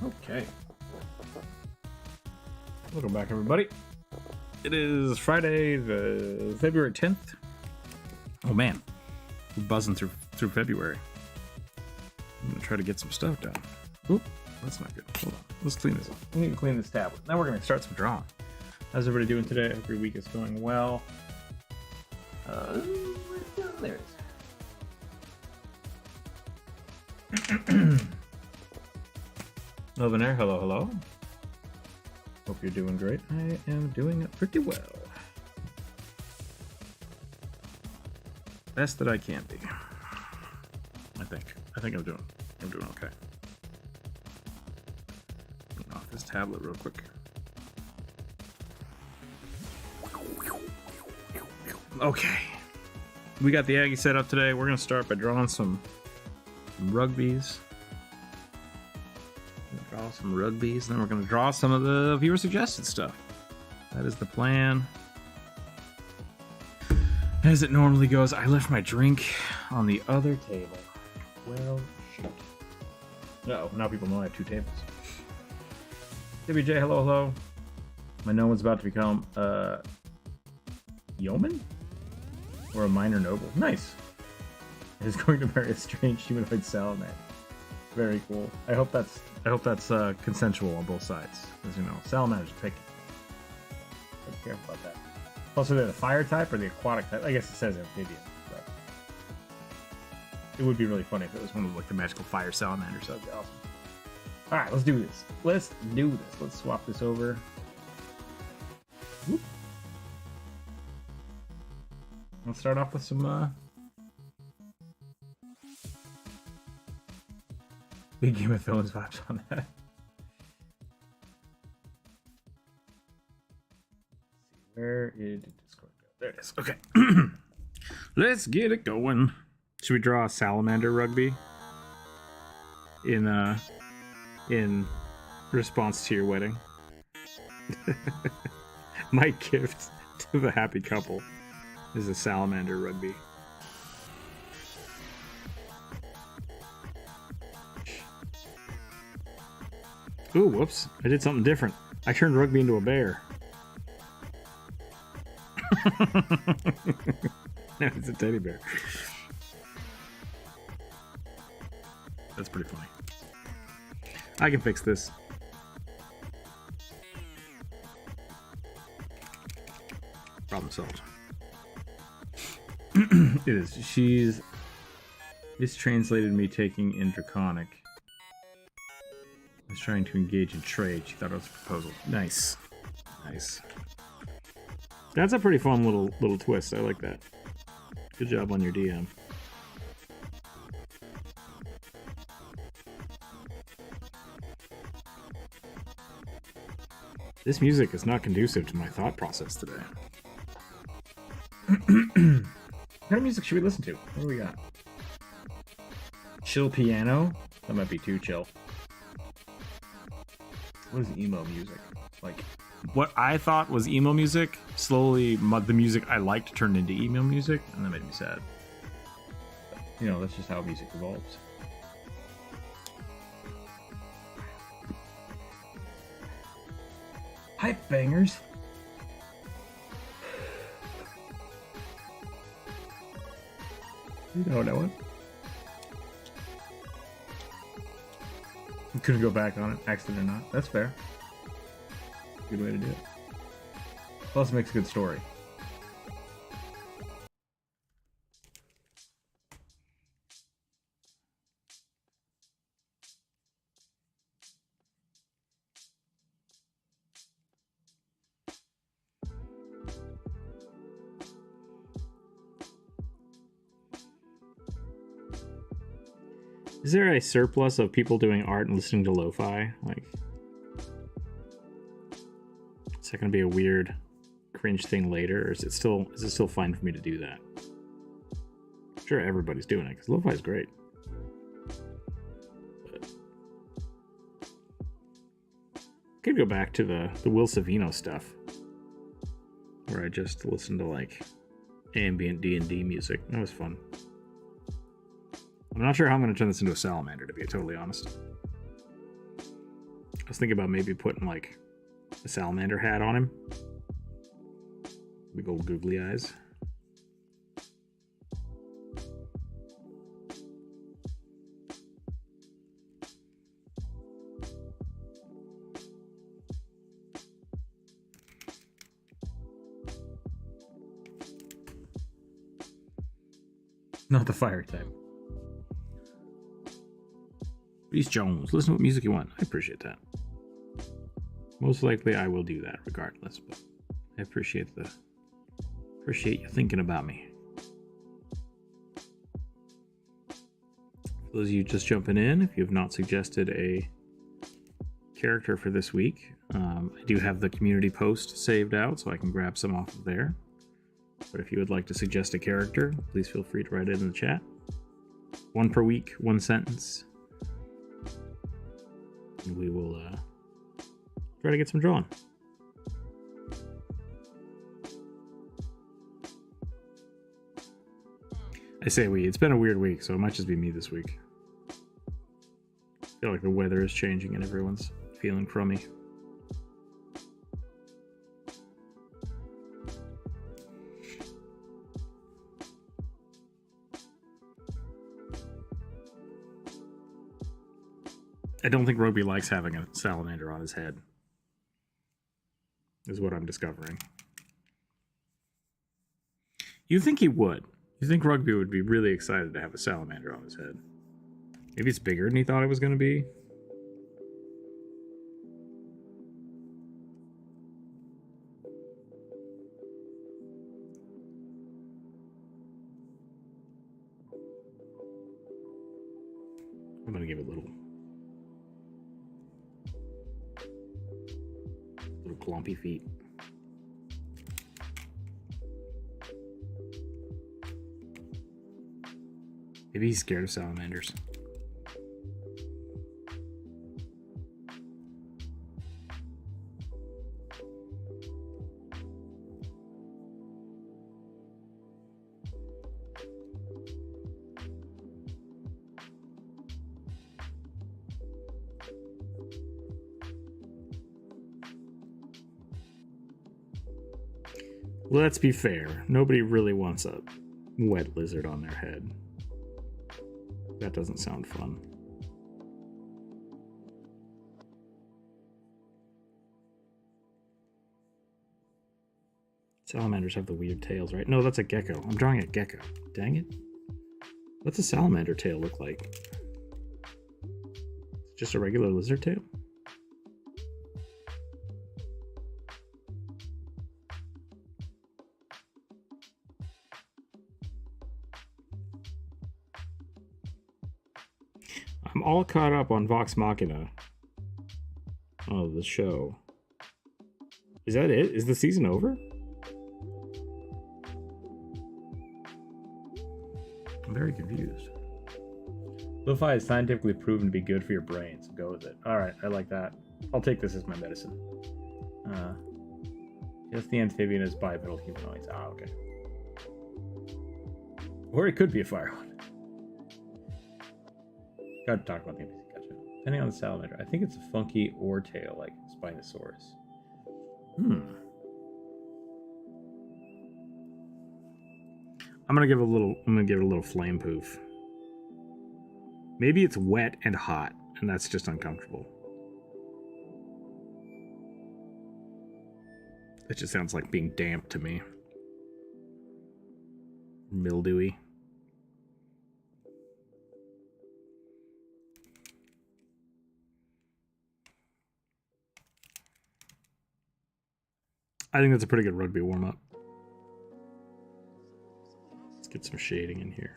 Okay. Welcome back, everybody. It is Friday, the February 10th. Oh man, we're buzzing through February. I'm gonna try to get some stuff done. Oop, that's not good. Hold on, let's clean this up. We need to clean this tablet. Now we're gonna start some drawing. How's everybody doing today? Every week is going well. There it is. Love and Air, hello, hello. Hope you're doing great. I am doing it pretty well. Best that I can be. I think I'm doing okay. Turn off this tablet real quick. Okay. We got the Aggie set up today. We're gonna start by drawing some rugbies. Draw some rugbies, and then we're going to draw some of the viewer suggested stuff. That is the plan. As it normally goes, I left my drink on the other table. Well, shoot. Uh-oh, now people know I have two tables. WJ, hello, hello. My no one's about to become a yeoman? Or a minor noble. Nice. Is going to marry a strange humanoid salamander. Very cool. I hope that's consensual on both sides. As you know, salamanders are picky. Be careful about that. Also, they're the fire type or the aquatic type. I guess it says amphibian, but it would be really funny if it was one of like the magical fire salamanders. That'd be awesome. All right, let's do this. Let's swap this over. Whoop. Let's start off with some big Game of Thrones vibes on that. Where did Discord go? There it is. Okay. Let's get it going. Should we draw a salamander rugby? In response to your wedding. My gift to the happy couple is a salamander rugby. Ooh, whoops. I did something different. I turned rugby into a bear. No, it's a teddy bear. That's pretty funny. I can fix this. Problem solved. It is. This translated me taking in Draconic. Was trying to engage in trade. She thought it was a proposal. Nice. Nice. That's a pretty fun little twist. I like that. Good job on your DM. This music is not conducive to my thought process today. What kind of music should we listen to? What do we got? Chill piano? That might be too chill. What is emo music? Like, what I thought was emo music, slowly the music I liked turned into emo music, and that made me sad. But, you know, that's just how music evolves. Hype bangers. You know that one. Couldn't go back on it, accident or not. That's fair. Good way to do it. Plus, it makes a good story. Is there a surplus of people doing art and listening to lo-fi? Like, is that going to be a weird, cringe thing later, or is it still fine for me to do that? I'm sure everybody's doing it because lo-fi is great. But I could go back to the Will Savino stuff, where I just listened to like ambient D&D music. That was fun. I'm not sure how I'm going to turn this into a salamander, to be totally honest. I was thinking about maybe putting like a salamander hat on him. Big old googly eyes. Not the fire type. Reese Jones, listen to what music you want. I appreciate that. Most likely I will do that regardless, but I appreciate you thinking about me. For those of you just jumping in, if you have not suggested a character for this week, I do have the community post saved out, so I can grab some off of there. But if you would like to suggest a character, please feel free to write it in the chat. 1 per week, 1 sentence. And we will try to get some drawn. I say we, it's been a weird week, so it might just be me this week. I feel like the weather is changing and everyone's feeling crummy. I don't think Rugby likes having a salamander on his head, is what I'm discovering. You think he would. You think Rugby would be really excited to have a salamander on his head. Maybe it's bigger than he thought it was going to be. I'm going to give it a little clumpy feet. Maybe he's scared of salamanders. Let's be fair. Nobody really wants a wet lizard on their head. That doesn't sound fun. Salamanders have the weird tails, right? No, that's a gecko. I'm drawing a gecko. Dang it. What's a salamander tail look like? Just a regular lizard tail? I'm all caught up on Vox Machina. Oh, the show. Is that it? Is the season over? I'm very confused. Lo-fi is scientifically proven to be good for your brain, so go with it. Alright, I like that. I'll take this as my medicine. Just the amphibian is bipedal humanoids. Ah, okay. Or it could be a fire one. Gotta talk about the NPC, gotcha. Depending on the salamander, I think it's a funky oar tail like Spinosaurus. I'm gonna give it a little flame poof. Maybe it's wet and hot, and that's just uncomfortable. It just sounds like being damp to me. Mildewy. I think that's a pretty good rugby warm-up. Let's get some shading in here.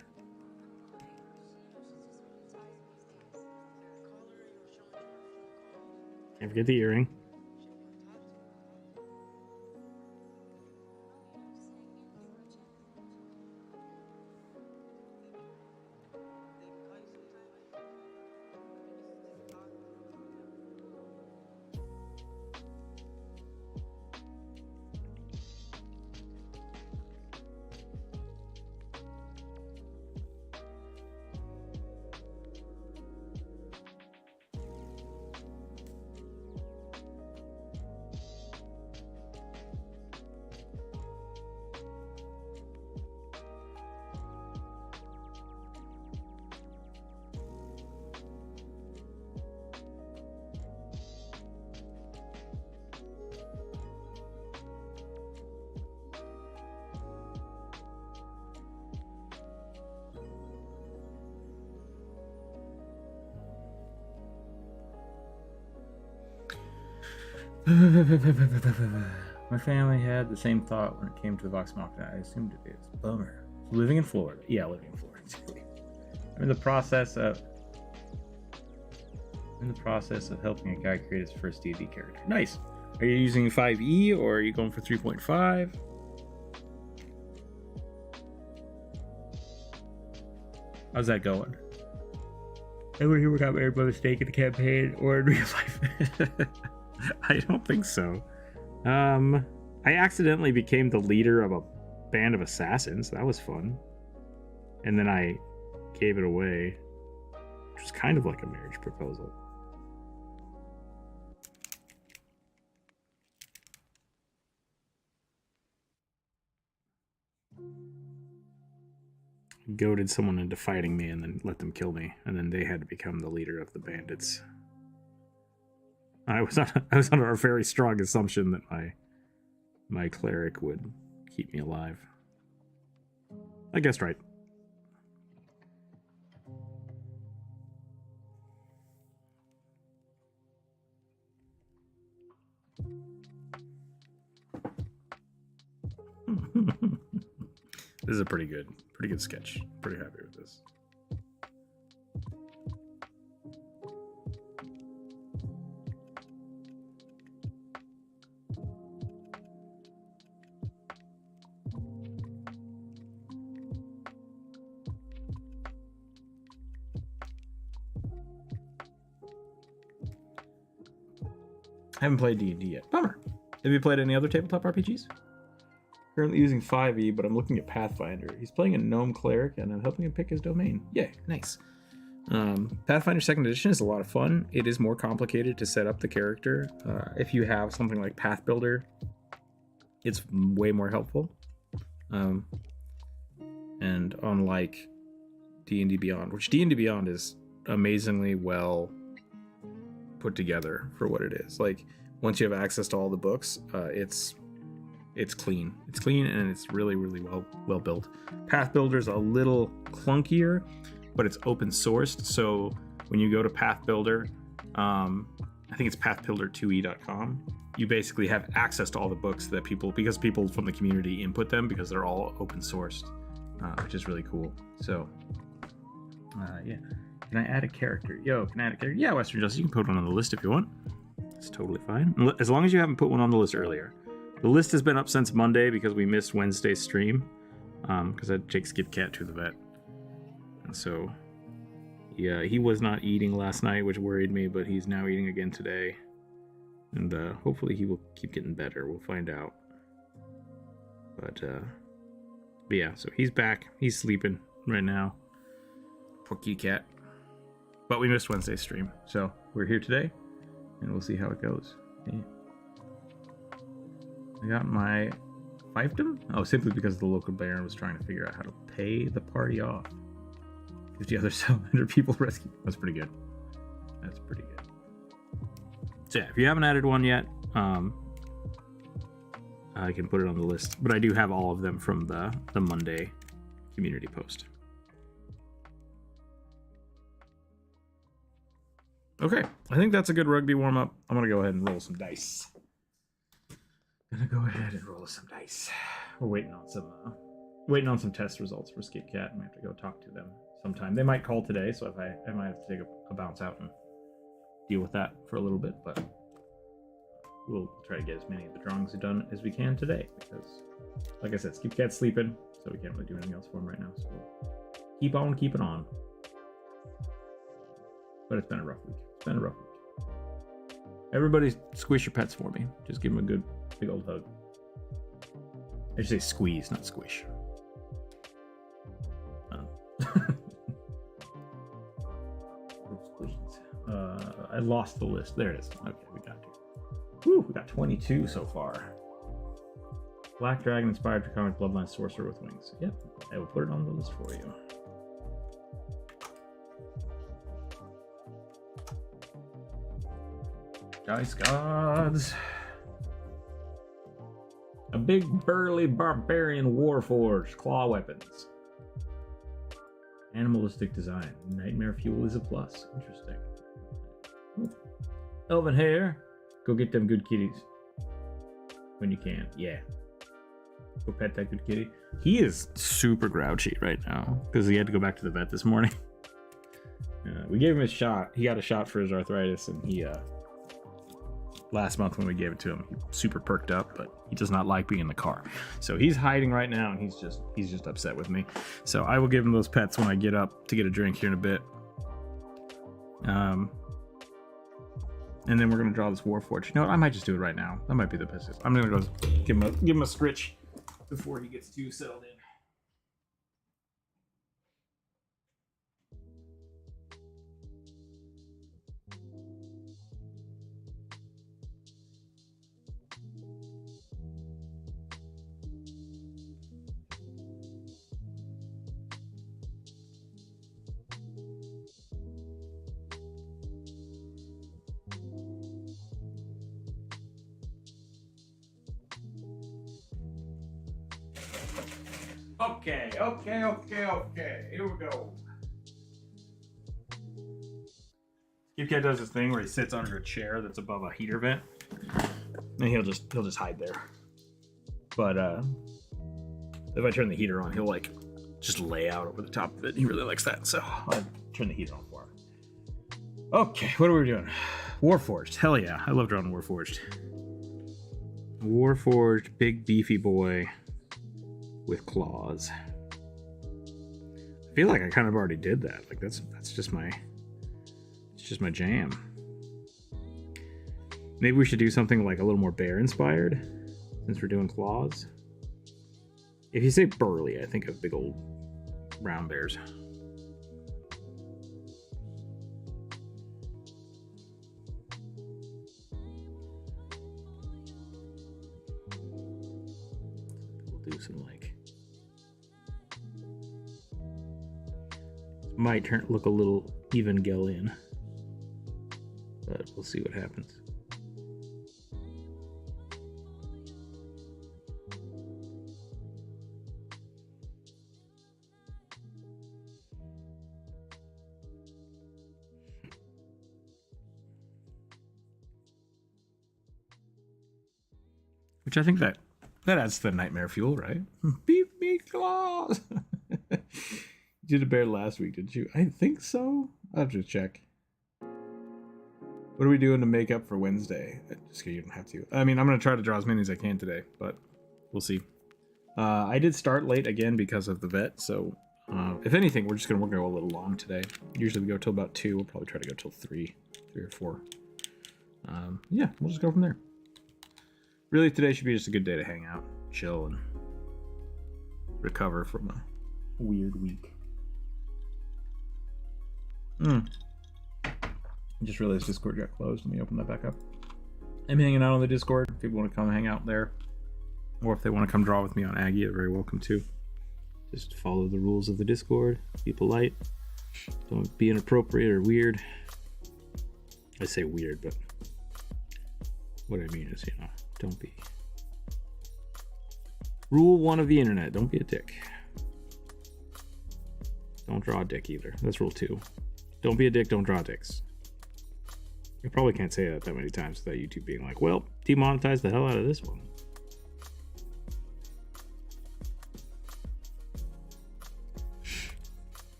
Can't forget the earring. My family had the same thought when it came to the Vox Machina. I assumed it is. Bummer. Living in Florida. Yeah, living in Florida. I'm in the process of helping a guy create his first D&D character. Nice. Are you using 5e or are you going for 3.5? How's that going? Anyone here got married by mistake in the campaign or in real life? I don't think so. I accidentally became the leader of a band of assassins. That was fun. And then I gave it away, which was kind of like a marriage proposal. Goaded someone into fighting me and then let them kill me, and then they had to become the leader of the bandits. I was under a very strong assumption that my cleric would keep me alive. I guessed right. This is a pretty good sketch. Pretty happy with this. I haven't played D&D yet. Bummer. Have you played any other tabletop RPGs? Currently using 5e, but I'm looking at Pathfinder. He's playing a gnome cleric, and I'm helping him pick his domain. Yay, nice. Pathfinder 2nd edition is a lot of fun. It is more complicated to set up the character. If you have something like Path Builder, it's way more helpful. And unlike D&D Beyond, which D&D Beyond is amazingly well put together for what it is. Like, once you have access to all the books, it's clean. It's clean and it's really, really well built. Path Builder's a little clunkier, but it's open sourced. So when you go to Path Builder, I think it's pathbuilder2e.com, you basically have access to all the books that because people from the community input them because they're all open sourced, which is really cool. So yeah. Can I add a character? Can I add a character? Yeah, Western Justice, you can put one on the list if you want. It's totally fine. As long as you haven't put one on the list earlier. The list has been up since Monday because we missed Wednesday's stream. Because I had to take Skip Cat to the vet. And so, yeah, he was not eating last night, which worried me, but he's now eating again today. And hopefully he will keep getting better. We'll find out. But yeah, so he's back. He's sleeping right now. Poor kitty cat. But we missed Wednesday's stream, so we're here today, and we'll see how it goes. Yeah. I got my fiefdom? Oh, simply because the local baron was trying to figure out how to pay the party off. 50 other 700 people rescued. That's pretty good. That's pretty good. So yeah, if you haven't added one yet, I can put it on the list. But I do have all of them from the Monday community post. Okay, I think that's a good rugby warm-up. I'm gonna go ahead and roll some dice. We're waiting on some test results for Skip Cat, and we have to go talk to them sometime. They might call today, so I might have to take a bounce out and deal with that for a little bit, but we'll try to get as many of the drawings done as we can today, because, like I said, Skip Cat's sleeping, so we can't really do anything else for him right now, so we'll keep on keeping on. But it's been a rough week. Everybody squish your pets for me. Just give them a good big old hug. I should say squeeze, not squish. I lost the list. There it is. Okay, we got it. Whew, we got 22 so far. Black Dragon inspired Draconic Bloodline Sorcerer with Wings. Yep, I will put it on the list for you. Dice Gods. A big burly barbarian warforged claw weapons. Animalistic design. Nightmare fuel is a plus. Interesting. Ooh. Elven hair. Go get them good kitties. When you can. Yeah. Go pet that good kitty. He is super grouchy right now because he had to go back to the vet this morning. We gave him a shot. He got a shot for his arthritis, and he last month when we gave it to him, he super perked up, but he does not like being in the car. So he's hiding right now, and he's just upset with me. So I will give him those pets when I get up to get a drink here in a bit. And then we're gonna draw this Warforged. You know what? I might just do it right now. That might be the best. I'm gonna go give him a scritch before he gets too settled in. Okay. Here we go. Skipcat does this thing where he sits under a chair that's above a heater vent, and he'll just hide there. But if I turn the heater on, he'll like just lay out over the top of it. He really likes that, so I'll turn the heater on for him. Okay, what are we doing? Warforged. Hell yeah, I love drawing Warforged. Warforged, big beefy boy with claws. I feel like I kind of already did that. Like that's just my jam. Maybe we should do something like a little more bear inspired since we're doing claws. If you say burly, I think of big old brown bears. We'll do some like might look a little Evangelion, but we'll see what happens. Which I think that adds to the nightmare fuel, right? Beef me claws. You did a bear last week, didn't you? I think so. I'll have to check. What are we doing to make up for Wednesday? Just kidding, you don't have to. I mean, I'm going to try to draw as many as I can today, but we'll see. I did start late again because of the vet, so if anything, we're going to go a little long today. Usually we go till about 2. We'll probably try to go till 3 or 4. Yeah, we'll just go from there. Really, today should be just a good day to hang out, chill, and recover from a weird week. I just realized Discord got closed. Let me open that back up. I'm hanging out on the Discord. If people want to come hang out there, or if they want to come draw with me on Aggie, they're very welcome to. Just follow the rules of the Discord. Be polite. Don't be inappropriate or weird. I say weird, but what I mean is, don't be. Rule 1 of the internet: don't be a dick. Don't draw a dick either. That's rule 2. Don't be a dick, don't draw dicks. You probably can't say that many times without YouTube being like, well, demonetize the hell out of this one.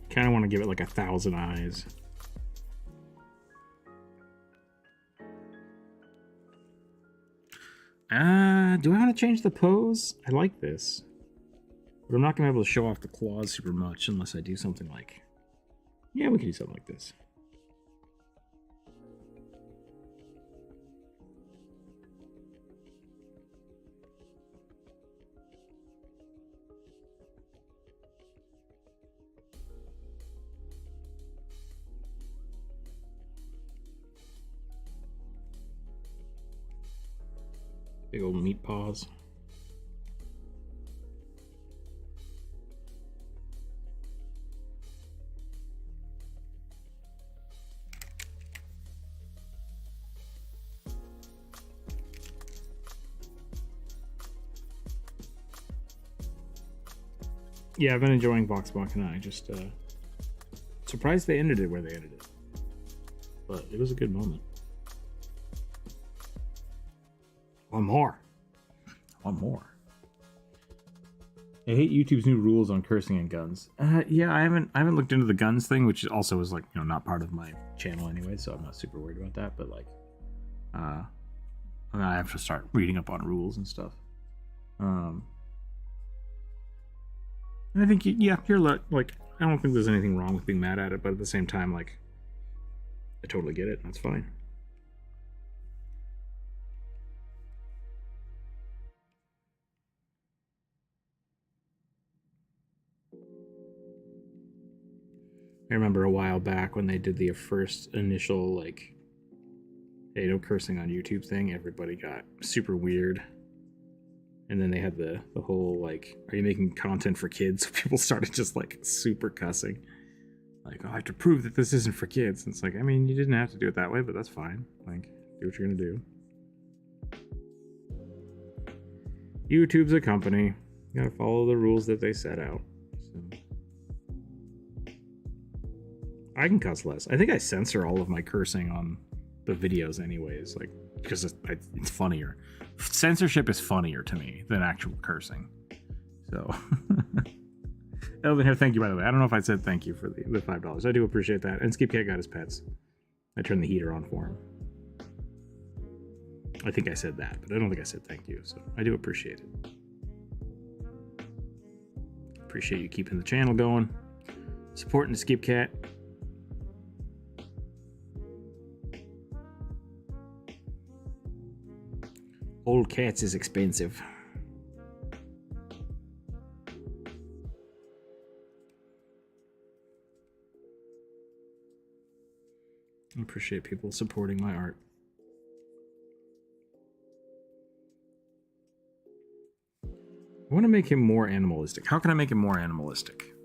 Kind of want to give it like 1,000 eyes. Do I want to change the pose? I like this. But I'm not going to be able to show off the claws super much unless I do something like... Yeah, we can do something like this. Big old meat paws. Yeah, I've been enjoying Vox Machina. It's surprised they ended it where they ended it. But it was a good moment. One more. I hate YouTube's new rules on cursing and guns. Yeah, I haven't looked into the guns thing, which also is like, you know, not part of my channel anyway, so I'm not super worried about that. But like, I have to start reading up on rules and stuff. And I think you're like, I don't think there's anything wrong with being mad at it, but at the same time, like, I totally get it. That's fine. I remember a while back when they did the first initial, like, hey, no cursing on YouTube thing, everybody got super weird. And then they had the whole, like, are you making content for kids? So people started just, like, super cussing. Like, oh, I have to prove that this isn't for kids. And it's like, I mean, you didn't have to do it that way, but that's fine. Like, do what you're gonna do. YouTube's a company. You gotta follow the rules that they set out. So. I can cuss less. I think I censor all of my cursing on the videos anyways, like, because it's funnier. Censorship is funnier to me than actual cursing. So, Elvin here, thank you, by the way. I don't know if I said thank you for the $5. I do appreciate that. And Skipcat got his pets. I turned the heater on for him. I think I said that, but I don't think I said thank you, so I do appreciate it. Appreciate you keeping the channel going, supporting the Skipcat. Old cats is expensive. I appreciate people supporting my art. I want to make him more animalistic. How can I make him more animalistic?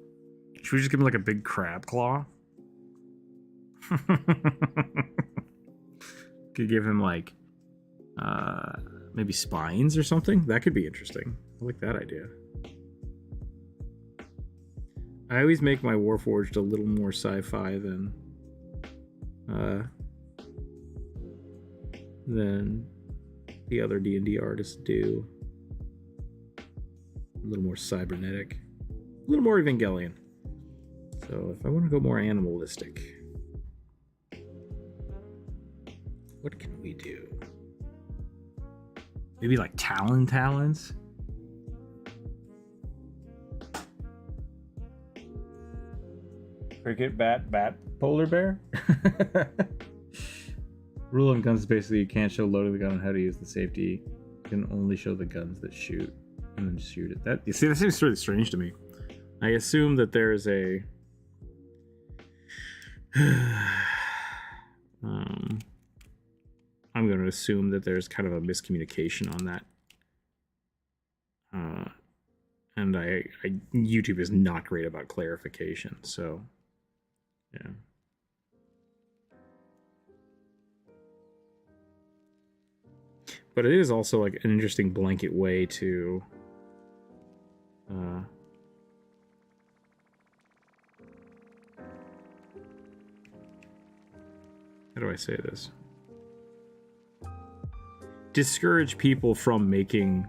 Should we just give him like a big crab claw? Could give him like maybe spines or something. That could be interesting. I like that idea. I always make my Warforged a little more sci-fi than the other D&D artists do. A little more cybernetic, a little more Evangelion. So if I want to go more animalistic, what can we do? Maybe like talons? Cricket, bat, polar bear? Rule on guns is basically you can't show loading the gun and how to use the safety. You can only show the guns that shoot and then shoot it. That, you see, that seems really strange to me. I assume that there's a I'm going to assume that there's kind of a miscommunication on that. And YouTube is not great about clarification, so yeah. But it is also like an interesting blanket way to how do I say this? Discourage people from making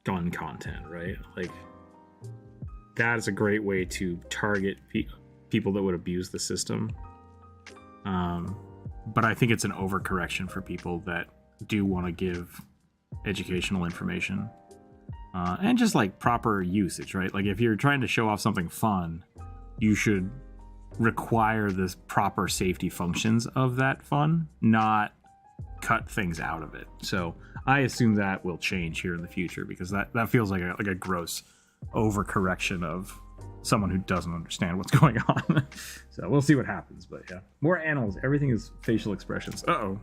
gun content, right? Like, that is a great way to target people that would abuse the system. But I think it's an overcorrection for people that do want to give educational information and just like proper usage, right? Like, if you're trying to show off something fun, you should require the proper safety functions of that fun, not cut things out of it. So I assume that will change here in the future, because that feels like a gross overcorrection of someone who doesn't understand what's going on. So we'll see what happens, but yeah. More animals. Everything is facial expressions. Uh-oh.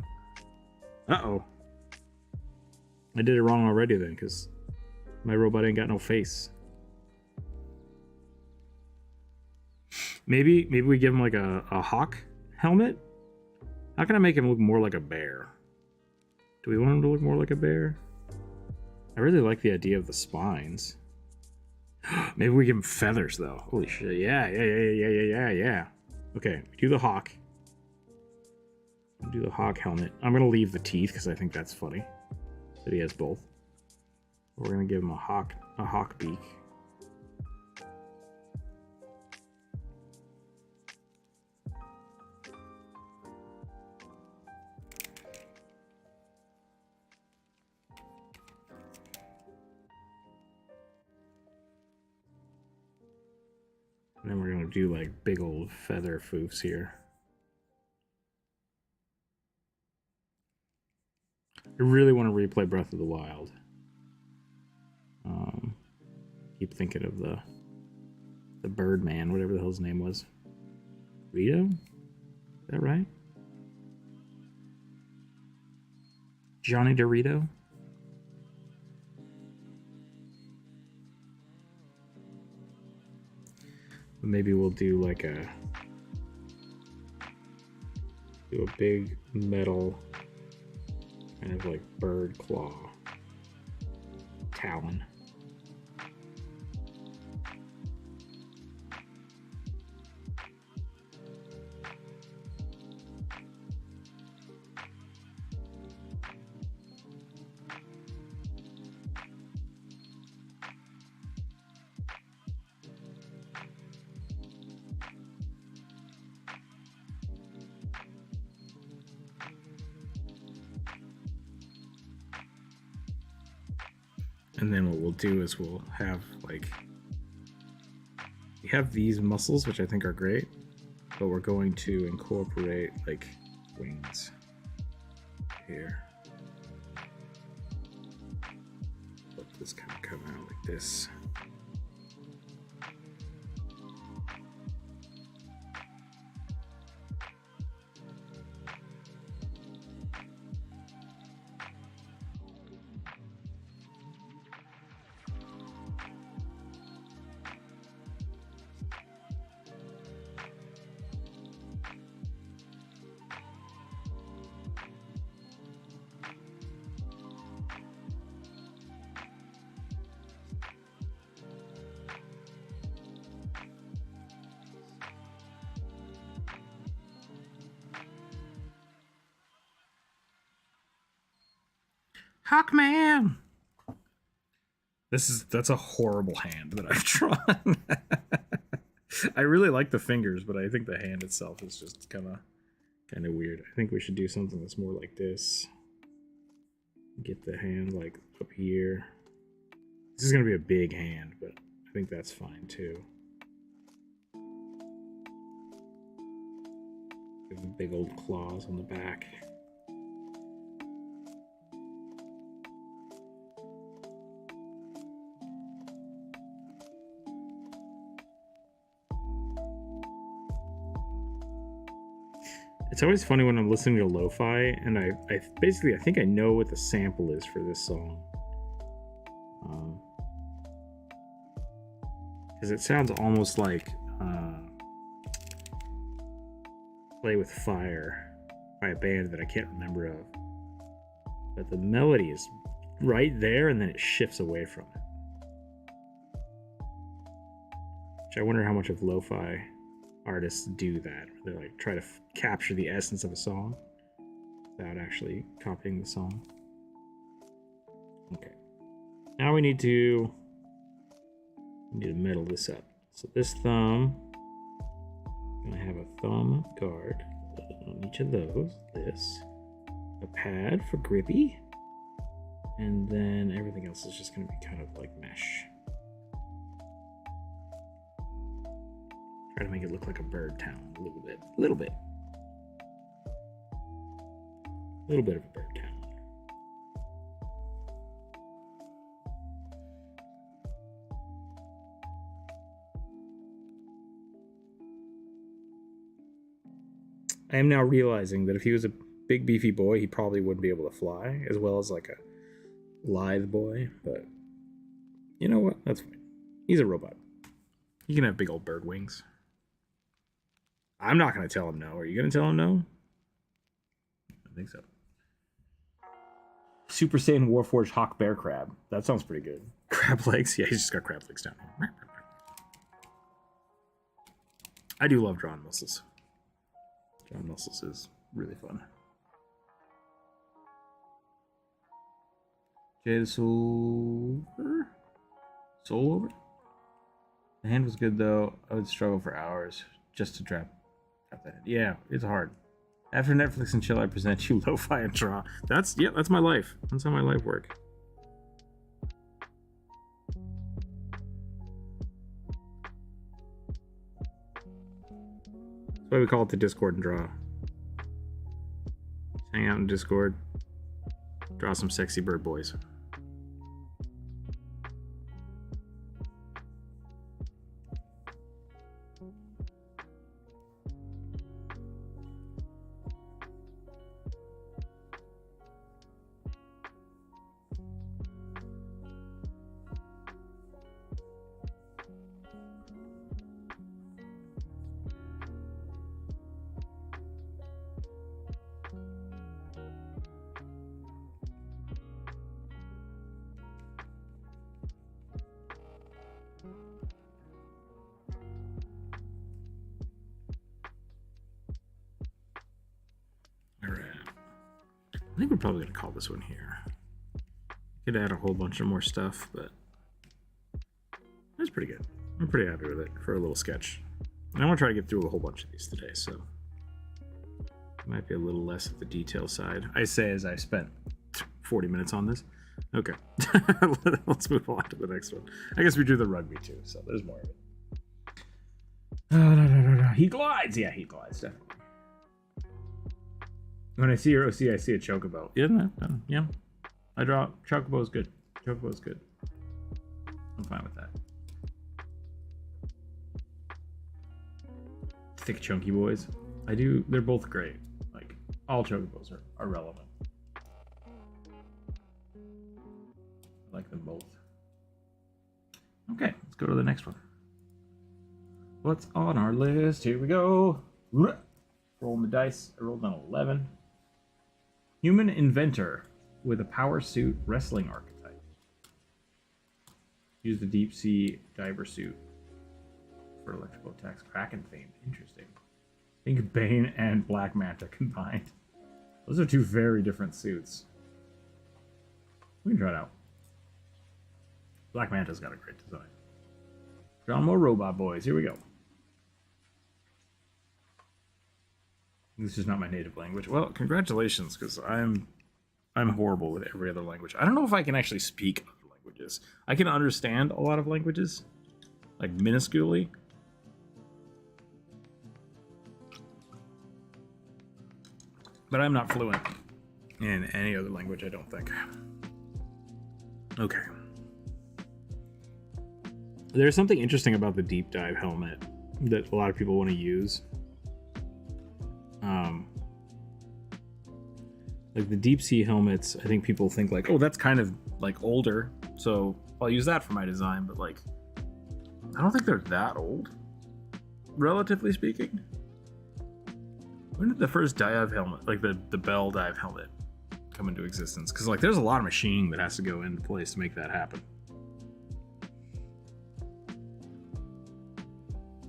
Uh-oh. I did it wrong already then, because my robot ain't got no face. Maybe we give him like a hawk helmet? How can I make him look more like a bear? Do we want him to look more like a bear? I really like the idea of the spines. Maybe we give him feathers, though. Holy shit. Yeah. Okay, do the hawk. Do the hawk helmet. I'm going to leave the teeth because I think that's funny that he has both. We're going to give him a hawk beak. And then we're going to do like big old feather foofs here. I really want to replay Breath of the Wild. Keep thinking of the Birdman, whatever the hell his name was. Rito? Is that right? Johnny Dorito? Maybe we'll do like a big metal kind of like bird claw talon. And then what we'll do is we'll have like, we have these muscles, which I think are great, but we're going to incorporate like wings here. Let this kind of come out like this. Hawkman! That's a horrible hand that I've drawn. I really like the fingers, but I think the hand itself is just kind of weird. I think we should do something that's more like this. Get the hand like up here. This is gonna be a big hand, but I think that's fine too. Give the big old claws on the back. It's always funny when I'm listening to lo-fi and I basically I think I know what the sample is for this song. Because it sounds almost like Play with Fire by a band that I can't remember of. But the melody is right there and then it shifts away from it. Which I wonder how much of lo-fi artists do that. They like try to capture the essence of a song without actually copying the song. Okay. Now we need to metal this up. So this thumb, I'm gonna have a thumb guard on each of those. This, a pad for grippy, and then everything else is just gonna be kind of like mesh. Try to make it look like a bird town a little bit of a bird town. I am now realizing that if he was a big beefy boy, he probably wouldn't be able to fly as well as like a lithe boy, but you know what? That's fine. He's a robot. He can have big old bird wings. I'm not going to tell him no. Are you going to tell him no? I think so. Super Saiyan Warforged Hawk Bear Crab. That sounds pretty good. Crab legs? Yeah, he's just got crab legs down here. I do love drawing muscles. Drawing muscles is really fun. Jade Silver? Soul over? The hand was good though. I would struggle for hours just to trap that in. Yeah, it's hard. After Netflix and chill, I present you lo-fi and draw. That's my life. That's how my life works. That's why we call it the Discord and draw. Just hang out in Discord. Draw some sexy bird boys. I think we're probably going to call this one here. Could add a whole bunch of more stuff, but that's pretty good. I'm pretty happy with it for a little sketch. And I want to try to get through a whole bunch of these today, so it might be a little less at the detail side. I say as I spent 40 minutes on this. Okay, let's move on to the next one. I guess we do the rugby too, so there's more of it. He glides. Yeah, he glides, definitely. When I see your OC, I see a chocobo. Yeah. I draw chocobo is good. Chocobo is good. I'm fine with that. Thick, chunky boys. I do. They're both great. Like all chocobos are relevant. I like them both. Okay, let's go to the next one. What's on our list? Here we go. Rolling the dice. I rolled an 11. Human inventor with a power suit wrestling archetype. Use the deep sea diver suit for electrical attacks. Kraken theme. Interesting. I think Bane and Black Manta combined. Those are two very different suits. We can try it out. Black Manta's got a great design. Draw more robot boys. Here we go. This is not my native language. Well, congratulations, because I'm horrible with every other language. I don't know if I can actually speak other languages. I can understand a lot of languages, like minusculely. But I'm not fluent in any other language, I don't think. Okay. There's something interesting about the deep dive helmet that a lot of people want to use. Like the deep sea helmets, I think people think like, oh, that's kind of like older, so I'll use that for my design, but like, I don't think they're that old, relatively speaking. When did the first dive helmet, like the Bell dive helmet, come into existence? Because like, there's a lot of machining that has to go into place to make that happen.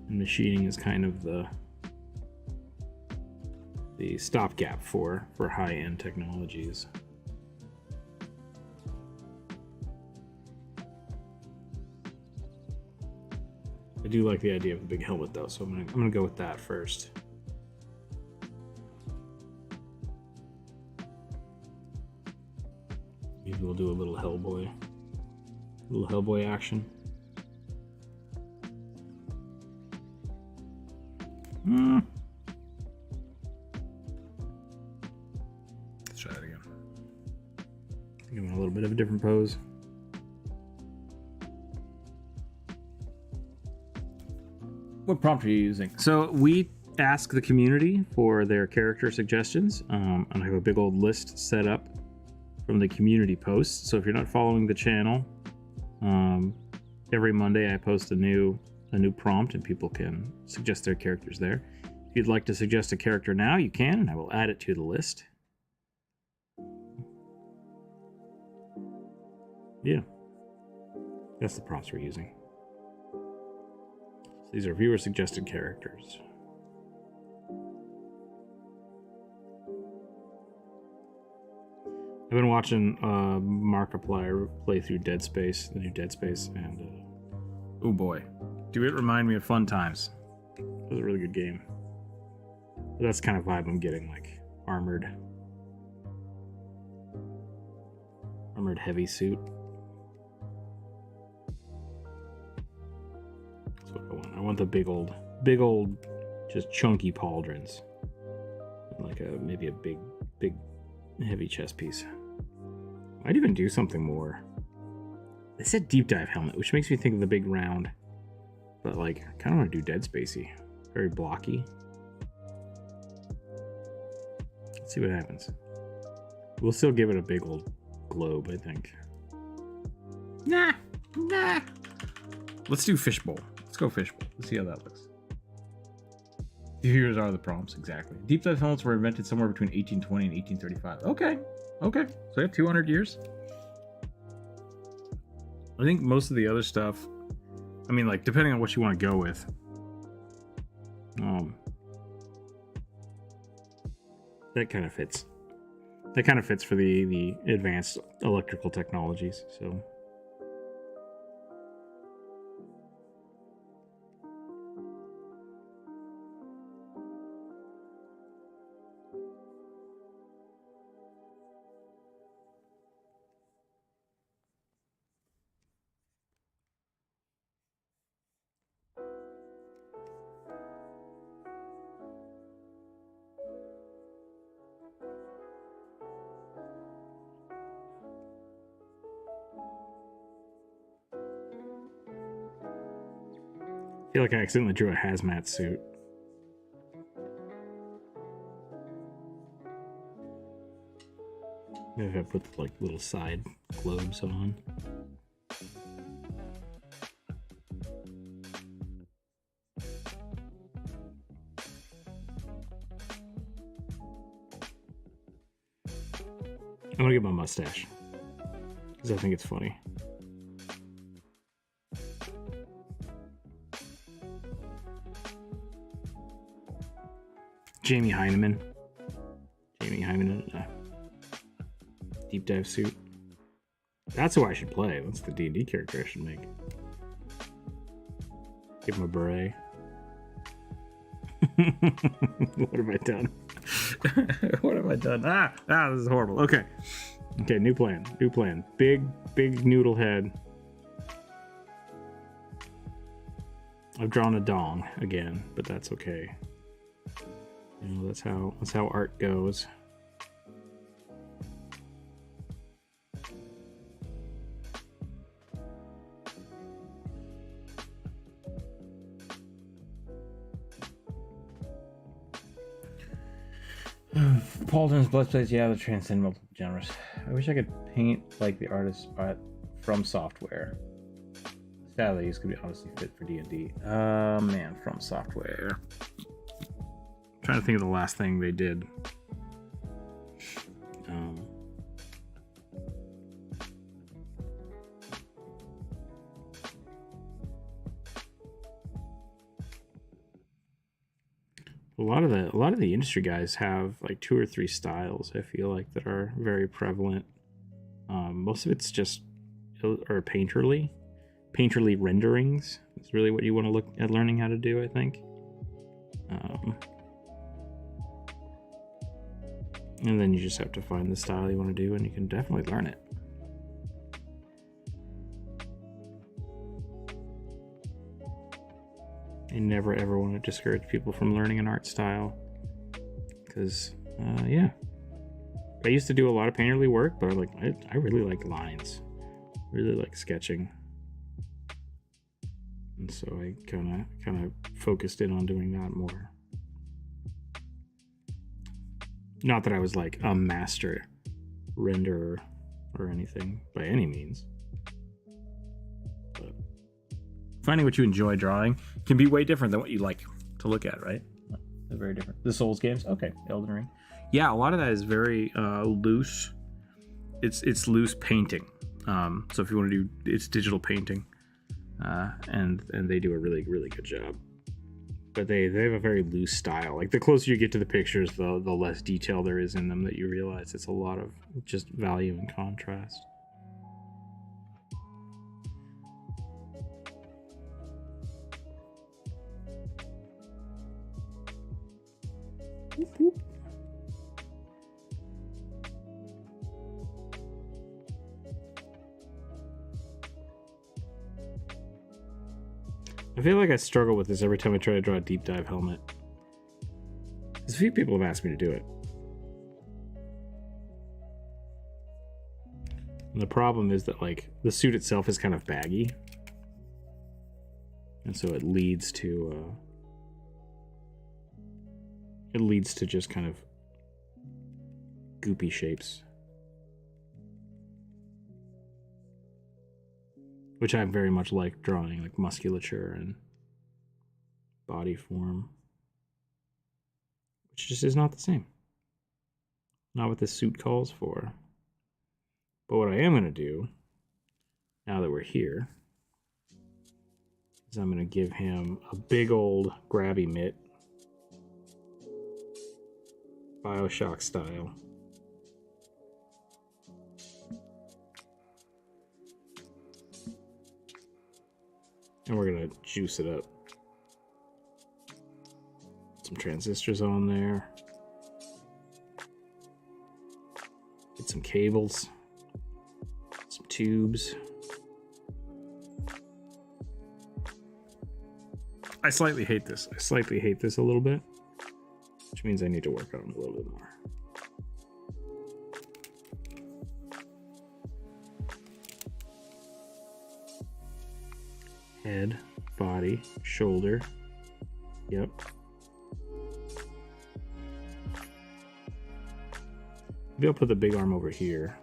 And machining is kind of the stopgap for high-end technologies. I do like the idea of the big helmet though, so I'm gonna go with that first. Maybe we'll do a little Hellboy action. Let's try that again. I think I'm in a little bit of a different pose. What prompt are you using? So we ask the community for their character suggestions, and I have a big old list set up from the community posts. So if you're not following the channel, every Monday I post a new prompt and people can suggest their characters there. If you'd like to suggest a character now, you can, and I will add it to the list. Yeah. That's the prompts we're using. So these are viewer suggested characters. I've been watching Markiplier play through Dead Space, the new Dead Space, and oh boy, do it remind me of fun times. It was a really good game. But that's the kind of vibe I'm getting, like armored heavy suit. That's what I want. I want the big old, just chunky pauldrons, like maybe a big heavy chest piece. I'd even do something more. They said deep dive helmet, which makes me think of the big round, but like I kind of want to do Dead Spacey, very blocky. Let's see what happens. We'll still give it a big old globe, I think. Nah. Let's do fishbowl. Let's go fishbowl. Let's see how that looks. Here's are the prompts, exactly. Deep dive helmets were invented somewhere between 1820 and 1835. Okay. So we have 200 years. I think most of the other stuff, I mean, like, depending on what you want to go with. That kind of fits. That kind of fits for the advanced electrical technologies, so. I feel like I accidentally drew a hazmat suit. Maybe if I put like little side globes on. I'm gonna get my mustache because I think it's funny. Jamie Heineman, deep dive suit. That's who I should play. That's the D&D character I should make. Give him a beret. What have I done? What have I done? This is horrible. Okay, new plan. Big noodle head. I've drawn a dong again, but that's okay. You know, that's how art goes. Pauldron's bloodplates, yeah, they transcend multiple genres. I wish I could paint like the artist from software. Sadly, these could be honestly fit for D&D. Man, from software. I'm trying to think of the last thing they did. A lot of the industry guys have like 2 or 3 styles. I feel like that are very prevalent. Most of it's just painterly renderings. It's really what you want to look at learning how to do, I think. And then you just have to find the style you want to do, and you can definitely learn it. I never ever want to discourage people from learning an art style, because yeah, I used to do a lot of painterly work, but I really like lines, really like sketching, and so I kind of focused in on doing that more. Not that I was like a master renderer or anything by any means. But finding what you enjoy drawing can be way different than what you like to look at, right? They're very different. The Souls games, okay. Elden Ring. Yeah, a lot of that is very loose. It's loose painting. So if you want to do, it's digital painting, and they do a really, really good job. But they have a very loose style. Like the closer you get to the pictures, the less detail there is in them, that you realize it's a lot of just value and contrast. Whoop, whoop. I feel like I struggle with this every time I try to draw a deep dive helmet. Because a few people have asked me to do it. And the problem is that, like, the suit itself is kind of baggy. And so it leads to just kind of goopy shapes. Which I very much like drawing, like musculature and body form. Which just is not the same. Not what this suit calls for. But what I am going to do, now that we're here, is I'm going to give him a big old grabby mitt. BioShock style. And we're going to juice it up. Some transistors on there. Get some cables. Some tubes. I slightly hate this. I slightly hate this a little bit. Which means I need to work on it a little bit more. Head, body, shoulder. Yep. Maybe I'll put the big arm over here.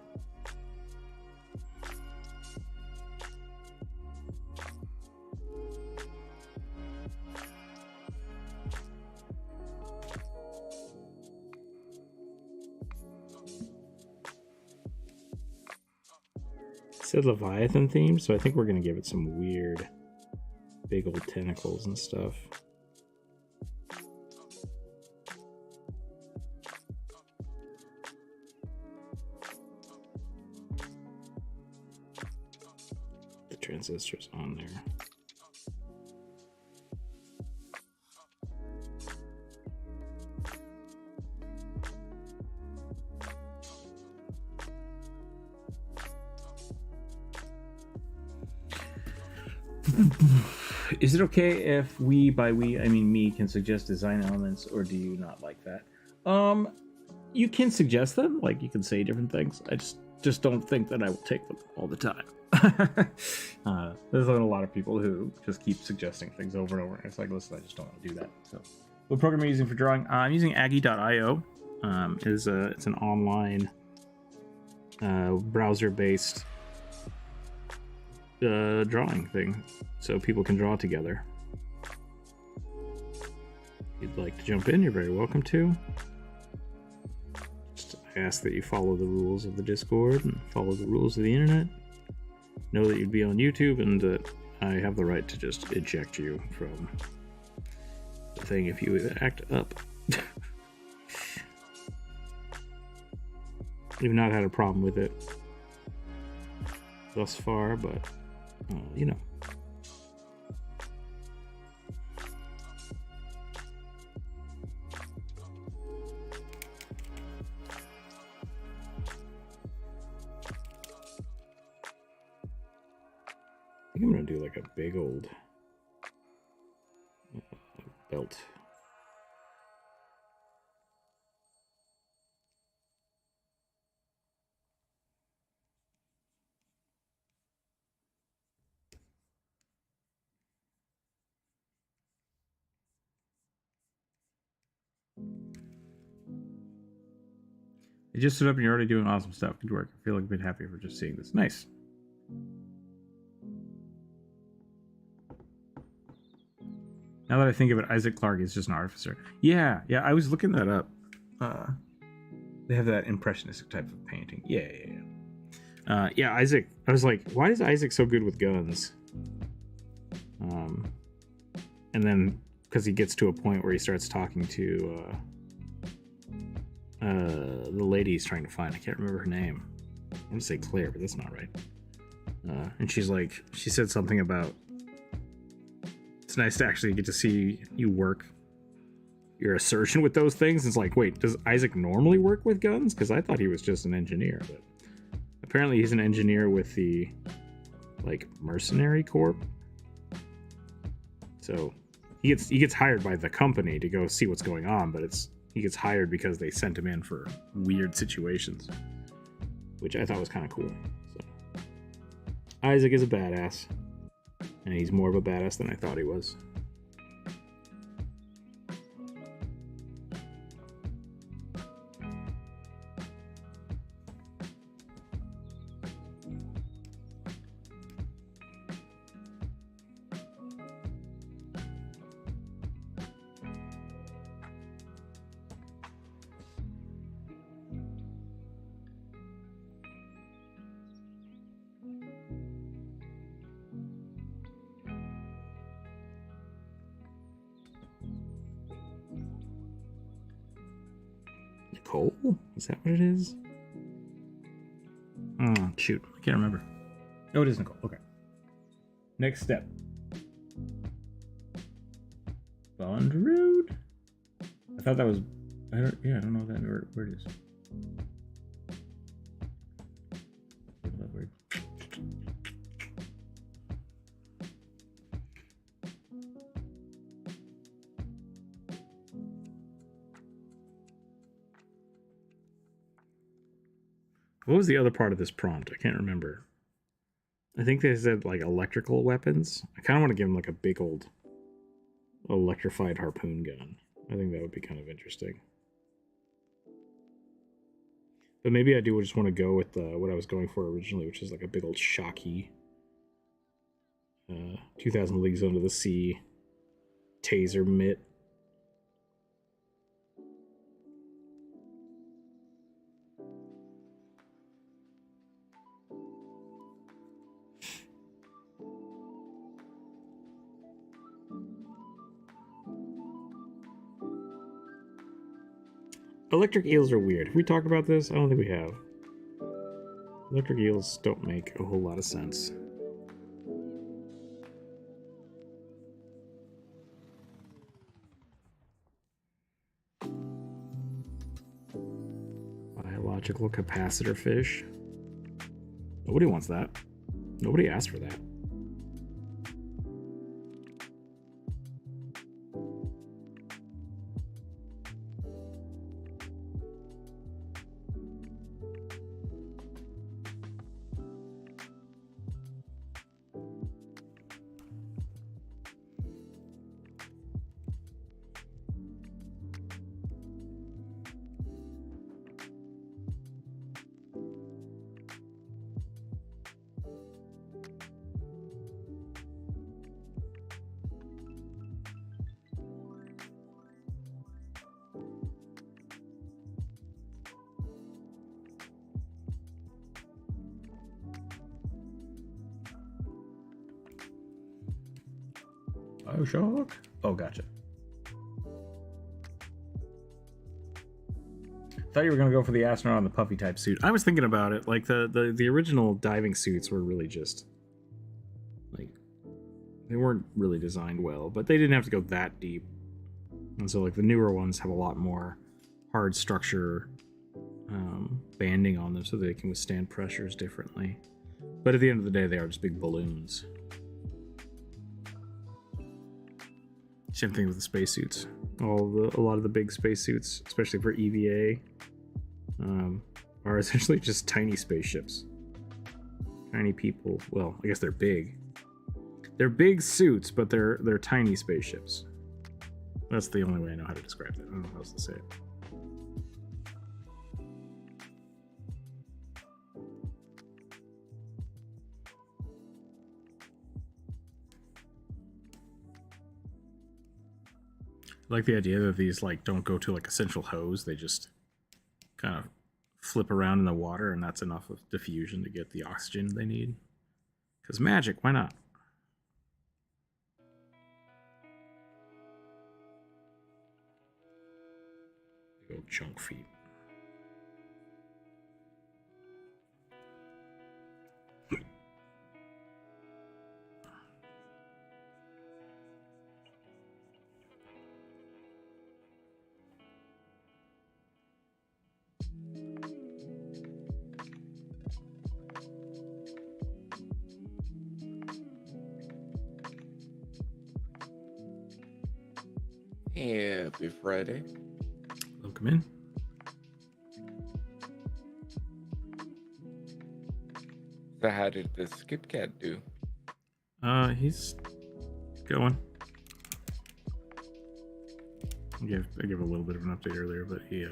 It said Leviathan theme, so I think we're going to give it some weird big old tentacles and stuff. The transistors on there. Is it okay if we, by we, I mean me, can suggest design elements, or do you not like that? You can suggest them, like you can say different things. I just don't think that I will take them all the time. There's a lot of people who just keep suggesting things over and over. It's like, listen, I just don't want to do that. So, what program am I using for drawing? I'm using Aggie.io. It's an online browser-based drawing thing, so people can draw together. If you'd like to jump in, you're very welcome to. Just ask that you follow the rules of the Discord and follow the rules of the internet. Know that you'd be on YouTube and that I have the right to just eject you from the thing if you act up. We've not had a problem with it thus far, but you know. I think I'm gonna do like a big old belt. You just stood up and you're already doing awesome stuff. Good work. I feel like a bit happier for just seeing this. Nice. Now that I think of it, Isaac Clarke is just an artificer. Yeah, I was looking that up. They have that impressionistic type of painting. Yeah. Yeah, Isaac. I was like, why is Isaac so good with guns? And then because he gets to a point where he starts talking to the lady he's trying to find. I can't remember her name. I want to say Claire, but that's not right. And she's like, she said something about it's nice to actually get to see you work your assertion with those things. It's like, wait, does Isaac normally work with guns? Because I thought he was just an engineer, but apparently he's an engineer with the like mercenary corps. So he gets hired by the company to go see what's going on, but he gets hired because they sent him in for weird situations, which I thought was kind of cool. So Isaac is a badass, and he's more of a badass than I thought he was. Nicole? Is that what it is? Oh, shoot. I can't remember. Oh, it is Nicole. Okay. Next step. Bond Road? I thought that was... I don't know where it is. That word. What was the other part of this prompt? I can't remember. I think they said like electrical weapons. I kind of want to give him like a big old electrified harpoon gun. I think that would be kind of interesting. But maybe I do just want to go with what I was going for originally, which is like a big old shocky 2000 Leagues Under the Sea taser mitt. Electric eels are weird. Have we talked about this? I don't think we have. Electric eels don't make a whole lot of sense. Biological capacitor fish. Nobody wants that. Nobody asked for that. Bioshock? Oh, gotcha. Thought you were gonna go for the astronaut on the puffy type suit. I was thinking about it. Like the original diving suits were really just like they weren't really designed well, but they didn't have to go that deep. And so like the newer ones have a lot more hard structure banding on them so they can withstand pressures differently. But at the end of the day, they are just big balloons. Same thing with the spacesuits. A lot of the big spacesuits, especially for EVA, are essentially just tiny spaceships. Tiny people. Well, I guess they're big. They're big suits, but they're tiny spaceships. That's the only way I know how to describe it. I don't know how else to say it. I like the idea that these like don't go to like a central hose. They just kind of flip around in the water, and that's enough of diffusion to get the oxygen they need. Because magic, why not? Big old chunk feet. Happy Friday. Welcome in. So how did the Skit Cat do? He's going. I gave a little bit of an update earlier, but he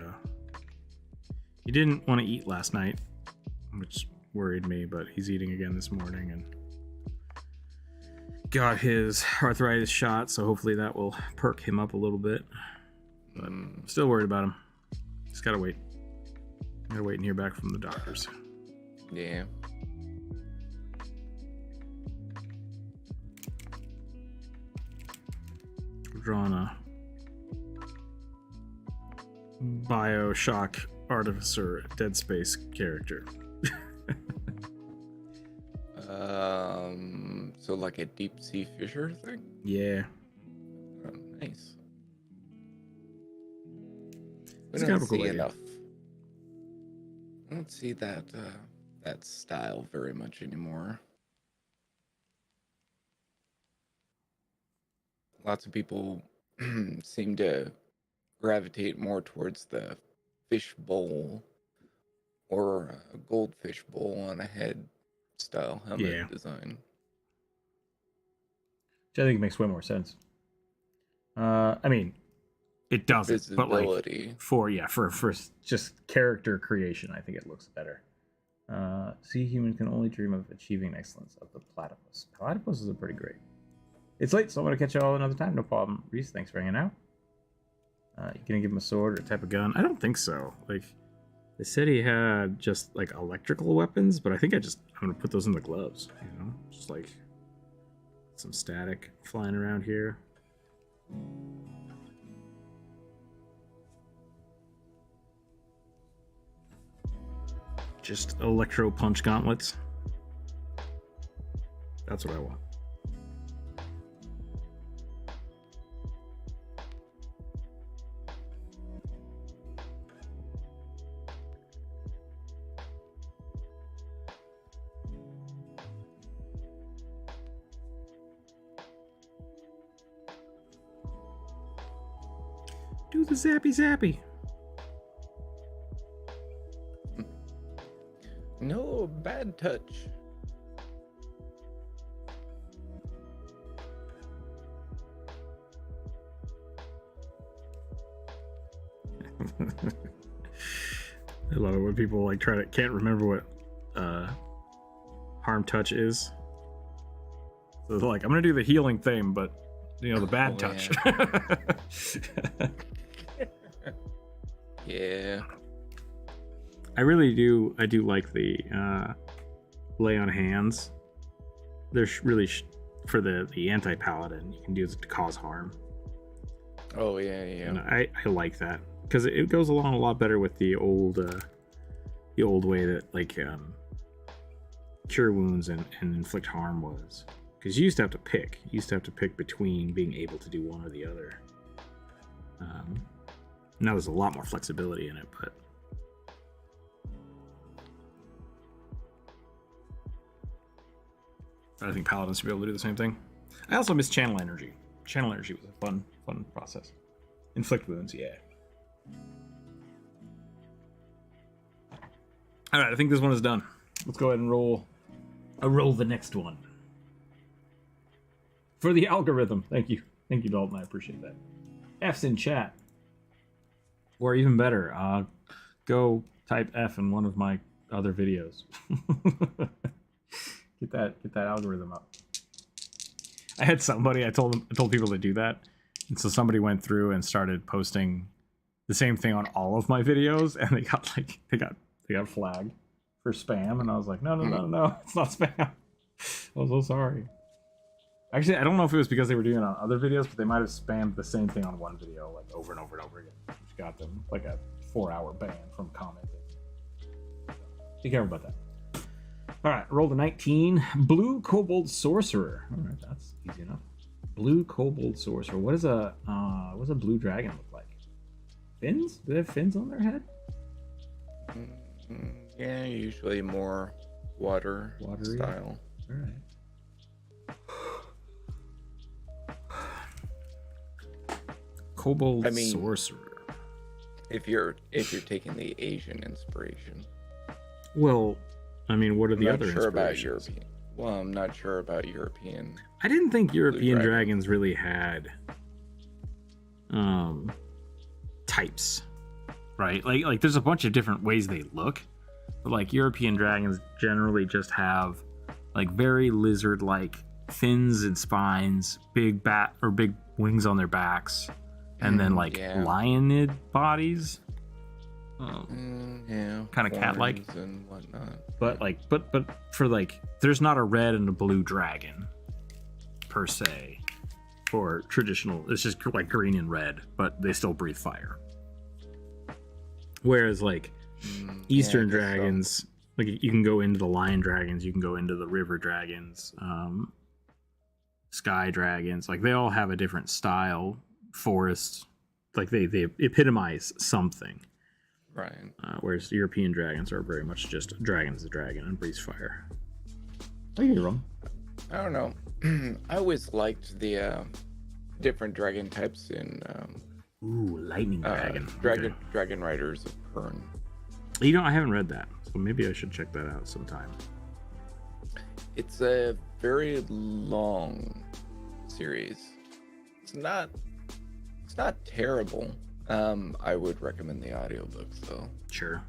didn't want to eat last night, which worried me, but he's eating again this morning and got his arthritis shot, so hopefully that will perk him up a little bit. But I'm still worried about him. Just gotta wait. Gotta wait and hear back from the doctors. Yeah. We're drawing a Bioshock Artificer Dead Space character. So like a deep sea fisher thing? Yeah. Oh, nice. We It's kind don't of a cool see idea. enough. I don't see that that style very much anymore. Lots of people seem to gravitate more towards the fish bowl or a goldfish bowl on a head style helmet design. Which I think makes way more sense. I mean, It doesn't, but like Visibility. for just character creation, I think it looks better. Sea human can only dream of achieving excellence of the platypus. Platypuses are pretty great. It's late, so I'm gonna catch you all another time. No problem. Reese, thanks for hanging out. You gonna give him a sword or a type of gun? I don't think so. Like, they said he had just like electrical weapons, but I think I'm gonna put those in the gloves. You know, just like some static flying around here. Just electro punch gauntlets. That's what I want. Do the zappy zappy. No bad touch. I love it when people like can't remember what harm touch is. So they're like, I'm gonna do the healing thing, but you know, the bad touch. Yeah. I do like the lay on hands. They're really for the anti-paladin. You can do it to cause harm. Oh yeah, yeah. And I like that because it goes along a lot better with the old way that like cure wounds and inflict harm was. Because you used to have to pick. You used to have to pick between being able to do one or the other. Now there's a lot more flexibility in it, but I think paladins should be able to do the same thing. I also miss channel energy. Channel energy was a fun process. Inflict wounds, yeah. All right, I think this one is done. Let's go ahead and roll the next one. For the algorithm. Thank you, Dalton. I appreciate that. F's in chat. Or even better, go type F in one of my other videos. Get that algorithm up. I had somebody I told people to do that, and so somebody went through and started posting the same thing on all of my videos, and they got flagged for spam, and I was like, no, it's not spam. I was so sorry. Actually, I don't know if it was because they were doing it on other videos, but they might have spammed the same thing on one video like over and over and over again, which got them like a 4-hour ban from commenting. Be careful about that. All right, rolled a 19. Blue Kobold Sorcerer. All right, that's easy enough. Blue Kobold Sorcerer. What does a blue dragon look like? Fins? Do they have fins on their head? Yeah, usually more watery style. All right. Kobold Sorcerer. If you're taking the Asian inspiration. Well, I mean, what are the other inspirations? About European. Well, I'm not sure about European. I didn't think European dragons really had types, right? Like there's a bunch of different ways they look, but like European dragons generally just have like very lizard-like fins and spines, big wings on their backs, and then like lionid bodies. Kind of cat-like and whatnot. But but for like, there's not a red and a blue dragon per se for traditional. It's just like green and red, but they still breathe fire. Whereas like Eastern dragons, like you can go into the lion dragons, you can go into the river dragons, sky dragons. Like they all have a different style. Forest, like they epitomize something. Right. Whereas European dragons are very much just dragon's a dragon and breathes fire. I think you're wrong. I don't know. I always liked the different dragon types in lightning dragon. Dragon Riders of Pern. You know, I haven't read that, so maybe I should check that out sometime. It's a very long series. It's not terrible. I would recommend the audiobooks though. Sure.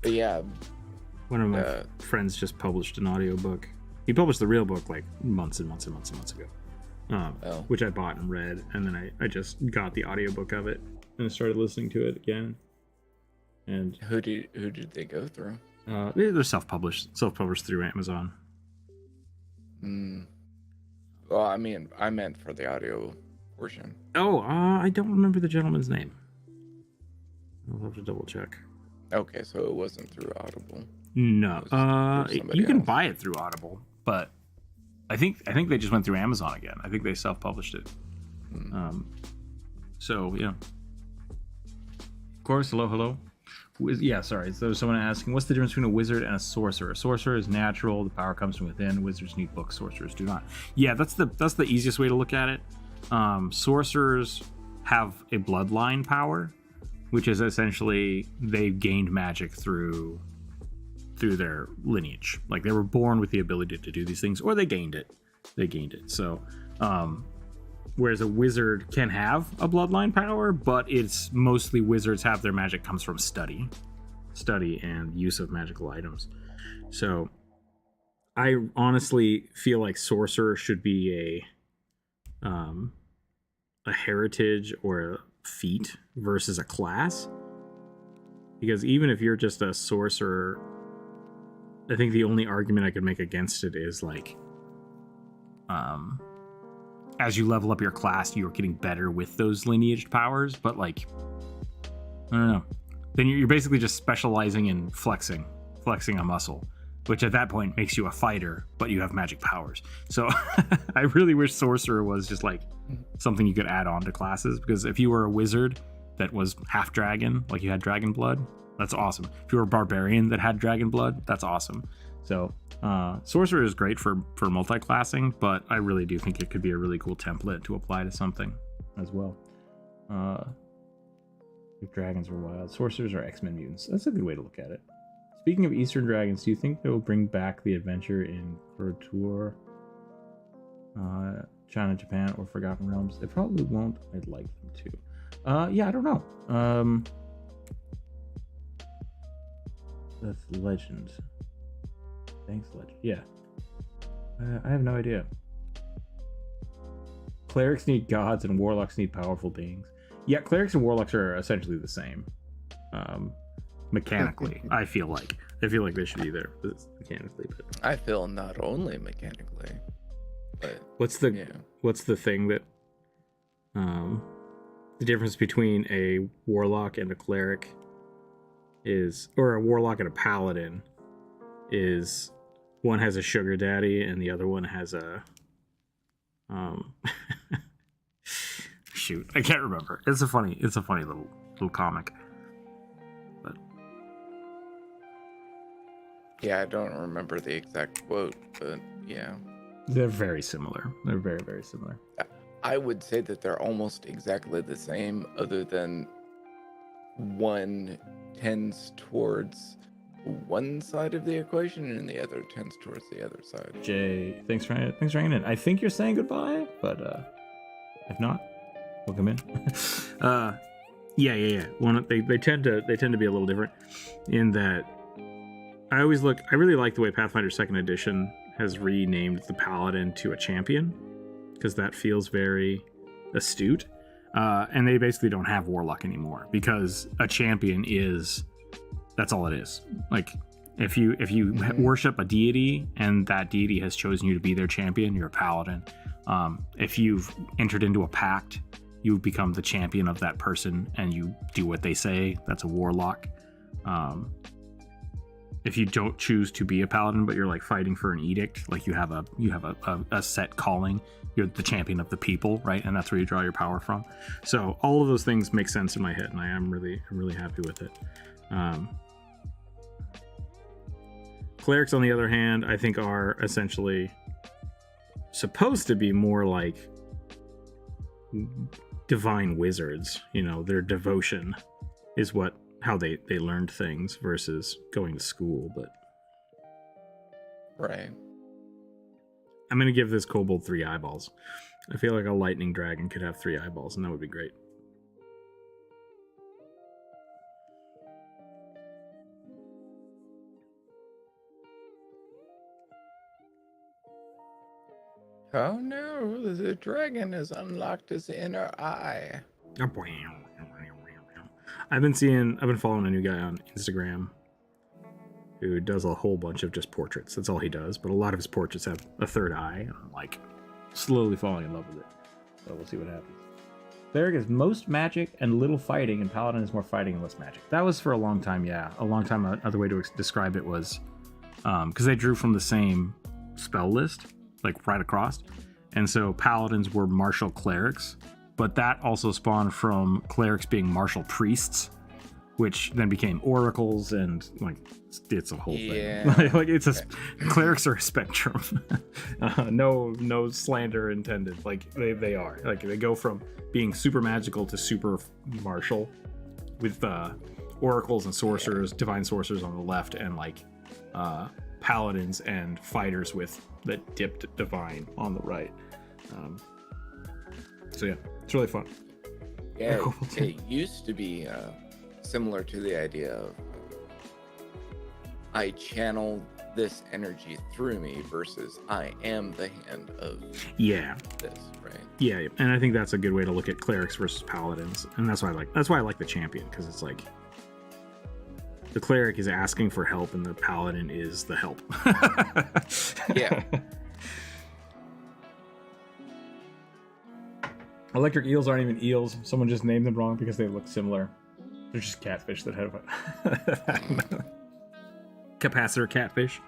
But yeah. One of my friends just published an audiobook. He published the real book like months and months and months and months ago. Which I bought and read, and then I just got the audiobook of it and I started listening to it again. And who did they go through? They're self-published through Amazon. Well, I mean, I meant for the audio portion. I don't remember the gentleman's name. I'll have to double check. Okay, so it wasn't through Audible. No, you can buy it through Audible, but I think they just went through Amazon again. I think they self-published it. So yeah. Of course, hello. Yeah, sorry. So someone asking, what's the difference between a wizard and a sorcerer? A sorcerer is natural; the power comes from within. Wizards need books; sorcerers do not. Yeah, that's the easiest way to look at it. Sorcerers have a bloodline power, which is essentially they've gained magic through their lineage. Like they were born with the ability to do these things, or they gained it. So, whereas a wizard can have a bloodline power, but it's mostly wizards have their magic comes from study and use of magical items. So I honestly feel like sorcerer should be a heritage or a feat versus a class, because even if you're just a sorcerer, I think the only argument I could make against it is like as you level up your class, you're getting better with those lineaged powers, but like, I don't know. Then you're basically just specializing in flexing a muscle, which at that point makes you a fighter, but you have magic powers. So I really wish sorcerer was just like something you could add on to classes, because if you were a wizard that was half dragon, like you had dragon blood, that's awesome. If you were a barbarian that had dragon blood, that's awesome. So sorcerer is great for multi-classing, but I really do think it could be a really cool template to apply to something as well. If dragons were wild, sorcerers are X-Men mutants. That's a good way to look at it. Speaking of Eastern dragons, do you think they will bring back the adventure in Kurotour, China, Japan, or Forgotten Realms? They probably won't. I'd like them to. Yeah, I don't know. That's legend. Thanks, legend. Yeah. I have no idea. Clerics need gods and warlocks need powerful beings. Yeah, clerics and warlocks are essentially the same. Mechanically, I feel like they should be there mechanically. But I feel not only mechanically, but what's the thing that the difference between a warlock and a cleric is, or a warlock and a paladin is, one has a sugar daddy and the other one has a shoot, I can't remember. It's a funny little comic. But yeah, I don't remember the exact quote, but yeah. they're very similar. They're very, very similar. I would say that they're almost exactly the same, other than one tends towards one side of the equation and the other tends towards the other side. Jay, thanks for hanging in. I think you're saying goodbye, but if not, welcome in. Yeah. They tend to be a little different in that I really like the way Pathfinder 2nd Edition has renamed the Paladin to a champion, because that feels very astute. And they basically don't have Warlock anymore, because a champion that's all it is. Like, if you worship a deity and that deity has chosen you to be their champion, you're a paladin. If you've entered into a pact, you become the champion of that person and you do what they say, that's a warlock. If you don't choose to be a paladin, but you're like fighting for an edict, like you have a set calling, you're the champion of the people, right? And that's where you draw your power from. So all of those things make sense in my head, and I'm really happy with it. Clerics, on the other hand, I think are essentially supposed to be more like divine wizards. You know, their devotion is how they learned things versus going to school. But right, I'm gonna give this kobold 3 eyeballs. I feel like a lightning dragon could have 3 eyeballs, and that would be great. Oh no, the dragon has unlocked his inner eye. I've been following a new guy on Instagram who does a whole bunch of just portraits. That's all he does, but a lot of his portraits have a third eye. I'm like slowly falling in love with it. So we'll see what happens. Cleric is most magic and little fighting, and Paladin is more fighting and less magic. That was for a long time, yeah. A long time, another way to describe it was because they drew from the same spell list, like right across. And so paladins were martial clerics, but that also spawned from clerics being martial priests, which then became oracles, and like it's a whole thing. Like it's clerics are a spectrum. No slander intended. Like they are. Like they go from being super magical to super martial, with oracles and sorcerers, divine sorcerers on the left, and like paladins and fighters with the dipped divine on the right. So yeah, it's really fun. Yeah, it used to be similar to the idea of I channel this energy through me versus I am the hand of this, right? Yeah, and I think that's a good way to look at clerics versus paladins, and that's why I like the champion, because it's like the cleric is asking for help and the paladin is the help. Yeah. Electric eels aren't even eels. Someone just named them wrong because they look similar. They're just catfish that have a capacitor catfish.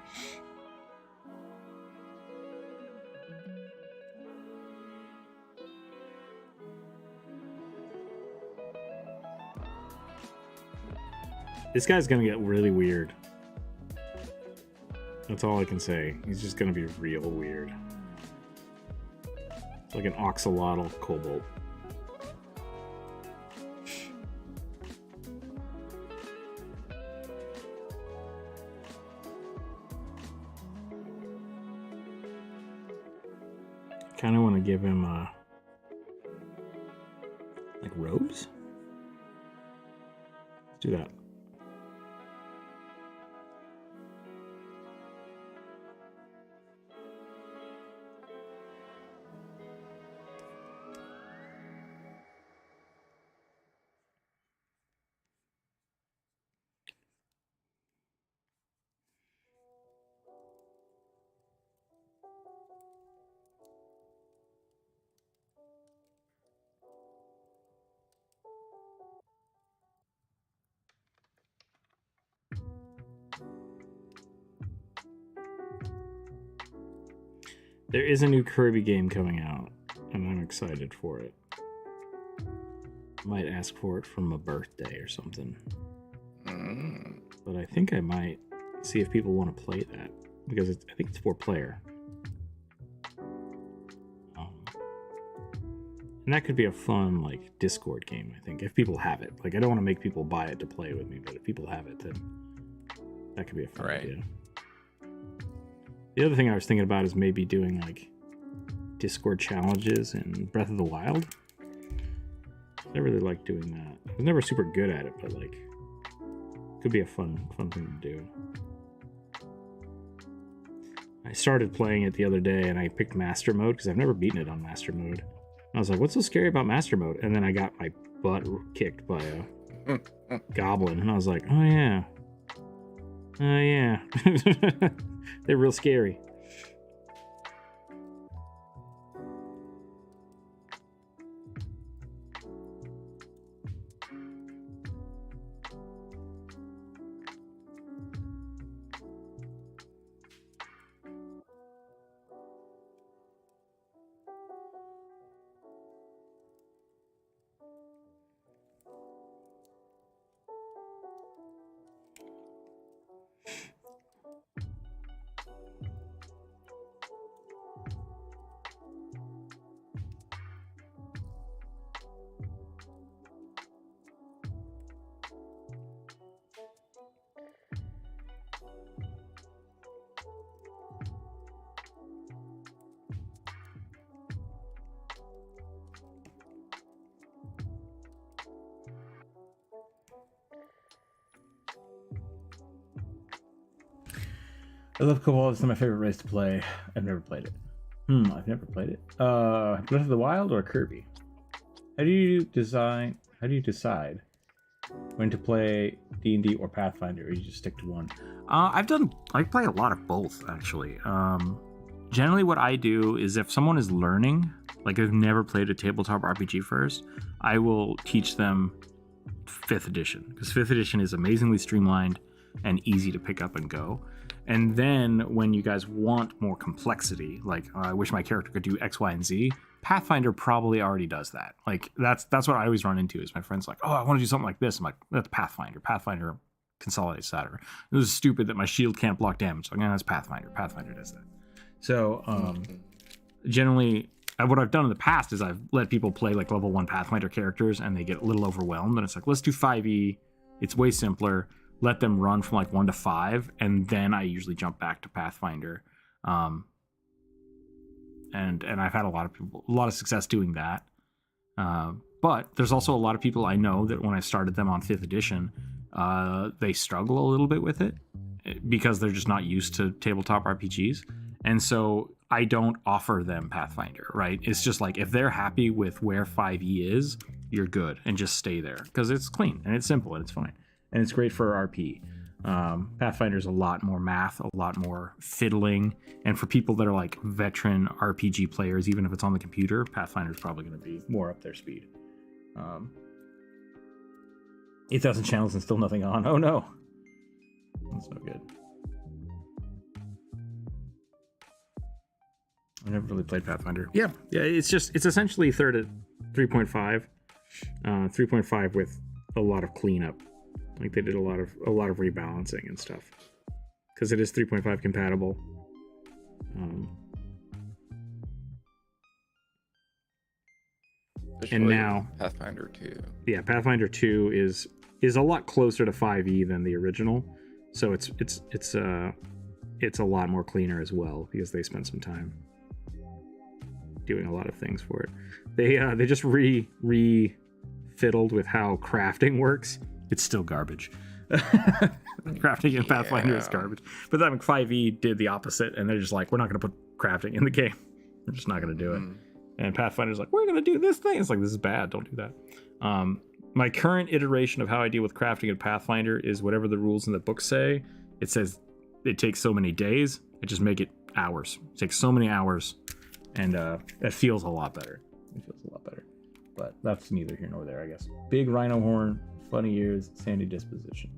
This guy's gonna get really weird. That's all I can say. He's just gonna be real weird. It's like an oxalotl kobold. Kind of want to give him like robes. Let's do that. There is a new Kirby game coming out, and I'm excited for it. Might ask for it for my birthday or something. But I think I might see if people want to play that, because I think it's 4-player. And that could be a fun, like, Discord game, I think, if people have it. Like, I don't want to make people buy it to play with me, but if people have it, then that could be a fun idea. The other thing I was thinking about is maybe doing, like, Discord challenges in Breath of the Wild. I really like doing that. I was never super good at it, but, like, could be a fun thing to do. I started playing it the other day, and I picked Master Mode, because I've never beaten it on Master Mode. I was like, what's so scary about Master Mode? And then I got my butt kicked by a goblin. And I was like, oh, yeah. Oh, yeah. They're real scary. I love Cobalt. It's my favorite race to play. I've never played it. I've never played it. Breath of the Wild or Kirby? How do you decide when to play D&D or Pathfinder, or you just stick to one? I play a lot of both, actually. Generally what I do is if someone is learning, like they've never played a tabletop RPG first, I will teach them 5th edition, because 5th edition is amazingly streamlined and easy to pick up and go. And then when you guys want more complexity, like I wish my character could do X, Y, and Z, Pathfinder probably already does that. Like that's what I always run into is my friends like, oh, I want to do something like this. I'm like, that's Pathfinder. Pathfinder consolidates that. Or it was stupid that my shield can't block damage. Like, that's Pathfinder. Pathfinder does that. So generally, what I've done in the past is I've let people play like level 1 Pathfinder characters and they get a little overwhelmed. And it's like, let's do 5e. It's way simpler. Let them run from like 1 to 5, and then I usually jump back to Pathfinder. And I've had a lot of success doing that. But there's also a lot of people I know that when I started them on 5th edition, they struggle a little bit with it because they're just not used to tabletop RPGs. And so I don't offer them Pathfinder, right? It's just like, if they're happy with where 5e is, you're good, and just stay there because it's clean and it's simple and it's fine. And it's great for RP. Pathfinder's a lot more math, a lot more fiddling. And for people that are like veteran RPG players, even if it's on the computer, Pathfinder's probably going to be more up their speed. 8,000 channels and still nothing on. Oh no. That's no good. I've never really played Pathfinder. Yeah, it's essentially 3rd at 3.5. 3.5 with a lot of cleanup. Like they did a lot of rebalancing and stuff because it is 3.5 compatible. And now Pathfinder 2. Yeah, Pathfinder 2 is a lot closer to 5e than the original, so it's a lot more cleaner as well because they spent some time doing a lot of things for it. They just fiddled with how crafting works. It's still garbage. Crafting in Pathfinder is garbage. But then 5e did the opposite, and they're just like, we're not going to put crafting in the game. We're just not going to do it. And Pathfinder's like, we're going to do this thing. It's like, this is bad. Don't do that. My current iteration of how I deal with crafting in Pathfinder is whatever the rules in the book say. It says it takes so many days. I just make it hours. It takes so many hours, and that feels a lot better. It feels a lot better. But that's neither here nor there, I guess. Big rhino horn. Funny ears, sandy disposition.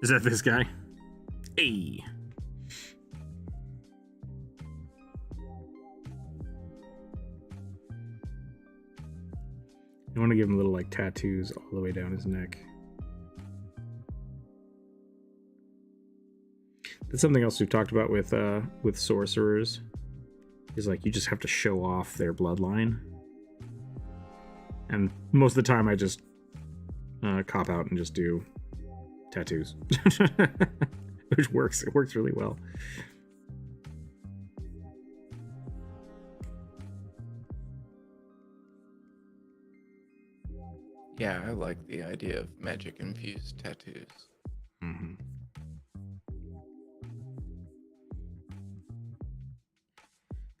Is that this guy? Hey. You want to give him little like tattoos all the way down his neck. That's something else we've talked about with sorcerers. Is like you just have to show off their bloodline. And most of the time I just cop out and just do tattoos. Which works. It works really well. Yeah, I like the idea of magic infused tattoos. Mm-hmm.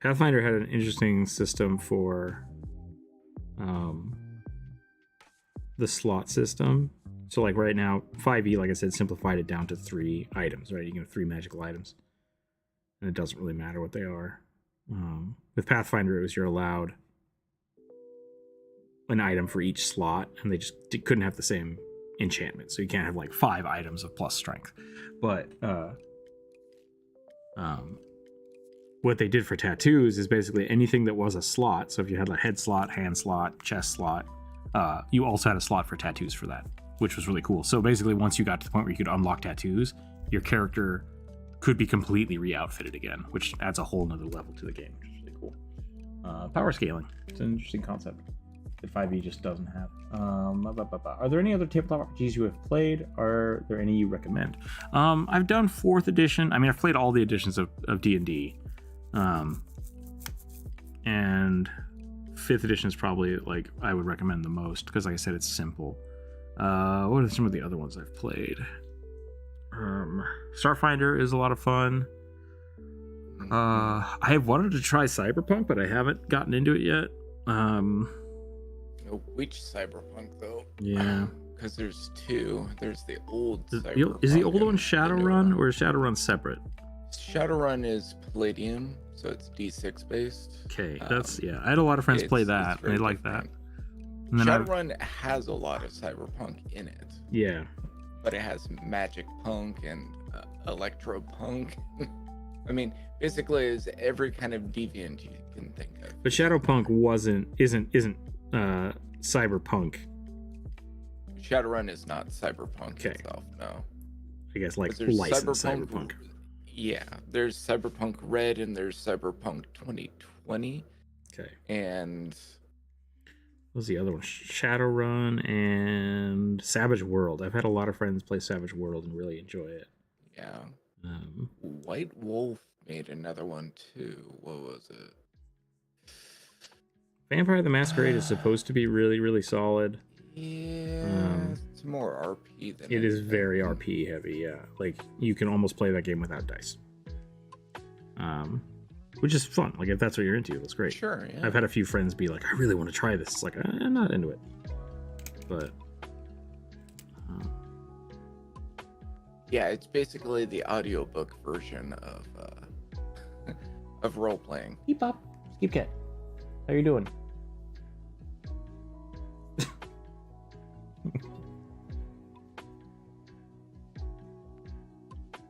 Pathfinder had an interesting system for the slot system. So like right now, 5e, like I said, simplified it down to 3 items, right? You can have 3 magical items. And it doesn't really matter what they are. With Pathfinder, it was you're allowed an item for each slot, and they just couldn't have the same enchantment. So you can't have like 5 items of plus strength. But what they did for tattoos is basically anything that was a slot. So if you had a head slot, hand slot, chest slot, you also had a slot for tattoos for that, which was really cool. So basically, once you got to the point where you could unlock tattoos, your character could be completely re-outfitted again, which adds a whole nother level to the game, which is really cool. Power scaling. It's an interesting concept that 5e just doesn't have. Are there any other tabletop RPGs you have played? Are there any you recommend? I've done 4th edition. I mean, I've played all the editions of D&D. And 5th edition is probably like I would recommend the most because, like I said, it's simple. What are some of the other ones I've played? Starfinder is a lot of fun. I have wanted to try Cyberpunk, but I haven't gotten into it yet. Which Cyberpunk though? Yeah, because there's 2. There's the old Is the old one and Shadowrun, or is Shadowrun separate? Shadowrun is Palladium, so it's D6 based. Okay, that's I had a lot of friends play that, and they like that. And then Shadowrun has a lot of cyberpunk in it. Yeah, but it has magic punk and electro punk. I mean, basically, is every kind of deviant you can think of. but Shadowpunk isn't cyberpunk. Shadowrun is not cyberpunk Okay. itself, no. I guess like There's licensed cyberpunk. Yeah, there's Cyberpunk Red and there's Cyberpunk 2020. Okay. And What was the other one? Shadowrun and Savage World. I've had a lot of friends play Savage World and really enjoy it. yeah, White Wolf made another one too. What was it? Vampire the Masquerade is supposed to be really, really solid. Yeah, it's more RP than It is anything. very RP heavy, yeah. Like, you can almost play that game without dice. Which is fun. Like, if that's what you're into, that's great. Sure, yeah. I've had a few friends be like, I really want to try this. It's like, I'm not into it. But... yeah, it's basically the audiobook version of role playing. Keep up. Keep cat. How you doing?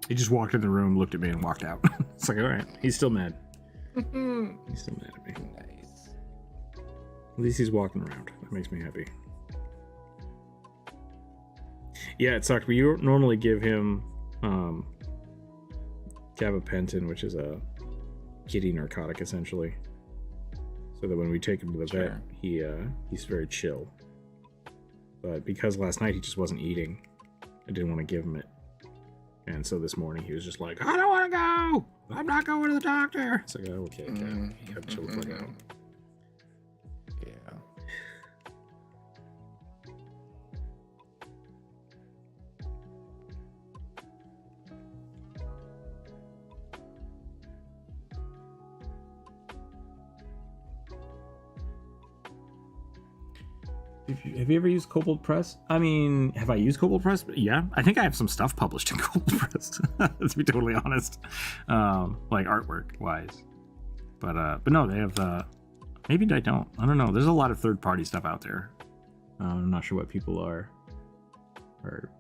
He just walked in the room, looked at me, and walked out. It's like, all right, he's still mad. He's still mad at me. Nice. At least he's walking around. That makes me happy. Yeah, it sucked. We normally give him gabapentin, which is a kitty narcotic, essentially. So that when we take him to the vet, he's very chill. But because last night he just wasn't eating, I didn't want to give him it. And so this morning he was just like, I don't want to go! I'm not going to the doctor! It's like, oh, okay, you gotta chill the fuck out. Yeah. Have you ever used Kobold Press? I mean, have I used Kobold Press? Yeah, I think I have some stuff published in Kobold Press, to be totally honest, like artwork wise. But no, they have. Maybe I don't. I don't know. There's a lot of third-party stuff out there. I'm not sure what people are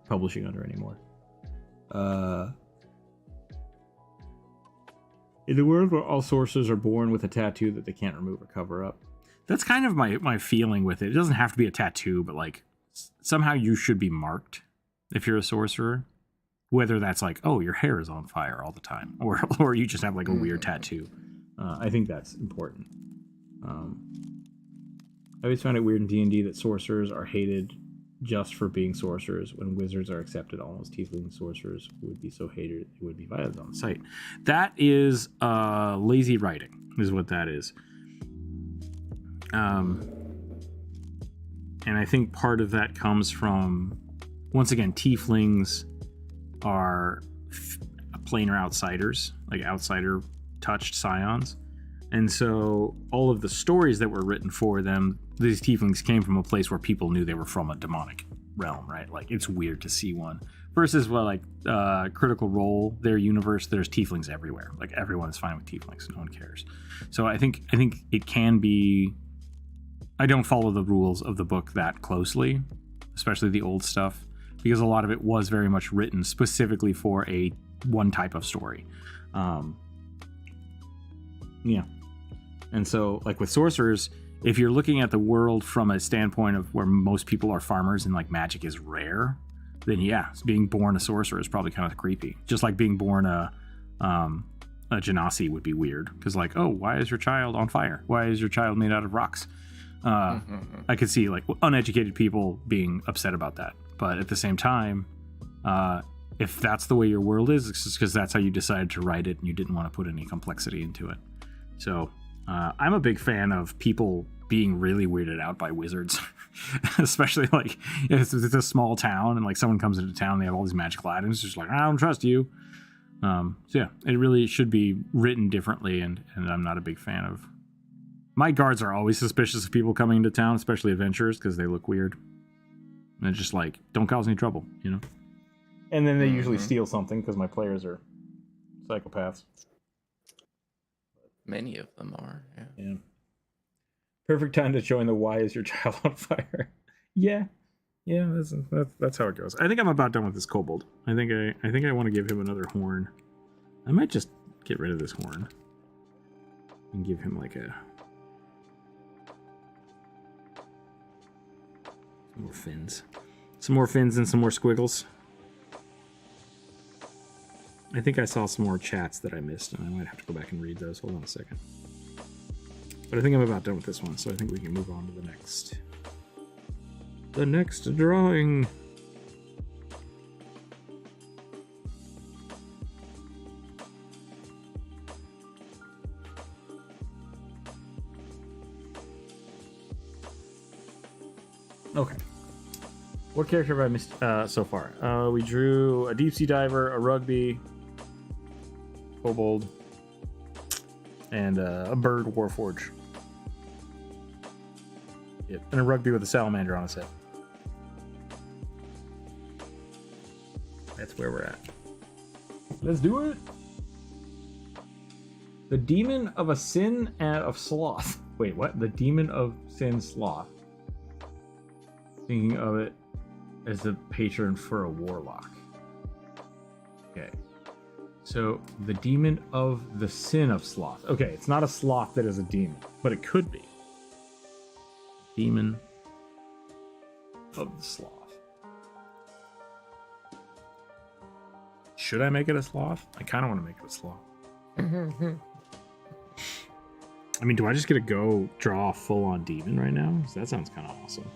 publishing under anymore. In the world where all sorcerers are born with a tattoo that they can't remove or cover up. That's kind of my feeling with it. It doesn't have to be a tattoo, but like somehow you should be marked if you're a sorcerer. Whether that's like, oh, your hair is on fire all the time, or you just have like a weird tattoo. I think that's important. I always find it weird in D&D that sorcerers are hated just for being sorcerers when wizards are accepted. Almost tiefling sorcerers would be so hated it would be violent on the site. That is lazy writing, is what that is. And I think part of that comes from, once again, tieflings are planar outsiders, like outsider touched scions. And so all of the stories that were written for them, these tieflings came from a place where people knew they were from a demonic realm, right? Like, it's weird to see one. Versus, well, like, Critical Role, their universe, there's tieflings everywhere. Like, everyone is fine with tieflings. No one cares. So I think it can be... I don't follow the rules of the book that closely, especially the old stuff, because a lot of it was very much written specifically for one type of story. Yeah. And so, like with sorcerers, if you're looking at the world from a standpoint of where most people are farmers and like magic is rare, then yeah, being born a sorcerer is probably kind of creepy. Just like being born a genasi would be weird, because like, oh, why is your child on fire? Why is your child made out of rocks? I could see like uneducated people being upset about that. But at the same time, if that's the way your world is, it's just because that's how you decided to write it and you didn't want to put any complexity into it. So I'm a big fan of people being really weirded out by wizards, especially like if it's a small town and like someone comes into town, they have all these magical items. It's just like, I don't trust you. So yeah, it really should be written differently, and I'm not a big fan of. My guards are always suspicious of people coming into town, especially adventurers, because they look weird. And it's just like, don't cause any trouble, you know? And then they usually steal something, because my players are psychopaths. Many of them are, Yeah. Perfect time to join the Why Is Your Child on Fire? Yeah. Yeah, that's how it goes. I think I'm about done with this kobold. I think I want to give him another horn. I might just get rid of this horn and give him like some more fins and some more squiggles. I think I saw some more chats that I missed, and I might have to go back and read those. Hold on a second. But I think I'm about done with this one, so I think we can move on to the next. The next drawing. Okay. What character have I missed so far? We drew a deep sea diver, a rugby, kobold, and a bird warforge. Yep, and a rugby with a salamander on its head. That's where we're at. Let's do it. The demon of a sin and of sloth. Wait, what? The demon of sin sloth. Thinking of it as the patron for a warlock. Okay. So, the demon of the sin of sloth. Okay, it's not a sloth that is a demon, but it could be. Demon of the sloth. Should I make it a sloth? I kind of want to make it a sloth. I mean, do I just get to go draw a full-on demon right now? That sounds kind of awesome.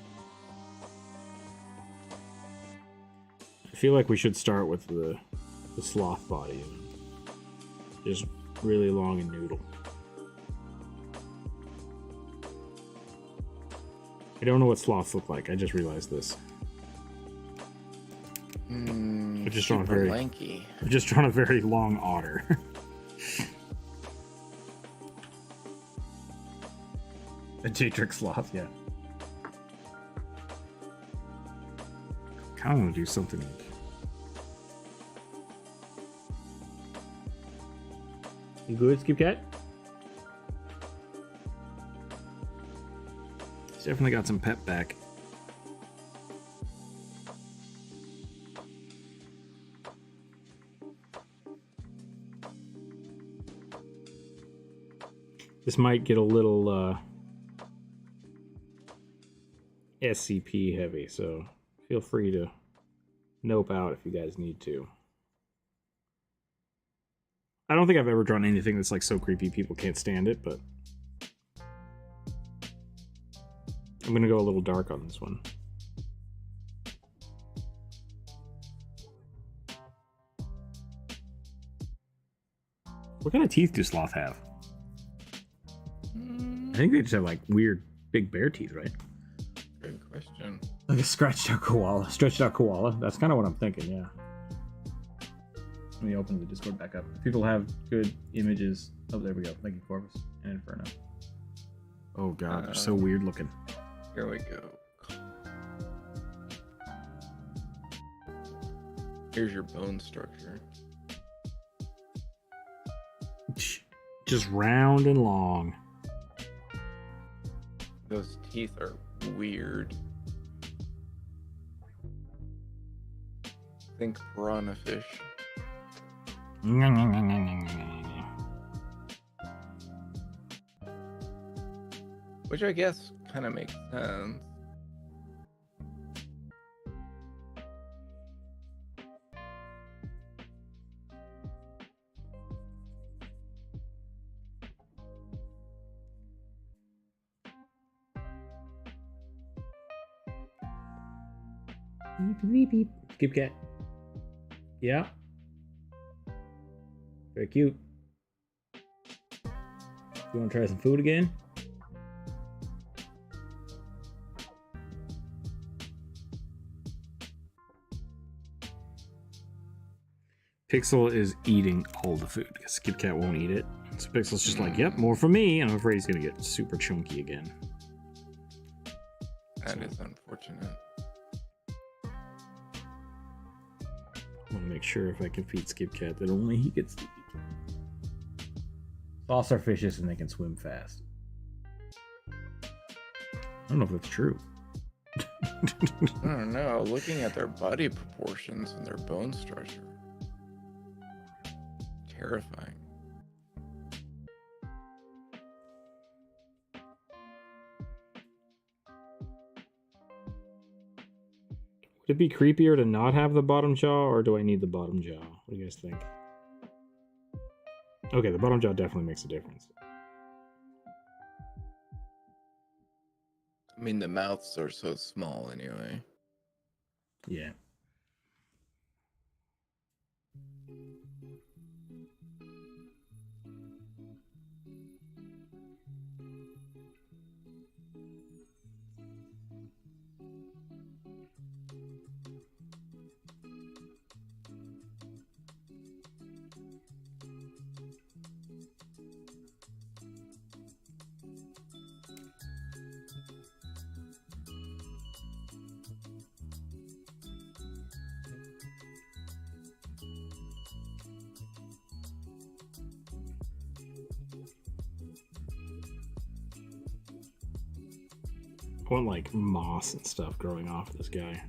I feel like we should start with the sloth body. Just really long and noodle. I don't know what sloths look like. I just realized this. I've just drawn a very lanky. I've just drawn a very long otter. A Jatrix sloth, yeah. Kind of want to do something. You good, Skip Cat? He's definitely got some pep back. This might get a little SCP heavy, so feel free to nope out if you guys need to. I don't think I've ever drawn anything that's like so creepy people can't stand it, but I'm gonna go a little dark on this one. What kind of teeth do sloth have? I think they just have like weird big bear teeth, right? Good question. Like a stretched out koala. That's kind of what I'm thinking, yeah. Let me open the Discord back up. If people have good images. Oh, there we go. Thank you, Corvus and Inferno. Oh god, they're so weird looking. Here we go. Here's your bone structure. Just round and long. Those teeth are weird. Think piranha fish. Which I guess kind of makes sense. Beep, beep, beep. Skip cat. Yeah. Very cute. You want to try some food again? Pixel is eating all the food because Skip Cat won't eat it. So Pixel's just like, yep, more for me. And I'm afraid he's going to get super chunky again. That is unfortunate. I want to make sure if I can feed Skip Cat that only he gets to eat. Sloths are fishes and they can swim fast. I don't know if that's true. I don't know. Looking at their body proportions and their bone structure. Terrifying. Would it be creepier to not have the bottom jaw, or do I need the bottom jaw? What do you guys think? Okay, the bottom jaw definitely makes a difference. I mean, the mouths are so small anyway. Yeah. I want like moss and stuff growing off this guy.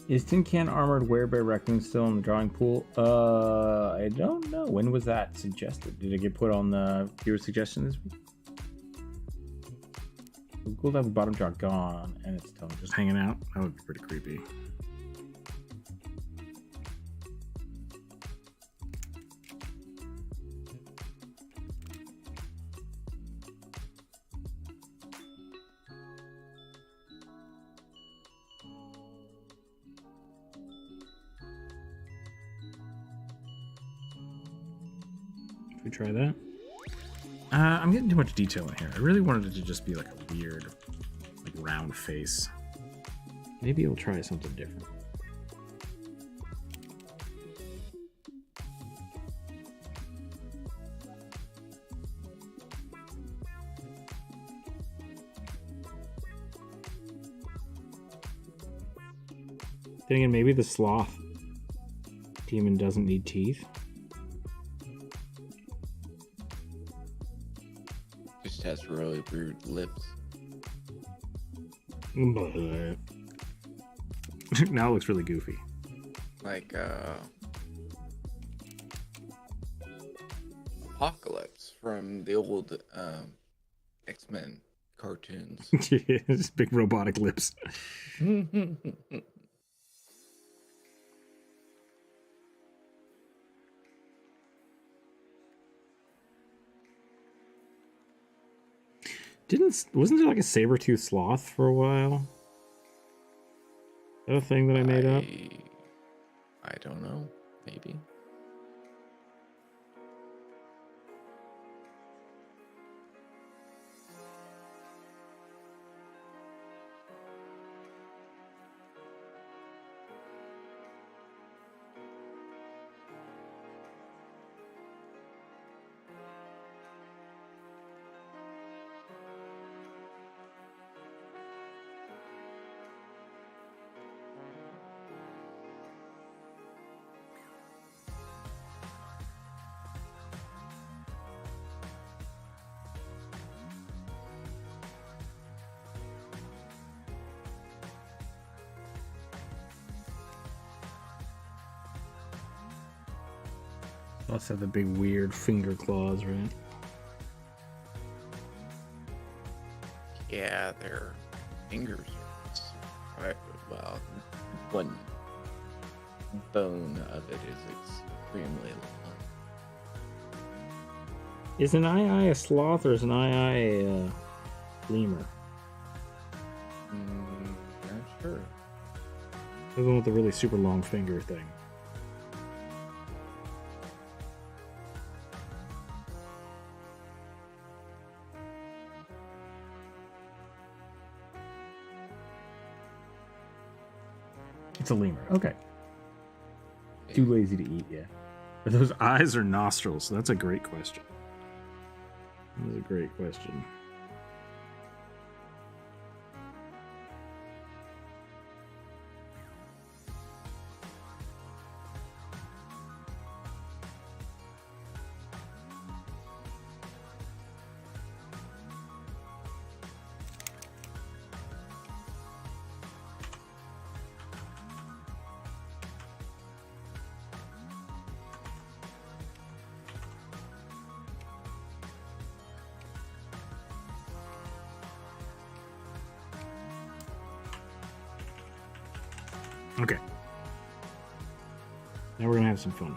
Is Tin Can Armored Werebear Raccoon still in the drawing pool? I don't know. When was that suggested? Did it get put on the viewer suggestion this week? Cool to have the bottom jaw gone and its tongue Just hanging out? That would be pretty creepy. Should we try that? I'm getting too much detail in here. I really wanted it to just be like a weird, like round face. Maybe I'll try something different. Then again, maybe the sloth demon doesn't need teeth. Just has really weird lips. But now it looks really goofy. Like Apocalypse from the old X-Men cartoons. His big robotic lips. Wasn't there like a saber-toothed sloth for a while? Is that a thing that I made up? I don't know. Maybe. Sloths have the big weird finger claws, right? Yeah, their fingers are well, one bone of it is extremely long. Is an eye a sloth or is an eye a lemur? Not sure. The one with the really super long finger thing. It's a lemur. Okay. Too lazy to eat yet. Are those eyes or nostrils? That's a great question. That is a great question. Okay. Now we're gonna have some fun.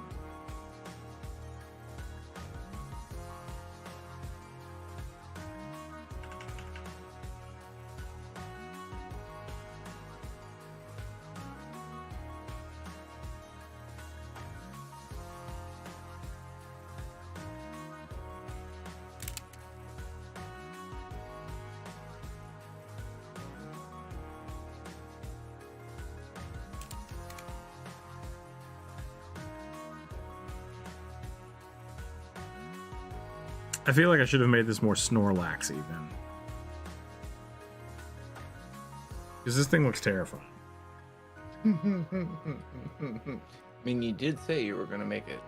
I feel like I should have made this more Snorlaxy then. Because this thing looks terrifying. I mean, you did say you were going to make it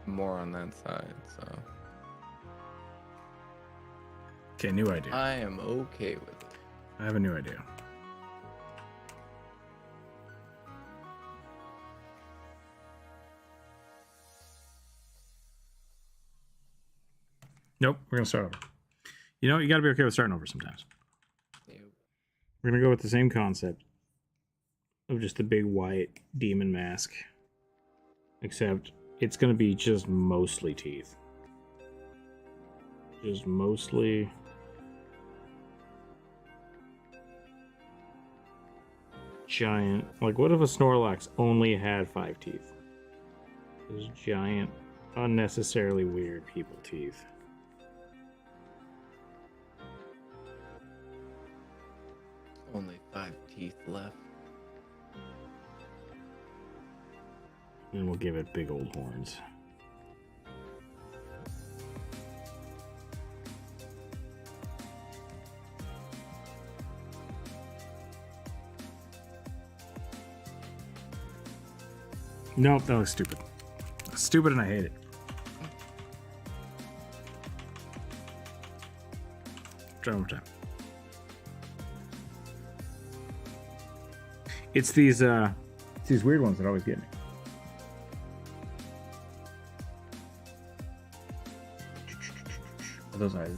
more on that side, so. Okay, new idea. I am okay with it. I have a new idea. Nope, we're gonna start over. You know, you gotta be okay with starting over sometimes. Yep. We're gonna go with the same concept of just the big white demon mask. Except it's gonna be just mostly teeth. Just mostly giant. Like, what if a Snorlax only had 5 teeth? Those giant, unnecessarily weird people teeth. Only 5 teeth left. And we'll give it big old horns. Nope, that was stupid. Stupid, and I hate it. Try one more time. It's these weird ones that always get me. Those eyes,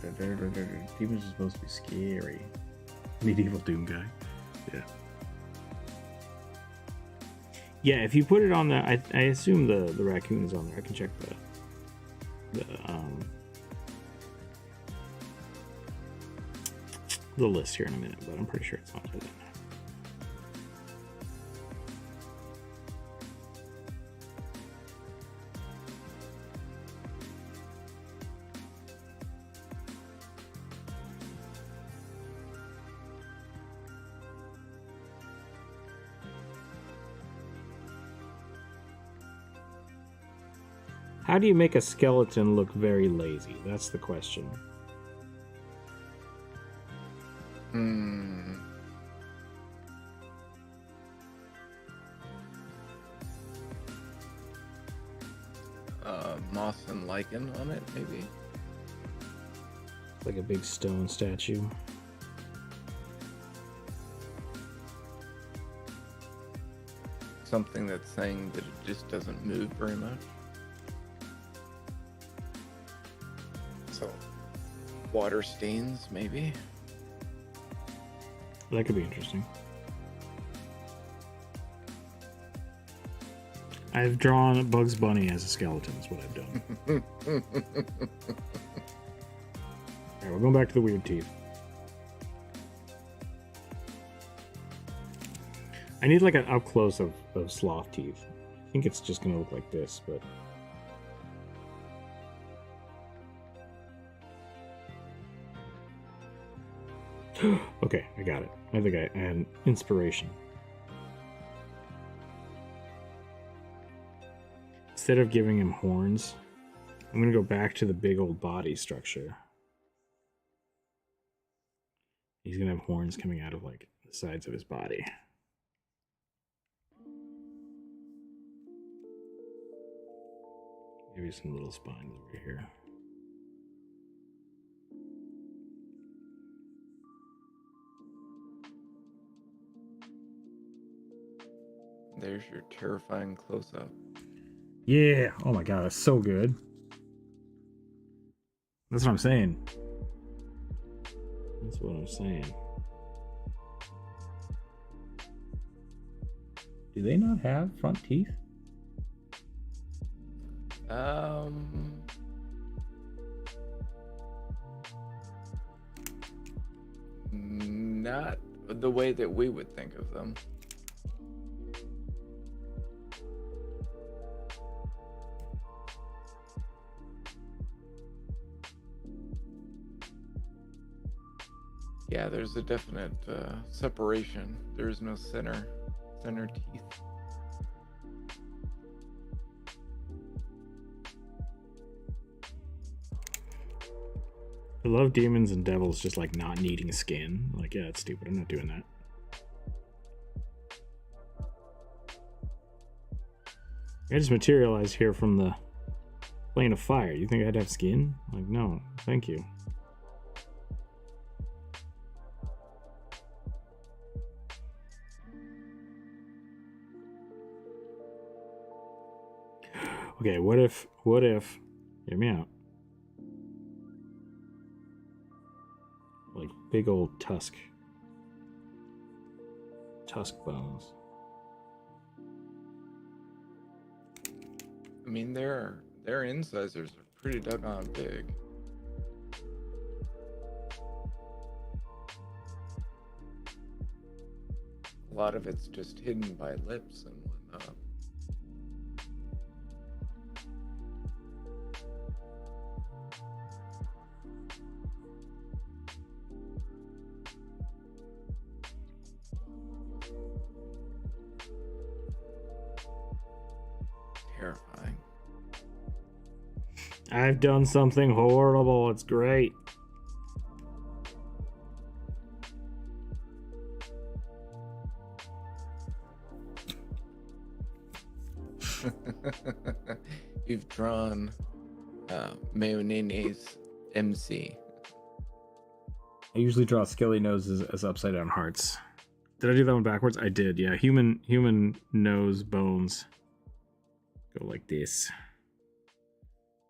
demons are supposed to be scary. medieval Doom guy. Yeah. Yeah, if you put it on the, I assume the raccoon is on there. I can check the list here in a minute, but I'm pretty sure it's on there. How do you make a skeleton look very lazy? That's the question. Moss and lichen on it, maybe? Like a big stone statue. Something that's saying that it just doesn't move very much. So, water stains, maybe? That could be interesting. I've drawn Bugs Bunny as a skeleton, is what I've done. Alright, we're going back to the weird teeth. I need like an up close of sloth teeth. I think it's just going to look like this, but... Okay, I got it. I think I had inspiration. Instead of giving him horns, I'm going to go back to the big old body structure. He's going to have horns coming out of like the sides of his body. Maybe some little spines over here. There's your terrifying close-up. Yeah. Oh my god, that's so good. That's what I'm saying. That's what I'm saying. Do they not have front teeth? Not the way that we would think of them. Yeah, there's a definite separation. There's no center teeth. I love demons and devils just like not needing skin. Like, yeah, it's stupid. I'm not doing that. I just materialized here from the plane of fire. You think I'd have skin? Like, no, thank you. Okay, what if, hear me out. Like big old tusk bones. I mean, their incisors are pretty doggone big. A lot of it's just hidden by lips and whatnot. Terrifying. I've done something horrible. It's great. You've drawn Mayonene's MC. I usually draw skelly noses as upside down hearts. Did I do that one backwards? I did, yeah. Human nose bones go like this.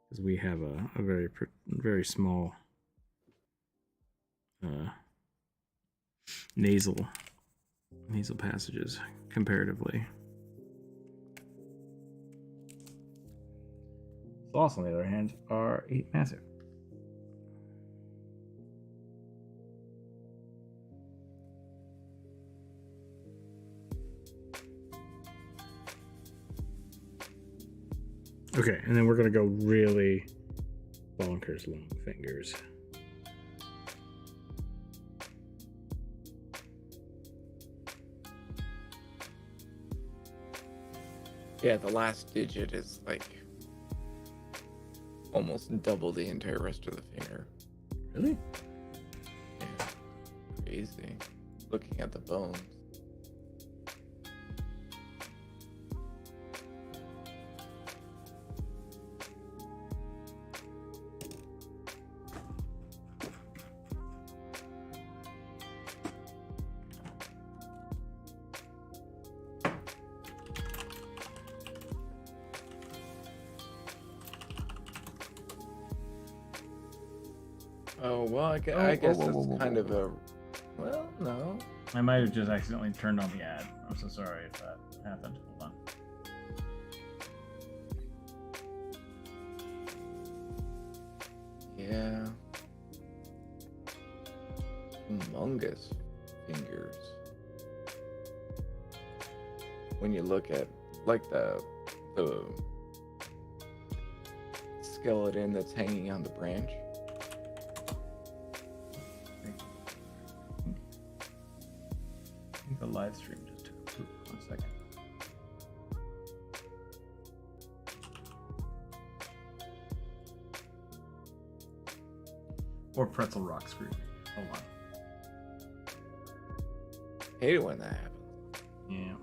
Because we have a very small nasal passages comparatively. Sloths, on the other hand, are massive. Okay, and then we're gonna go really bonkers long fingers. Yeah, the last digit is like almost double the entire rest of the finger. Really? Yeah, crazy. Looking at the bones. Oh, well, I guess it's kind of a... Well, no. I might have just accidentally turned on the ad. I'm so sorry if that happened. Hold on. Yeah. Humongous fingers. When you look at, like, the skeleton that's hanging on the branch. I think the live stream just took a poop. 1 second. Or pretzel rock screw. Hold on. Hate it when that happens. Yeah.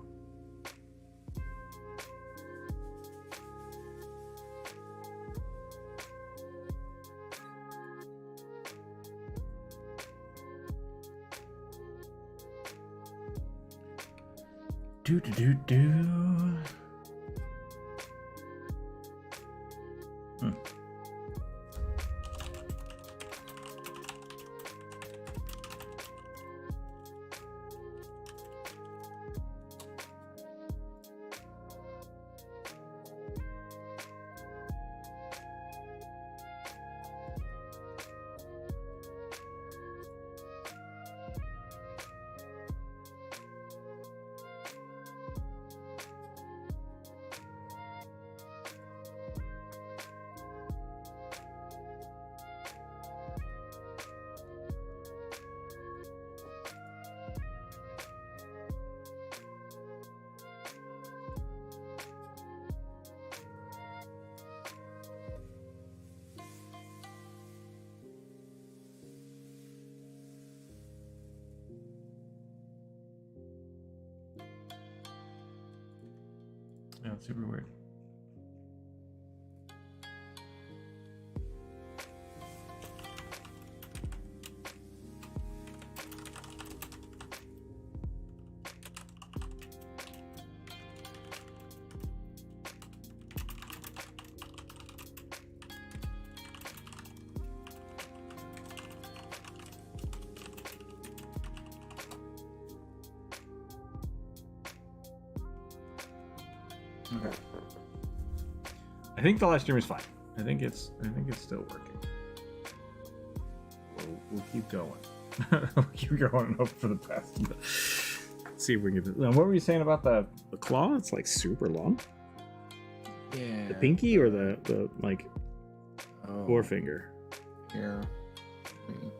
Do do do do. Hmm. Yeah, it's super weird. Okay. I think the live stream is fine. I think it's still working. We'll keep going. We'll keep going and hope for the best. Let's see if we can get Now, what were you saying about the claw. It's like super long. Yeah. The pinky or the like forefinger. Here. Let me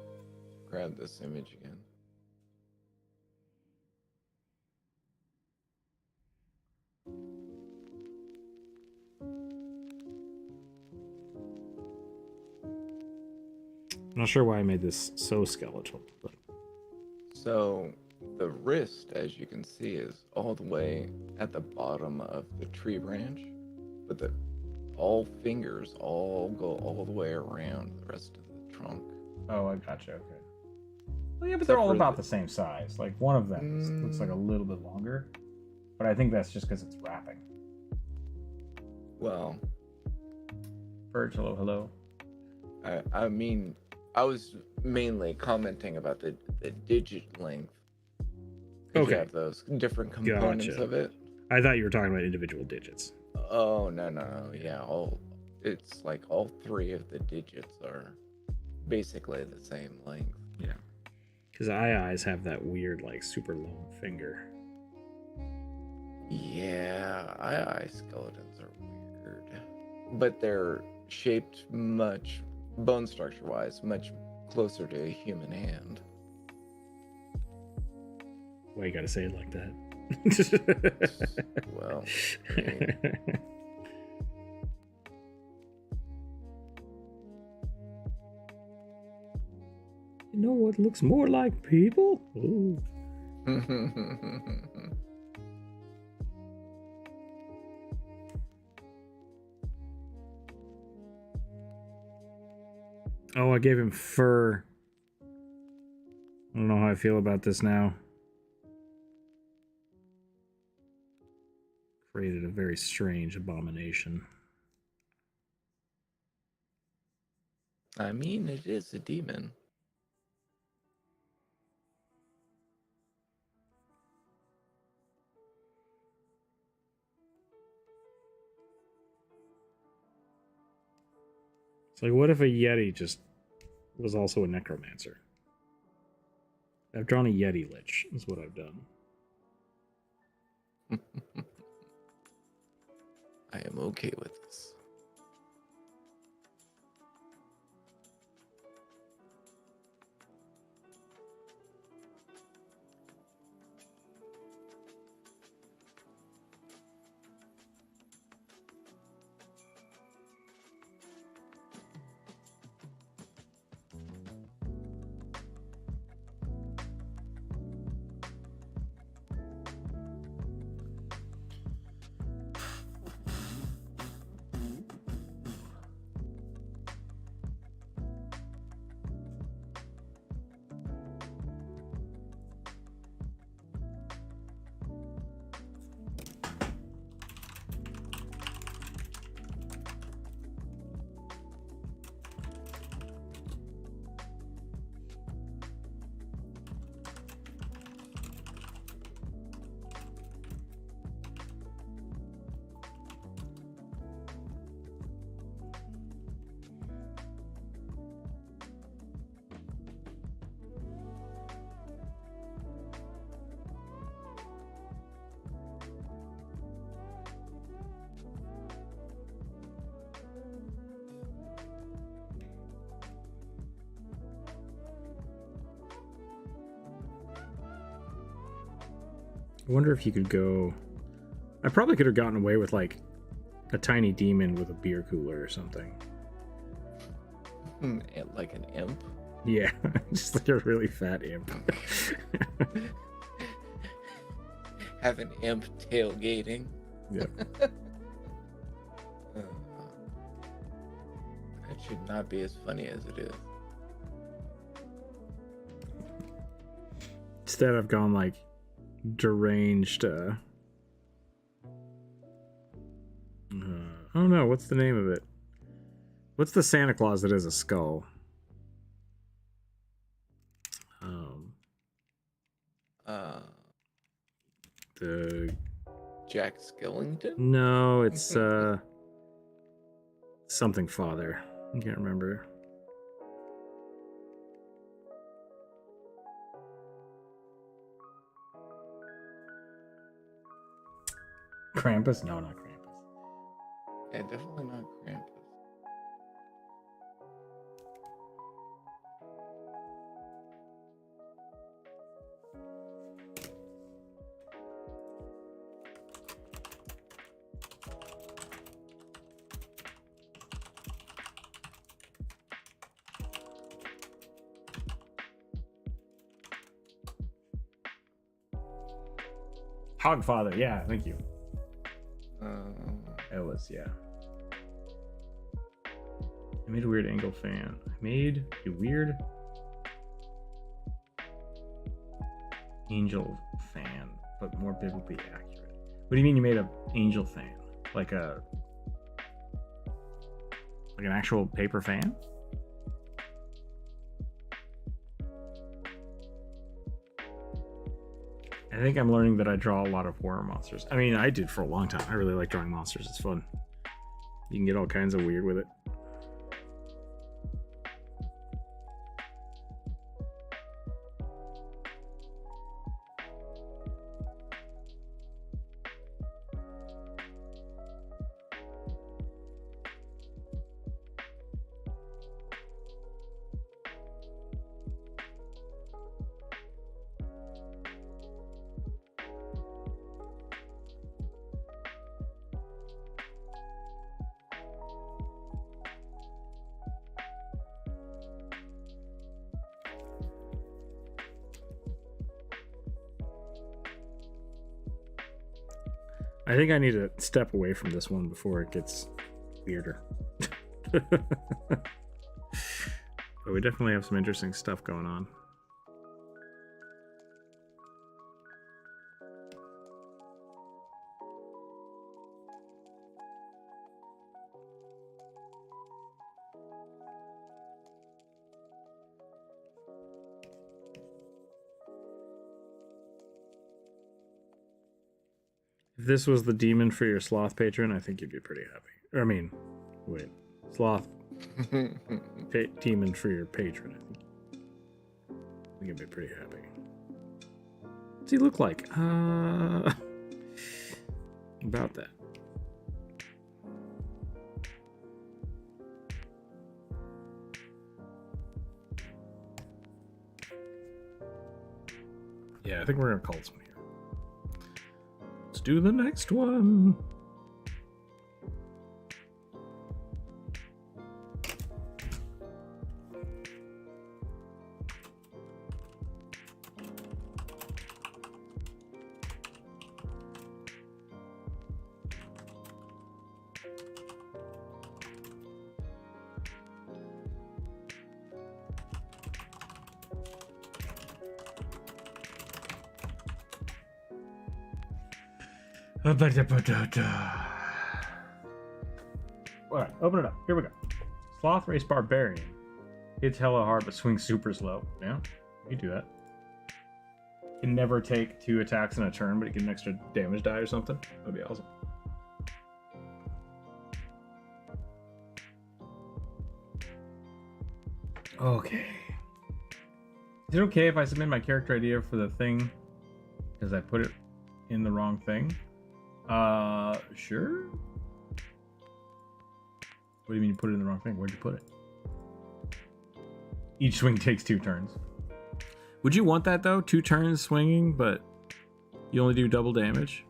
grab this image again. I'm not sure why I made this so skeletal, but So the wrist, as you can see, is all the way at the bottom of the tree branch. but the all fingers all go all the way around the rest of the trunk. Oh, I gotcha. Okay. Well, yeah, but Except they're all for about the same size. Like one of them looks like a Mm. little bit longer, but I think that's just because it's wrapping. Well, Birch, hello, hello. I mean, I was mainly commenting about the digit length. 'Cause you Okay. have those different components Gotcha. of it. I thought you were talking about individual digits. Oh no, yeah, it's like all three of the digits are basically the same length. Yeah. Because eyes have that weird, like, super long finger. Yeah, eye skeletons are weird, but they're shaped much bone structure wise much closer to a human hand. Why you gotta say it like that? Well, I mean, You know what looks more like people? Ooh. Oh, I gave him fur. I don't know how I feel about this now. Created a very strange abomination. I mean, it is a demon. It's like, what if a Yeti just was also a necromancer? I've drawn a Yeti Lich, is what I've done. I am okay with this. I wonder if you could go... I probably could have gotten away with, like, a tiny demon with a beer cooler or something. Like an imp. Yeah, just like a really fat imp. Have an imp tailgating. Yep. That should not be as funny as it is. Instead, I've gone, like, deranged, oh no, what's the name of it? What's the Santa Claus that is a skull? The Jack Skellington? no, it's something father. I can't remember. Krampus? No, not Krampus. Yeah, definitely not Krampus. Hogfather, yeah, thank you. Ellis, yeah. I made a weird angle fan. I made a weird angel fan, but more biblically accurate. What do you mean you made an angel fan? Like an actual paper fan? I think I'm learning that I draw a lot of horror monsters. I mean, I did for a long time. I really like drawing monsters. It's fun. You can get all kinds of weird with it. I think I need to step away from this one before it gets weirder. But we definitely have some interesting stuff going on. If this was the demon for your sloth patron, I think you'd be pretty happy. Or, I mean, wait, sloth demon for your patron, I think you'd be pretty happy. What's he look like? About that. Yeah, I think we're gonna call this one here. Let's do the next one. Alright, open it up. Here we go. Sloth Race Barbarian. Hits hella hard but swings super slow. Yeah, you can do that. Can never take 2 attacks in a turn, but you get an extra damage die or something. That'd be awesome. Okay. Is it okay if I submit my character idea for the thing because I put it in the wrong thing? Sure. What do you mean you put it in the wrong thing? Where'd you put it? Each swing takes 2 turns. Would you want that though? 2 turns swinging, but you only do double damage?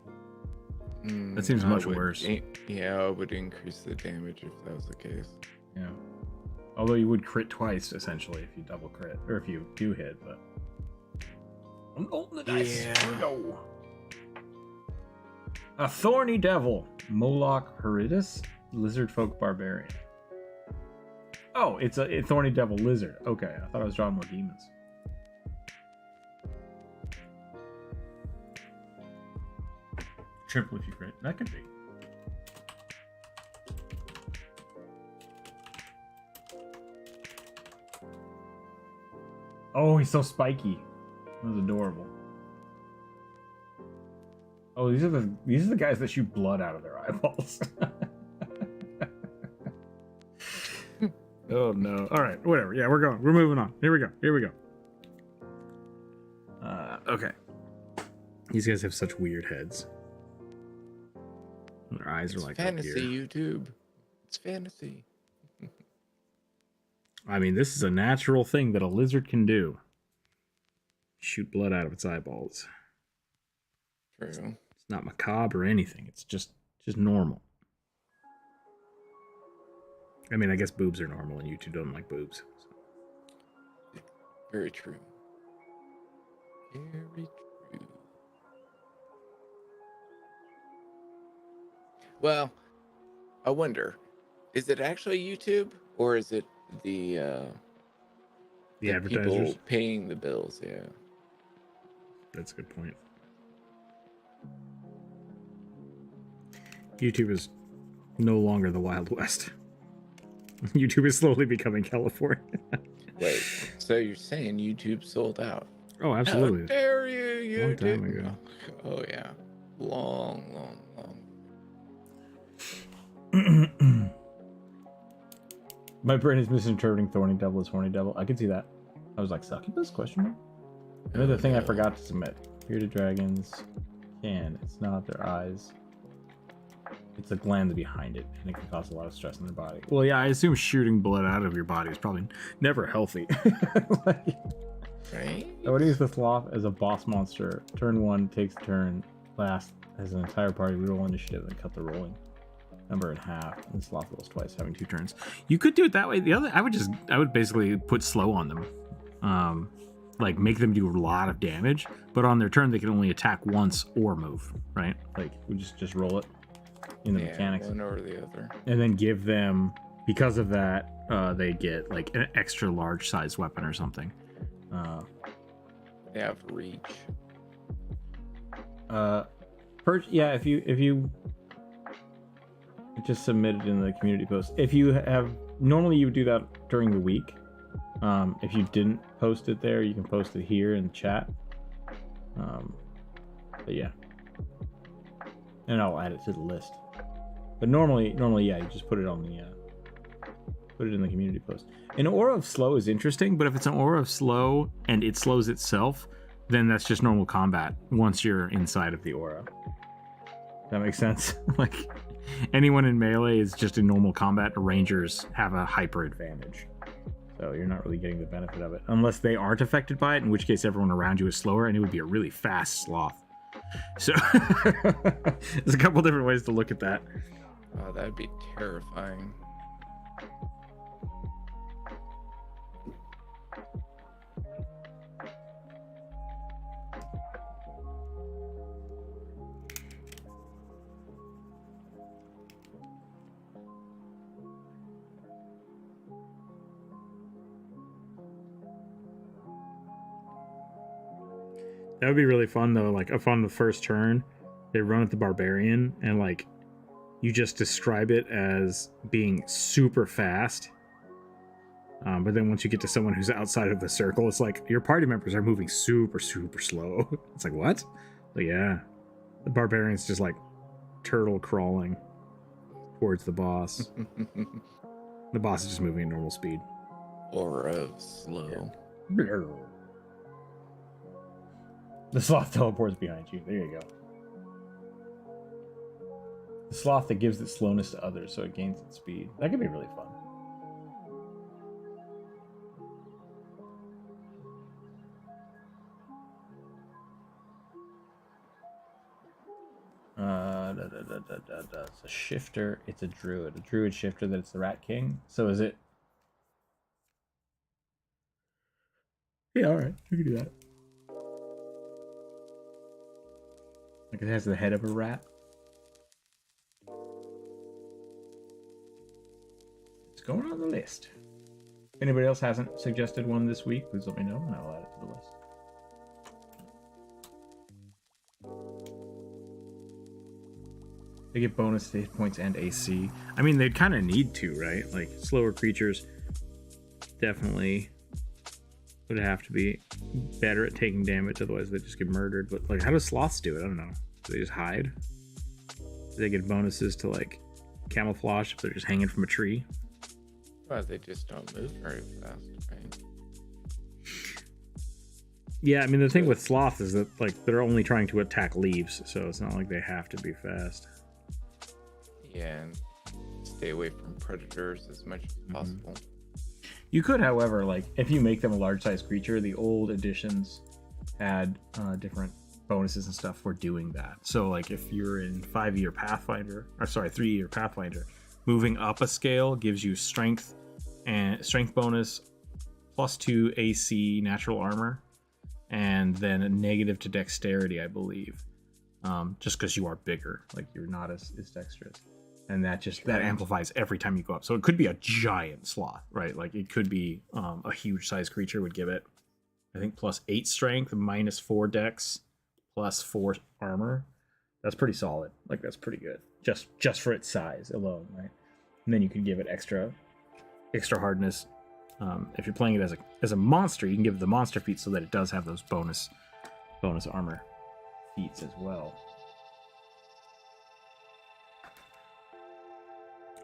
That seems much worse. Yeah, it would increase the damage if that was the case. Yeah. Although you would crit twice, essentially, if you double crit. Or if you do hit, but... I'm rolling the dice. Yeah. Here we go. A Thorny Devil. Moloch Heridus. Lizard Folk Barbarian. Oh, it's a Thorny Devil Lizard. Okay, I thought I was drawing more demons. Triple if you crit. That could be. Oh, he's so spiky. That was adorable. Oh, these are the guys that shoot blood out of their eyeballs. Oh no. All right, whatever. Yeah, we're going. We're moving on. Here we go. Here we go. Okay. These guys have such weird heads. Their eyes are like fantasy, up here. YouTube. It's fantasy. I mean, this is a natural thing that a lizard can do. Shoot blood out of its eyeballs. True. It's not macabre or anything. It's just normal. I mean, I guess boobs are normal, and you two don't like boobs. So. Very true. Very true. Well, I wonder, is it actually YouTube or is it The the advertisers. people paying the bills? Yeah. That's a good point. YouTube is no longer the Wild West. YouTube is slowly becoming California. Wait, so you're saying YouTube sold out? Oh, How absolutely. dare you, Long YouTube? time ago. Oh yeah, long. My brain is misinterpreting Thorny Devil as Horny Devil. I can see that. I was like, succubus? Question mark? Another thing I forgot to submit. Bearded dragons can. It's not their eyes. It's the gland behind it, and it can cause a lot of stress in their body. Well, yeah, I assume shooting blood out of your body is probably never healthy. Like, Right? I would use the sloth as a boss monster. Turn 1 takes turn. Last as an entire party reroll initiative and cut the rolling number in half. And sloth rolls twice, having 2 turns. You could do it that way. The other, I would basically put slow on them. Like make them do a lot of damage, but on their turn they can only attack once or move, right? Like, we just roll it in the mechanics. One or the other. And then give them, because of that, they get like an extra large size weapon or something. They have reach. Yeah, if you just submit it in the community post. If you have, normally you would do that during the week. If you didn't post it there, you can post it here in the chat. But yeah, and I'll add it to the list. But normally, yeah, you just put it on the put it in the community post. An aura of slow is interesting, but if it's an aura of slow and it slows itself, then that's just normal combat once you're inside of the aura. That makes sense. Like, anyone in melee is just in normal combat. Rangers have a hyper advantage. So you're not really getting the benefit of it. Unless they aren't affected by it, in which case everyone around you is slower, and it would be a really fast sloth. So there's a couple different ways to look at that. Oh, that'd be terrifying. That would be really fun though. Like up on the first turn, they run at the barbarian and like you just describe it as being super fast. But then once you get to someone who's outside of the circle, it's like your party members are moving super slow. It's like, what? But yeah, the barbarian's just like turtle crawling towards the boss. The boss is just moving at normal speed. Or of slow. Yeah. The sloth teleports behind you. There you go. The sloth that gives its slowness to others, so it gains its speed. That could be really fun. It's a shifter. It's a druid. A druid shifter that's the Rat King. So is it? Yeah, alright. We can do that. Like it has the head of a rat. It's going on the list. If anybody else hasn't suggested one this week, please let me know and I'll add it to the list. They get bonus hit points and AC. I mean, they'd kind of need to, right? Like slower creatures definitely would have to be better at taking damage, otherwise they just get murdered. But like, how do sloths do it? I don't know. Do they just hide? Do they get bonuses to like camouflage if they're just hanging from a tree? Well, they just don't move very fast, right? Yeah, I mean, the thing with sloth is that like they're only trying to attack leaves, so it's not like they have to be fast. Yeah, and stay away from predators as much as possible. You could, however, like if you make them a large size creature, the old editions had different bonuses and stuff for doing that. So like if you're in 5-year Pathfinder, or sorry, 3-year Pathfinder, moving up a scale gives you strength and strength bonus, +2 AC natural armor, and then a negative to dexterity, I believe. Just because you are bigger, like you're not as dexterous. and that amplifies every time you go up. So it could be a giant sloth, right? Like it could be a huge size creature would give it, I think, +8 strength, -4 dex, +4 armor. That's pretty solid. Like that's pretty good, just for its size alone, right? And then you can give it extra hardness. If you're playing it as a monster, you can give it the monster feat so that it does have those bonus armor feats as well.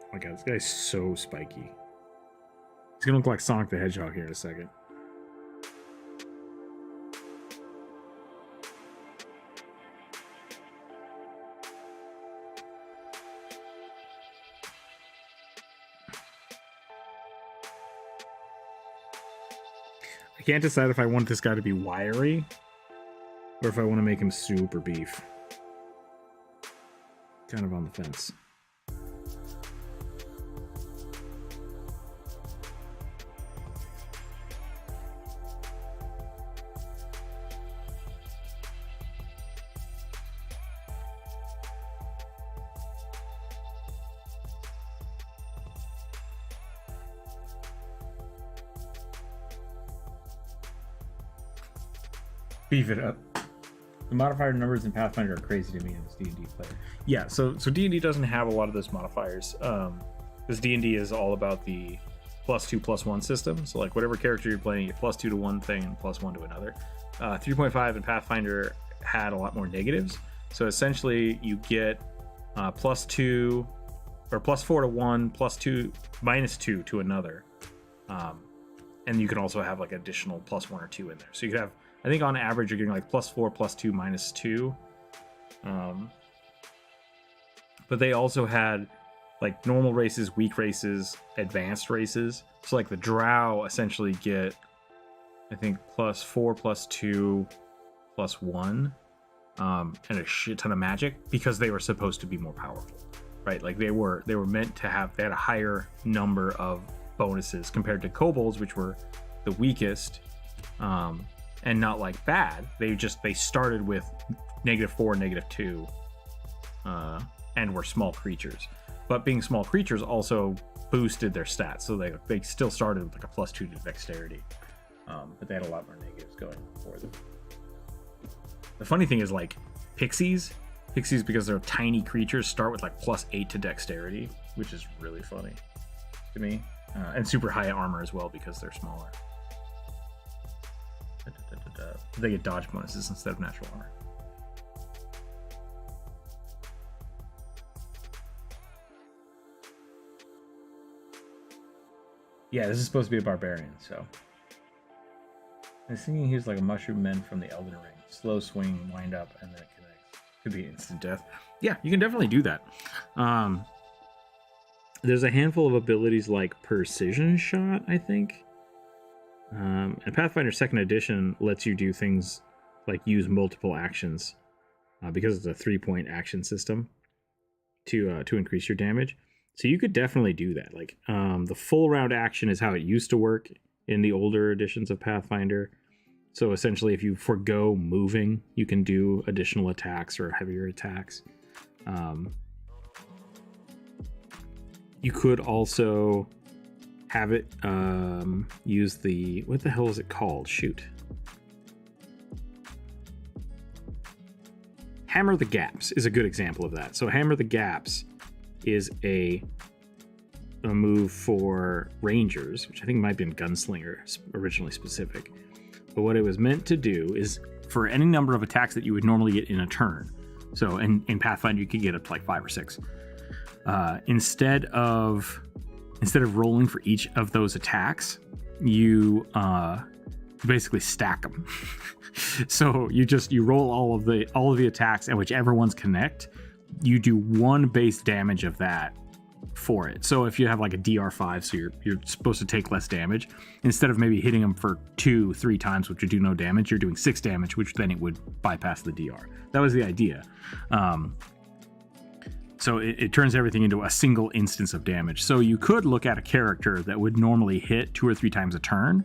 Oh my god, this guy's so spiky. He's gonna look like Sonic the Hedgehog here in a second. I can't decide if I want this guy to be wiry or if I want to make him super beef. Kind of on the fence. Beef it up. The modifier numbers in Pathfinder are crazy to me as D&D player. Yeah, so D&D doesn't have a lot of those modifiers. Because D&D is all about the +2/+1 system. So like whatever character you're playing, you get +2 to one thing and +1 to another. 3.5 in Pathfinder had a lot more negatives. So essentially you get +2 or +4 to one, +2, -2 to another. And you can also have like additional +1 or 2 in there. So you could have, I think on average you're getting like +4, +2, -2. But they also had like normal races, weak races, advanced races. So like the Drow essentially get, I think, +4, +2, +1, and a shit ton of magic because they were supposed to be more powerful, right? Like they were meant to have, they had a higher number of bonuses compared to kobolds, which were the weakest, and not like bad. They started with -4, -2, and were small creatures. But being small creatures also boosted their stats, so they still started with like a +2 to dexterity, but they had a lot more negatives going for them. The funny thing is, like pixies, because they're tiny creatures, start with like +8 to dexterity, which is really funny to me, and super high armor as well because they're smaller. They get dodge bonuses instead of natural armor. Yeah, this is supposed to be a barbarian, so. I was thinking he was like a mushroom men from the Elden Ring. Slow swing, wind up, and then it connects. Could be instant death. Yeah, you can definitely do that. There's a handful of abilities like Precision Shot, I think. And Pathfinder 2nd Edition lets you do things like use multiple actions because it's a 3-point action system to increase your damage. So you could definitely do that. Like the full round action is how it used to work in the older editions of Pathfinder. So essentially, if you forgo moving, you can do additional attacks or heavier attacks. You could also have it use the, what the hell is it called? Shoot. Hammer the Gaps is a good example of that. So Hammer the Gaps is a move for rangers, which I think might have been Gunslinger originally specific. But what it was meant to do is for any number of attacks that you would normally get in a turn. So in Pathfinder, you could get up to like 5 or 6. Instead of rolling for each of those attacks, you basically stack them. So you roll all of the attacks, and whichever ones connect, you do 1 base damage of that for it. So if you have like a DR5, so you're supposed to take less damage, instead of maybe hitting them for 2-3 times, which would do no damage, you're doing 6 damage, which then it would bypass the DR. That was the idea. So it turns everything into a single instance of damage. So you could look at a character that would normally hit 2 or 3 times a turn,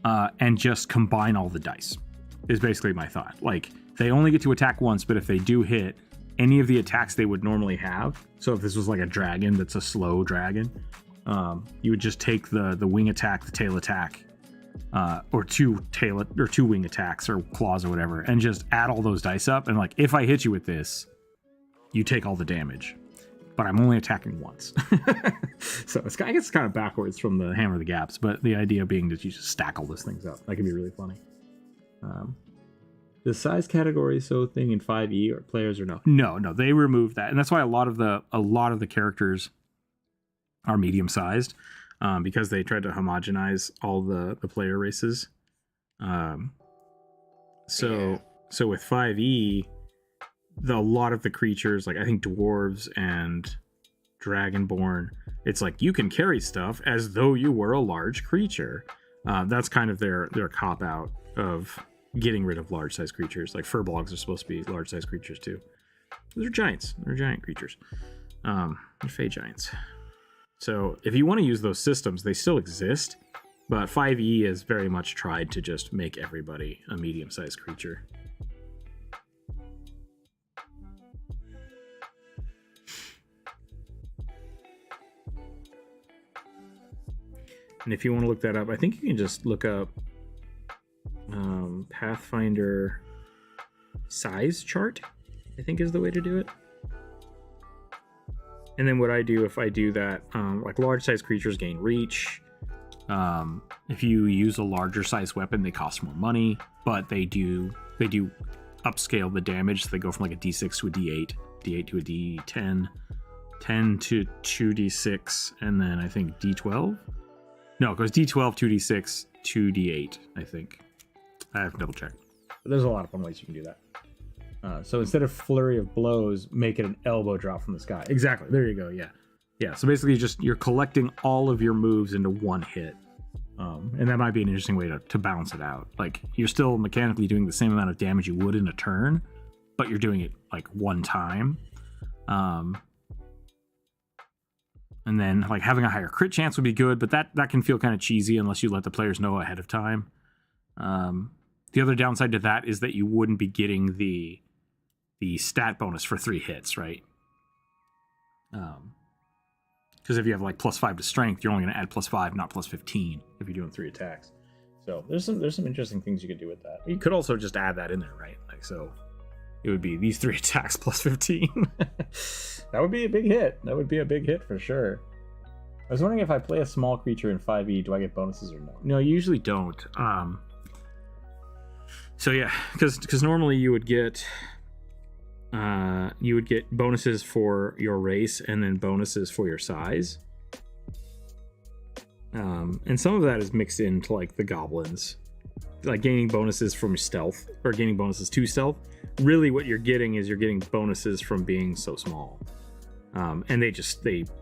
and just combine all the dice, is basically my thought. Like, they only get to attack once, but if they do hit, any of the attacks they would normally have. So if this was like a dragon that's a slow dragon, you would just take the wing attack, the tail attack, or two wing attacks or claws or whatever, and just add all those dice up. And like, if I hit you with this, you take all the damage, but I'm only attacking once. So I guess it's kind of backwards from the Hammer of the Gaps, but the idea being that you just stack all those things up. That can be really funny. The size category is so thing in 5e or players or no? No, they removed that, and that's why a lot of the characters are medium sized, because they tried to homogenize all the player races. So with 5e, a lot of the creatures, like I think dwarves and dragonborn, it's like you can carry stuff as though you were a large creature. That's kind of their cop out of getting rid of large size creatures. Like furbolgs are supposed to be large size creatures too. They're giants. They're giant creatures. They're fey giants. So if you want to use those systems, they still exist, but 5e has very much tried to just make everybody a medium sized creature. And if you want to look that up, I think you can just look up Pathfinder size chart, I think is the way to do it. And then what I do, if I do that, like large size creatures gain reach. If you use a larger size weapon, they cost more money, but they do upscale the damage. So they go from like a d6 to a d8, d8 to a d10, 10 to 2d6, and then I think d12. No, it goes d12, 2d6, 2d8, I think. I have to double check. But there's a lot of fun ways you can do that. So instead of flurry of blows, make it an elbow drop from the sky. Exactly. There you go. Yeah. So basically, you're collecting all of your moves into one hit, and that might be an interesting way to balance it out. Like you're still mechanically doing the same amount of damage you would in a turn, but you're doing it like one time. And then like having a higher crit chance would be good, but that can feel kind of cheesy unless you let the players know ahead of time. The other downside to that is that you wouldn't be getting the stat bonus for 3 hits, right? Because if you have like +5 to strength, you're only going to add +5, not +15 if you're doing 3 attacks. So there's some interesting things you could do with that. You could also just add that in there, right? Like so, it would be these 3 attacks +15. That would be a big hit. That would be a big hit for sure. I was wondering if I play a small creature in 5e, do I get bonuses or no? No, you usually don't. So yeah, because normally you would get bonuses for your race and then bonuses for your size. And some of that is mixed into like the goblins, like gaining bonuses from stealth or gaining bonuses to stealth. Really what you're getting is you're getting bonuses from being so small. And they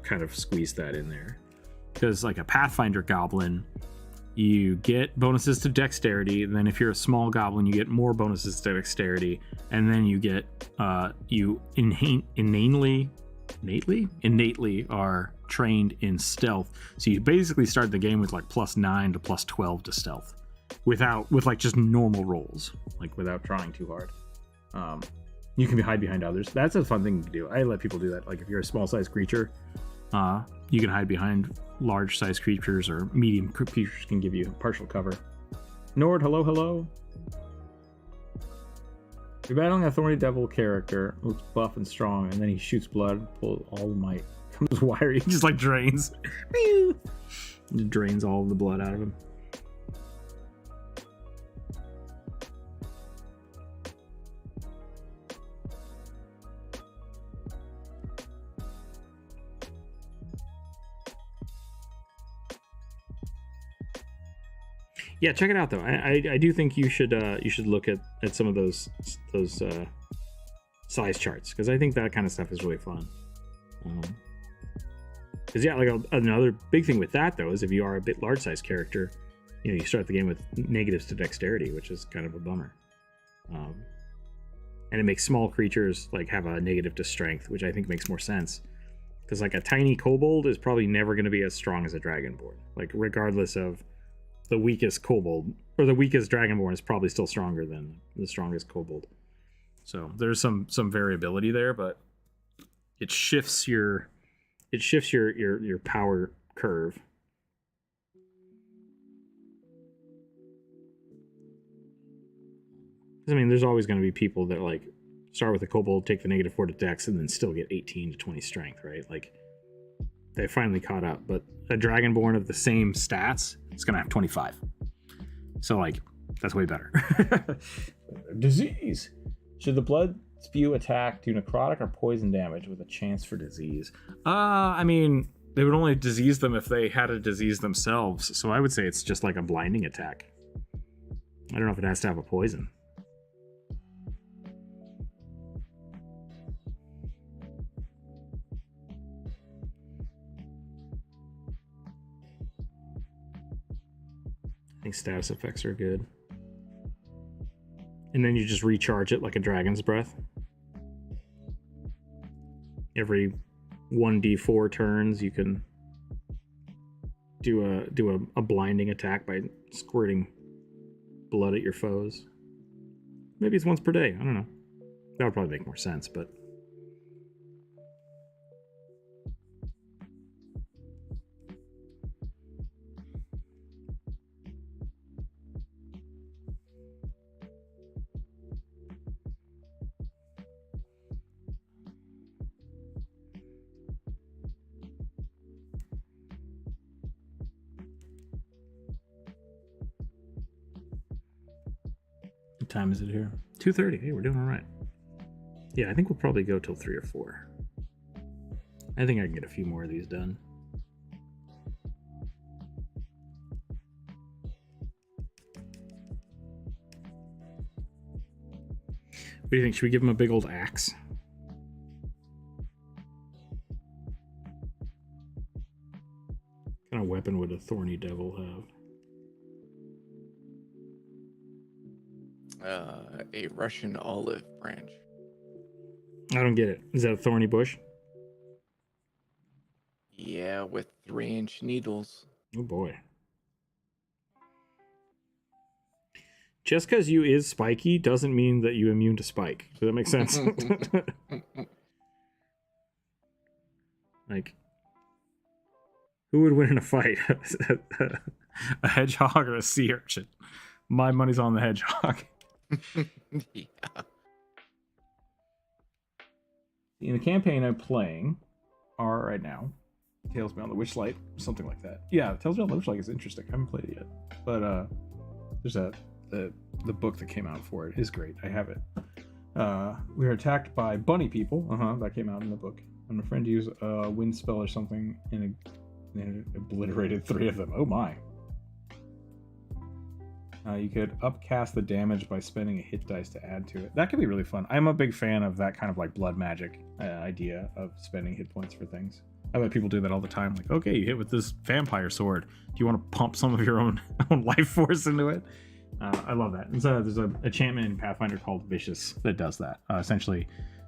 kind of squeeze that in there. Because like a Pathfinder goblin, you get bonuses to dexterity, and then if you're a small goblin, you get more bonuses to dexterity, and then you get you innately are trained in stealth. So you basically start the game with like +9 to +12 to stealth, with like just normal rolls, like without trying too hard. You can hide behind others. That's a fun thing to do. I let people do that. Like if you're a small size creature, you can hide behind large size creatures, or medium creatures can give you partial cover. Nord, hello. You're battling a Thorny Devil character, looks buff and strong, and then he shoots blood, pull all the might. Comes wiry, he just like drains. Just drains all of the blood out of him. Yeah, check it out though. I do think you should look at some of those size charts, because I think that kind of stuff is really fun. Because yeah, like another big thing with that though is if you are a bit large size character, you start the game with negatives to dexterity, which is kind of a bummer. And it makes small creatures like have a negative to strength, which I think makes more sense. Because like a tiny kobold is probably never going to be as strong as a dragonborn. Like regardless of the weakest kobold or the weakest dragonborn is probably still stronger than the strongest kobold. So there's some variability there, but it shifts your power curve. I mean, there's always going to be people that like start with a kobold, take the -4 to dex, and then still get 18 to 20 strength, right? Like they finally caught up. But a dragonborn of the same stats is going to have 25. So like that's way better. Disease. Should the blood spew attack do necrotic or poison damage with a chance for disease? I mean, they would only disease them if they had a disease themselves. So I would say it's just like a blinding attack. I don't know if it has to have a poison. I think status effects are good. And then you just recharge it like a dragon's breath. Every 1d4 turns, you can do a blinding attack by squirting blood at your foes. Maybe it's once per day. I don't know. That would probably make more sense, but what time is it here? 2:30. Hey, we're doing all right. Yeah, I think we'll probably go till 3 or 4. I think I can get a few more of these done. What do you think? Should we give him a big old axe? What kind of weapon would a thorny devil have? A Russian olive branch. I don't get it. Is that a thorny bush? Yeah, with 3-inch needles. Oh boy. Just because you is spiky doesn't mean that you immune to spike. Does that make sense? Like, who would win in a fight? A hedgehog or a sea urchin? My money's on the hedgehog. Yeah. In the campaign I'm playing are right now Tales Beyond the Witchlight, something like that. Yeah, Tales Beyond the Witchlight is interesting. I haven't played it yet, but there's the book that came out for it is great. I have it. We were attacked by bunny people. That came out in the book. And my friend used a wind spell or something and it obliterated 3 of them. Oh my. You could upcast the damage by spending a hit dice to add to it. That could be really fun. I'm a big fan of that kind of like blood magic idea of spending hit points for things. I bet people do that all the time. Like, okay, you hit with this vampire sword. Do you want to pump some of your own life force into it? I love that. And so there's an enchantment in Pathfinder called Vicious that does that. Essentially,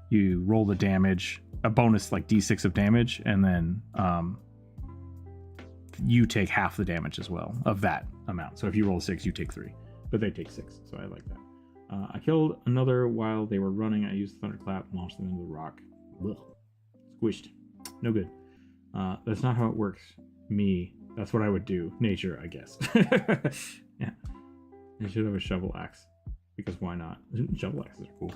you roll the damage, a bonus like d6 of damage, and then you take half the damage as well of that amount. So if you roll 6, you take 3, but they take 6. So I like that. I killed another while they were running. I used Thunderclap and launched them into the rock. Ugh. Squished. No good. That's not how it works. That's what I would do. Nature, I guess. Yeah. I should have a shovel axe. Because why not? Shovel axes are cool.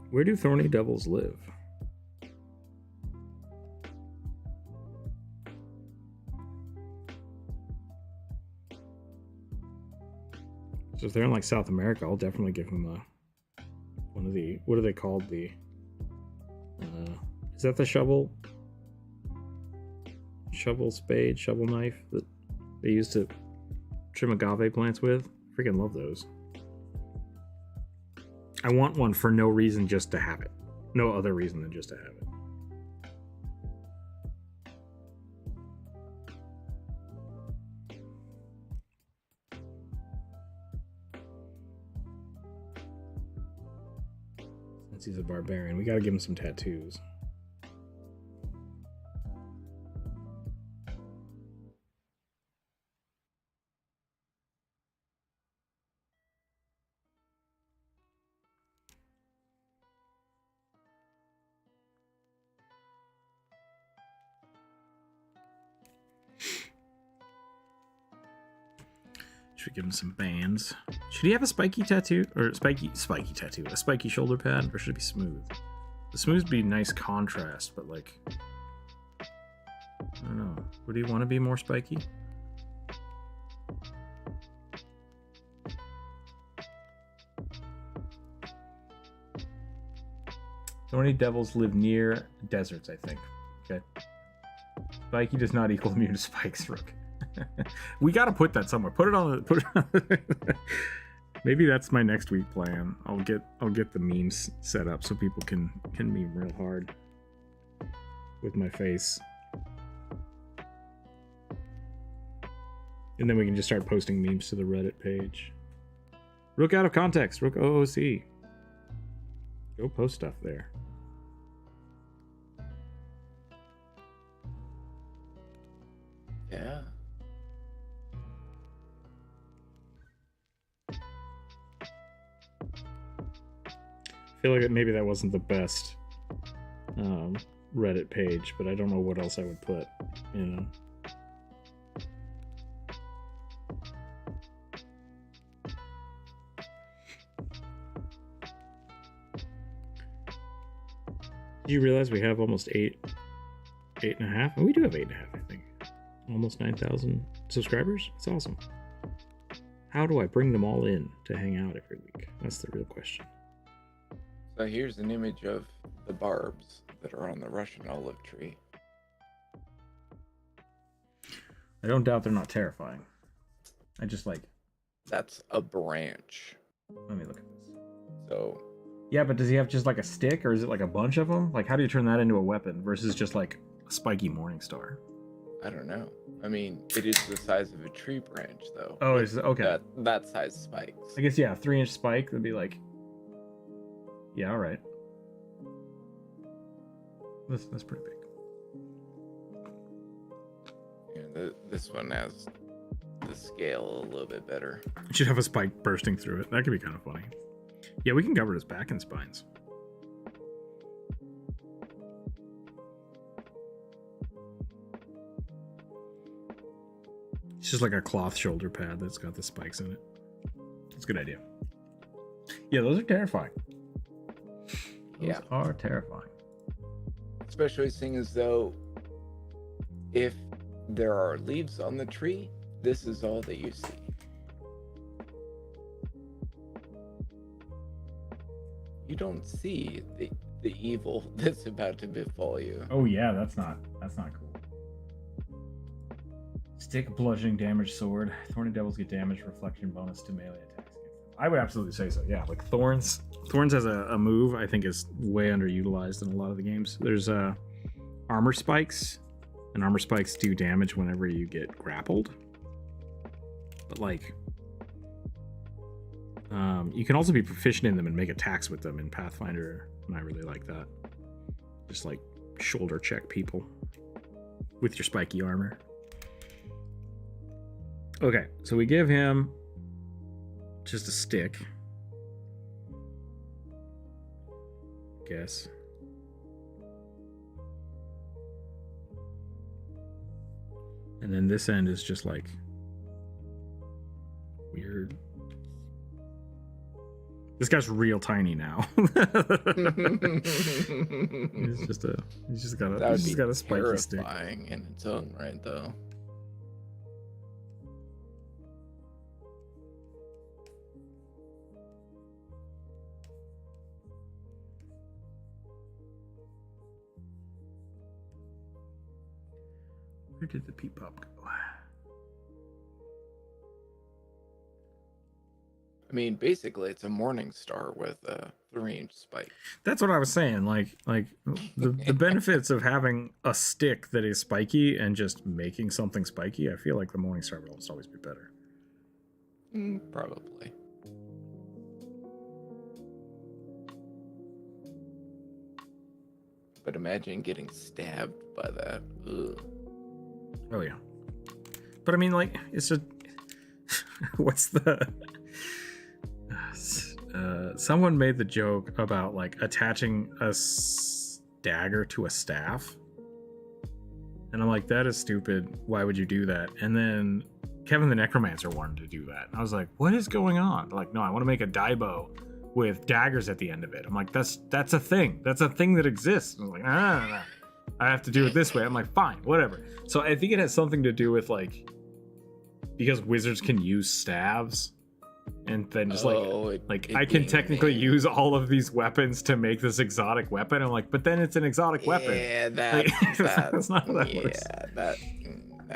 Where do thorny devils live? So if they're in like South America, I'll definitely give them one of the, what are they called? Is that the shovel spade, shovel knife that they use to trim agave plants with? Freaking love those. I want one for no reason, just to have it. No other reason than just to have it. Since he's a barbarian, we gotta give him some tattoos. Should give him some bands. Should he have a spiky tattoo? Or spiky tattoo? A spiky shoulder pad? Or should it be smooth? The smooth would be nice contrast, but like... I don't know. Would he want to be more spiky? Thorny devils live near deserts, I think. Okay. Spiky does not equal immune to spikes, Rook. We gotta put that somewhere. Put it on the. Maybe that's my next week plan. I'll get the memes set up so people can meme real hard with my face, and then we can just start posting memes to the Reddit page. Rook out of context. Rook OOC. Go post stuff there. Yeah. I feel like maybe that wasn't the best Reddit page, but I don't know what else I would put, you know. Do you realize we have almost 8.5? Oh, we do have 8.5, I think. Almost 9,000 subscribers. That's awesome. How do I bring them all in to hang out every week? That's the real question. So here's an image of the barbs that are on the Russian olive tree. I don't doubt they're not terrifying. I just like... That's a branch. Let me look at this. So... Yeah, but does he have just like a stick, or is it like a bunch of them? Like, how do you turn that into a weapon versus just like a spiky morning star? I don't know. I mean, it is the size of a tree branch, though. Oh, is it? Okay. That size spikes. I guess, yeah, 3-inch spike would be like... Yeah, all right. That's pretty big. Yeah, this one has the scale a little bit better. It should have a spike bursting through it. That could be kind of funny. Yeah, we can cover his back and spines. It's just like a cloth shoulder pad that's got the spikes in it. It's a good idea. Yeah, those are terrifying. Yeah. Those are terrifying. Especially seeing as though if there are leaves on the tree, this is all that you see. You don't see the evil that's about to befall you. Oh yeah, that's not cool. Stick, bludgeoning, damage, sword. Thorny devils get damage, reflection bonus to melee attacks against them. I would absolutely say so. Yeah, like thorns. Thorns as a move, I think, is way underutilized in a lot of the games. There's armor spikes, and armor spikes do damage whenever you get grappled. But like, you can also be proficient in them and make attacks with them in Pathfinder, and I really like that. Just like shoulder check people with your spiky armor. Okay, so we give him just a stick. Guess. And then this end is just like weird. This guy's real tiny now. he's just got a spiky stick. Terrifying in its own right, though. Where did the peep pop go? I mean, basically, it's a morning star with a 3-inch spike. That's what I was saying. Like the benefits of having a stick that is spiky and just making something spiky. I feel like the morning star will almost always be better. Probably. But imagine getting stabbed by that. Ugh. Oh yeah. But I mean, like, it's a what's the someone made the joke about like attaching a dagger to a staff, and I'm like, that is stupid. Why would you do that? And then Kevin the Necromancer wanted to do that. And I was like, what is going on? They're like, no, I want to make a Daibo with daggers at the end of it. I'm like, that's a thing. That's a thing that exists. I was like, nah. I have to do it this way. I'm like, fine, whatever. So I think it has something to do with like, because wizards can use staves, and then just I can technically use all of these weapons to make this exotic weapon. I'm like, but then it's an exotic weapon. Yeah, that's not how that works.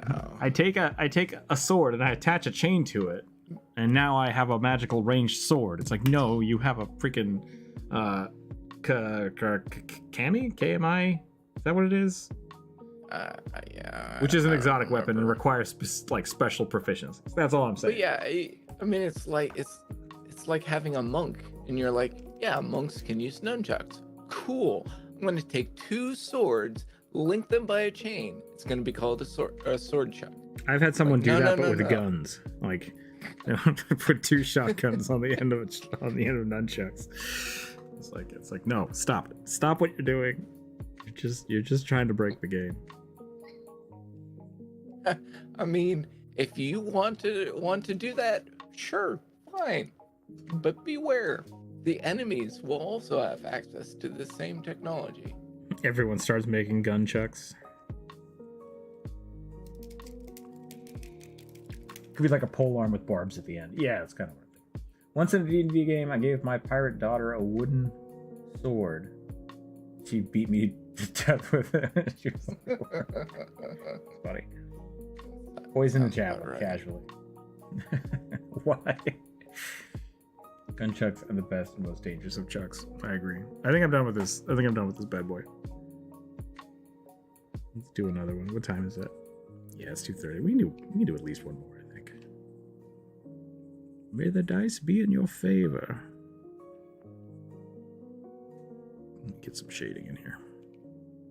No. I take a sword and I attach a chain to it, and now I have a magical ranged sword. It's like, no, you have a freaking Kami? KMI? Is that what it is? Yeah. Which is an exotic weapon and requires special proficiency. That's all I'm saying. But yeah, I mean, it's like having a monk, and you're like, yeah, monks can use nunchucks. Cool. I'm going to take 2 swords, link them by a chain. It's going to be called a sword chuck. I've had someone do that, but with guns. Like, put 2 shotguns on the end of nunchucks. It's like, no, stop it. Stop what you're doing. You're just trying to break the game. I mean, if you want to do that, sure, fine. But beware, the enemies will also have access to the same technology. Everyone starts making gun chucks. Could be like a pole arm with barbs at the end. Yeah, it's kind of worth it. Once in a D&D game, I gave my pirate daughter a wooden sword. She beat me to death with it. She was like, funny. Poison the chat casually. Why? Gun chucks are the best and most dangerous of chucks. I agree. I think I'm done with this. I think I'm done with this bad boy. Let's do another one. What time is it? Yeah, it's 2:30. We can do at least one more, I think. May the dice be in your favor. Get some shading in here.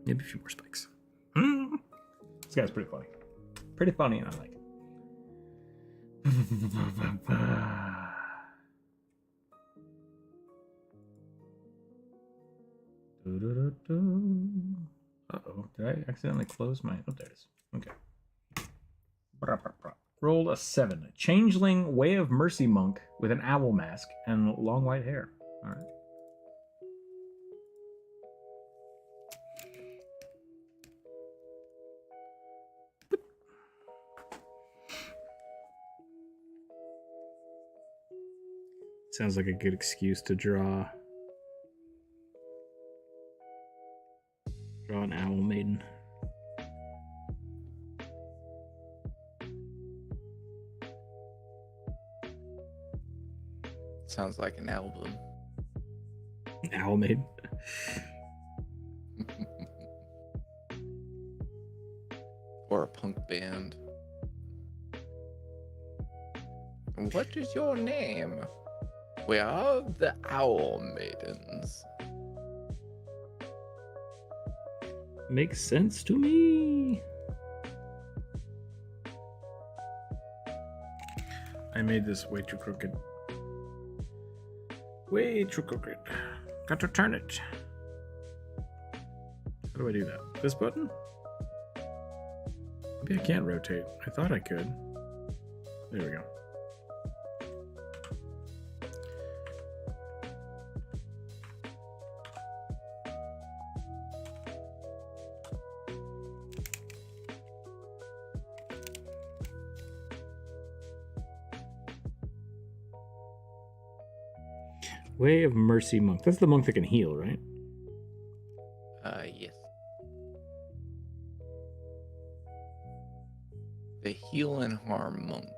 Maybe a few more spikes. This guy's pretty funny. Pretty funny, and I like it. Uh-oh. Did I accidentally close my... Oh, there it is. Okay. Rolled a 7. Changeling Way of Mercy monk with an owl mask and long white hair. All right. Sounds like a good excuse to draw an owl maiden. Sounds like an album. Owl maiden. Or a punk band. What is your name? We are the Owl Maidens. Makes sense to me. I made this way too crooked. Way too crooked. Got to turn it. How do I do that? This button? Maybe I can't rotate. I thought I could. There we go. Way of Mercy monk. That's the monk that can heal, right? Yes. The heal and harm monk.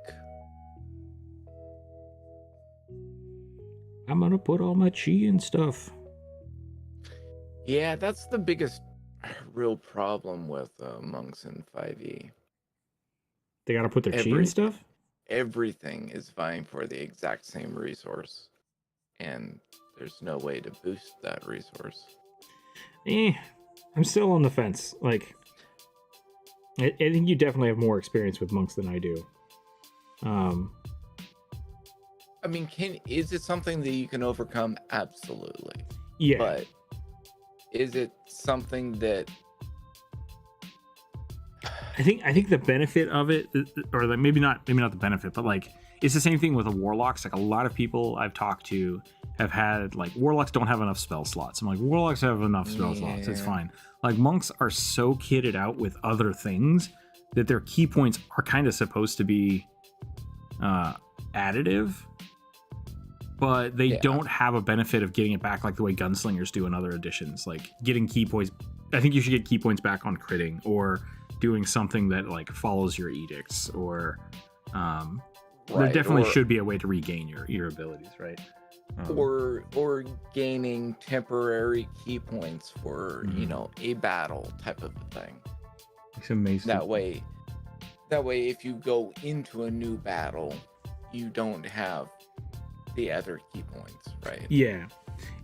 I'm gonna put all my chi in stuff. Yeah, that's the biggest real problem with monks in 5e. They gotta put their chi in stuff? Everything is vying for the exact same resource. And there's no way to boost that resource. I'm still on the fence. Like, I think you definitely have more experience with monks than I do. I mean, is it something that you can overcome? Absolutely. Yeah. But is it something that I think the benefit of it, or like maybe not the benefit, but like it's the same thing with the warlocks. Like a lot of people I've talked to have had like warlocks don't have enough spell slots. I'm like, warlocks have enough spell slots. It's fine. Like monks are so kitted out with other things that their key points are kind of supposed to be additive, but they don't have a benefit of getting it back like the way gunslingers do in other editions. Like getting key points, I think you should get key points back on critting or doing something that like follows your edicts, or there definitely should be a way to regain your abilities, right? Or gaining temporary key points for a battle type of a thing. It's amazing. That way if you go into a new battle, you don't have the other key points, right? Yeah,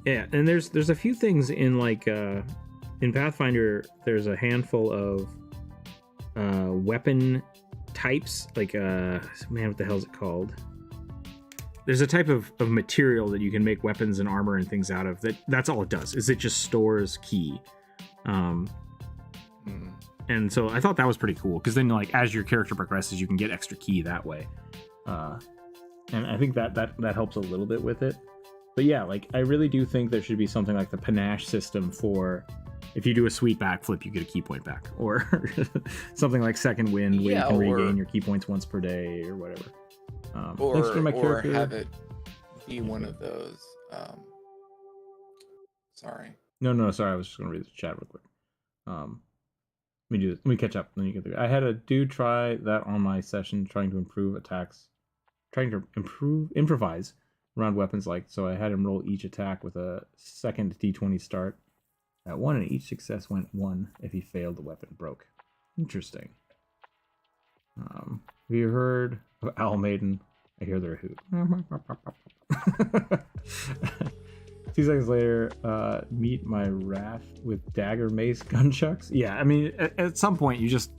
and there's a few things in like in Pathfinder. There's a handful of weapon types, like what the hell is it called? There's a type of material that you can make weapons and armor and things out of. That's all it does, is it just stores key. And so I thought that was pretty cool, because then like as your character progresses, you can get extra key that way. And I think that helps a little bit with it. But yeah, like I really do think there should be something like the panache system for if you do a sweet backflip, you get a key point back, or something like Second Wind, where you can regain your key points once per day or whatever. Or have it be one of those. Sorry. No, sorry. I was just going to read the chat real quick. Let me do this. Let me catch up. Then you get the. I had a dude try that on my session, trying to improvise around weapons. Like, so I had him roll each attack with a second D20 start at 1, and each success went 1 if he failed, the weapon broke. Interesting. Have you heard of Owl Maiden? I hear their hoot. 2 seconds later, meet my wrath with dagger, mace, gunchucks. Yeah, I mean, at some point you just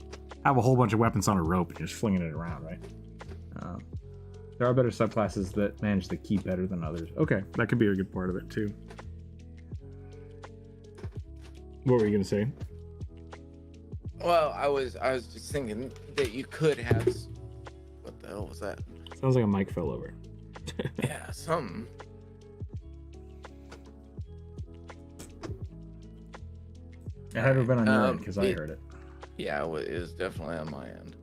have a whole bunch of weapons on a rope and you're just flinging it around, right? There are better subclasses that manage the key better than others. Okay, that could be a good part of it too. What were you gonna say? Well, I was just thinking that you could have. What the hell was that? Sounds like a mic fell over. Yeah, something. It had been on your end because I heard it. Yeah, it was definitely on my end.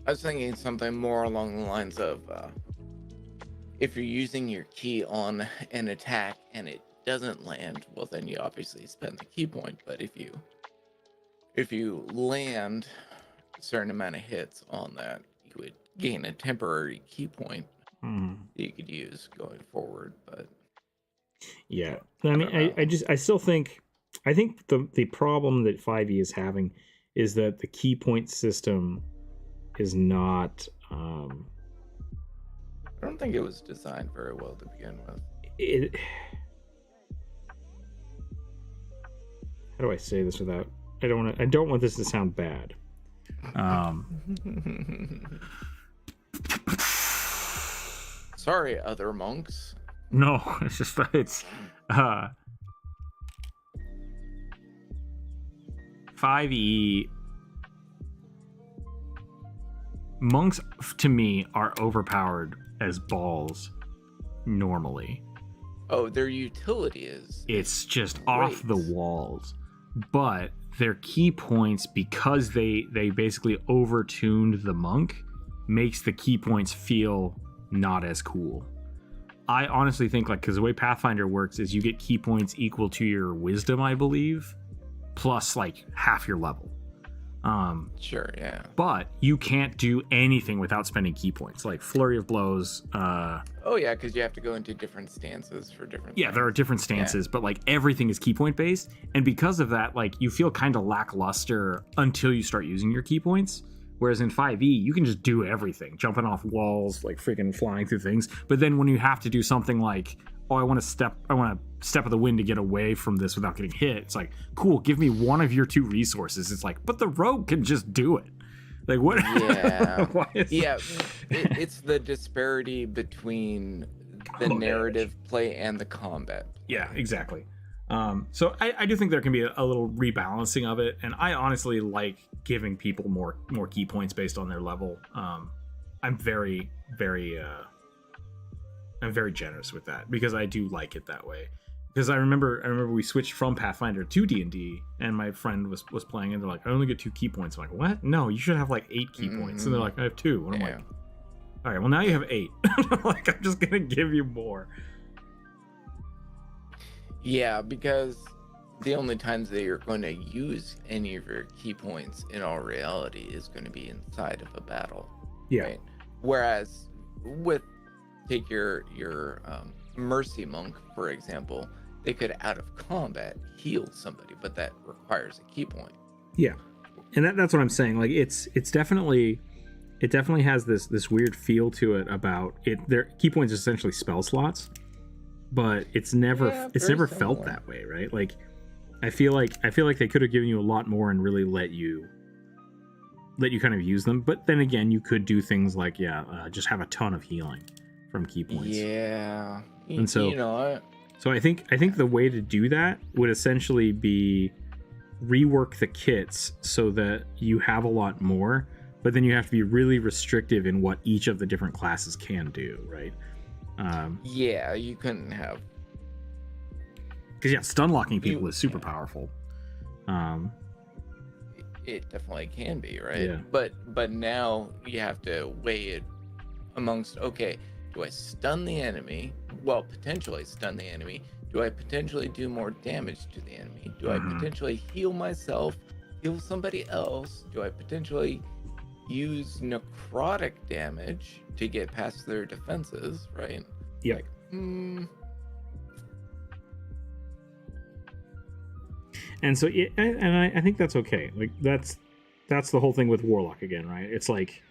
I was thinking something more along the lines of if you're using your key on an attack and it doesn't land, well, then you obviously spend the key point. But if you land a certain amount of hits on that, you would gain a temporary key point that you could use going forward. But yeah, I mean, I still think the problem that 5e is having is that the key point system is not. I don't think it was designed very well to begin with. How do I say this without? I don't want this to sound bad. Sorry, other monks. No, it's just that it's 5e. Monks, to me, are overpowered as balls normally. Oh, their utility is. It's just off the walls. But their key points, because they basically overtuned the monk, makes the key points feel not as cool. I honestly think, like, because the way Pathfinder works is you get key points equal to your wisdom, I believe, plus like half your level. Sure, yeah. But you can't do anything without spending key points, like Flurry of Blows. Oh yeah, because you have to go into different stances for different. Yeah, things. there are different stances, but like everything is key point based, and because of that, like you feel kind of lackluster until you start using your key points. Whereas in 5e, you can just do everything, jumping off walls, like freaking flying through things. But then when you have to do something like, oh, I want to step of the wind to get away from this without getting hit. It's like, cool, give me one of your 2 resources. It's like, but the rogue can just do it. Like, what? Yeah. It's the disparity between the narrative play and the combat. Yeah, exactly. So I do think there can be a little rebalancing of it, and I honestly like giving people more key points based on their level. I'm very generous with that because I do like it that way. Because I remember we switched from Pathfinder to D&D, and my friend was playing, and they're like, I only get 2 key points. I'm like, what? No, you should have like 8 key points. And they're like, I have 2. And I'm like, all right, well now you have 8. Like, I'm just gonna give you more. Yeah, because the only times that you're going to use any of your key points in all reality is going to be inside of a battle. Yeah. Right? Whereas with take your mercy monk, for example, they could out of combat heal somebody, but that requires a key point. Yeah. And that's what I'm saying. Like it definitely has this weird feel to it about it. Their key points are essentially spell slots, but it's never felt that way, right? Like I feel like they could have given you a lot more and really let you kind of use them. But then again, you could do things like just have a ton of healing from key points. Yeah. And so so I think the way to do that would essentially be rework the kits so that you have a lot more, but then you have to be really restrictive in what each of the different classes can do, right? Yeah, you couldn't have, because stun locking people is super powerful. It definitely can be, right? Yeah. But now you have to weigh it amongst, okay, do I stun the enemy? Well, potentially stun the enemy. Do I potentially do more damage to the enemy? Do I potentially heal myself, heal somebody else? Do I potentially use necrotic damage to get past their defenses, right? Yeah. Like, And so, I think that's okay. Like that's the whole thing with Warlock again, right? It's like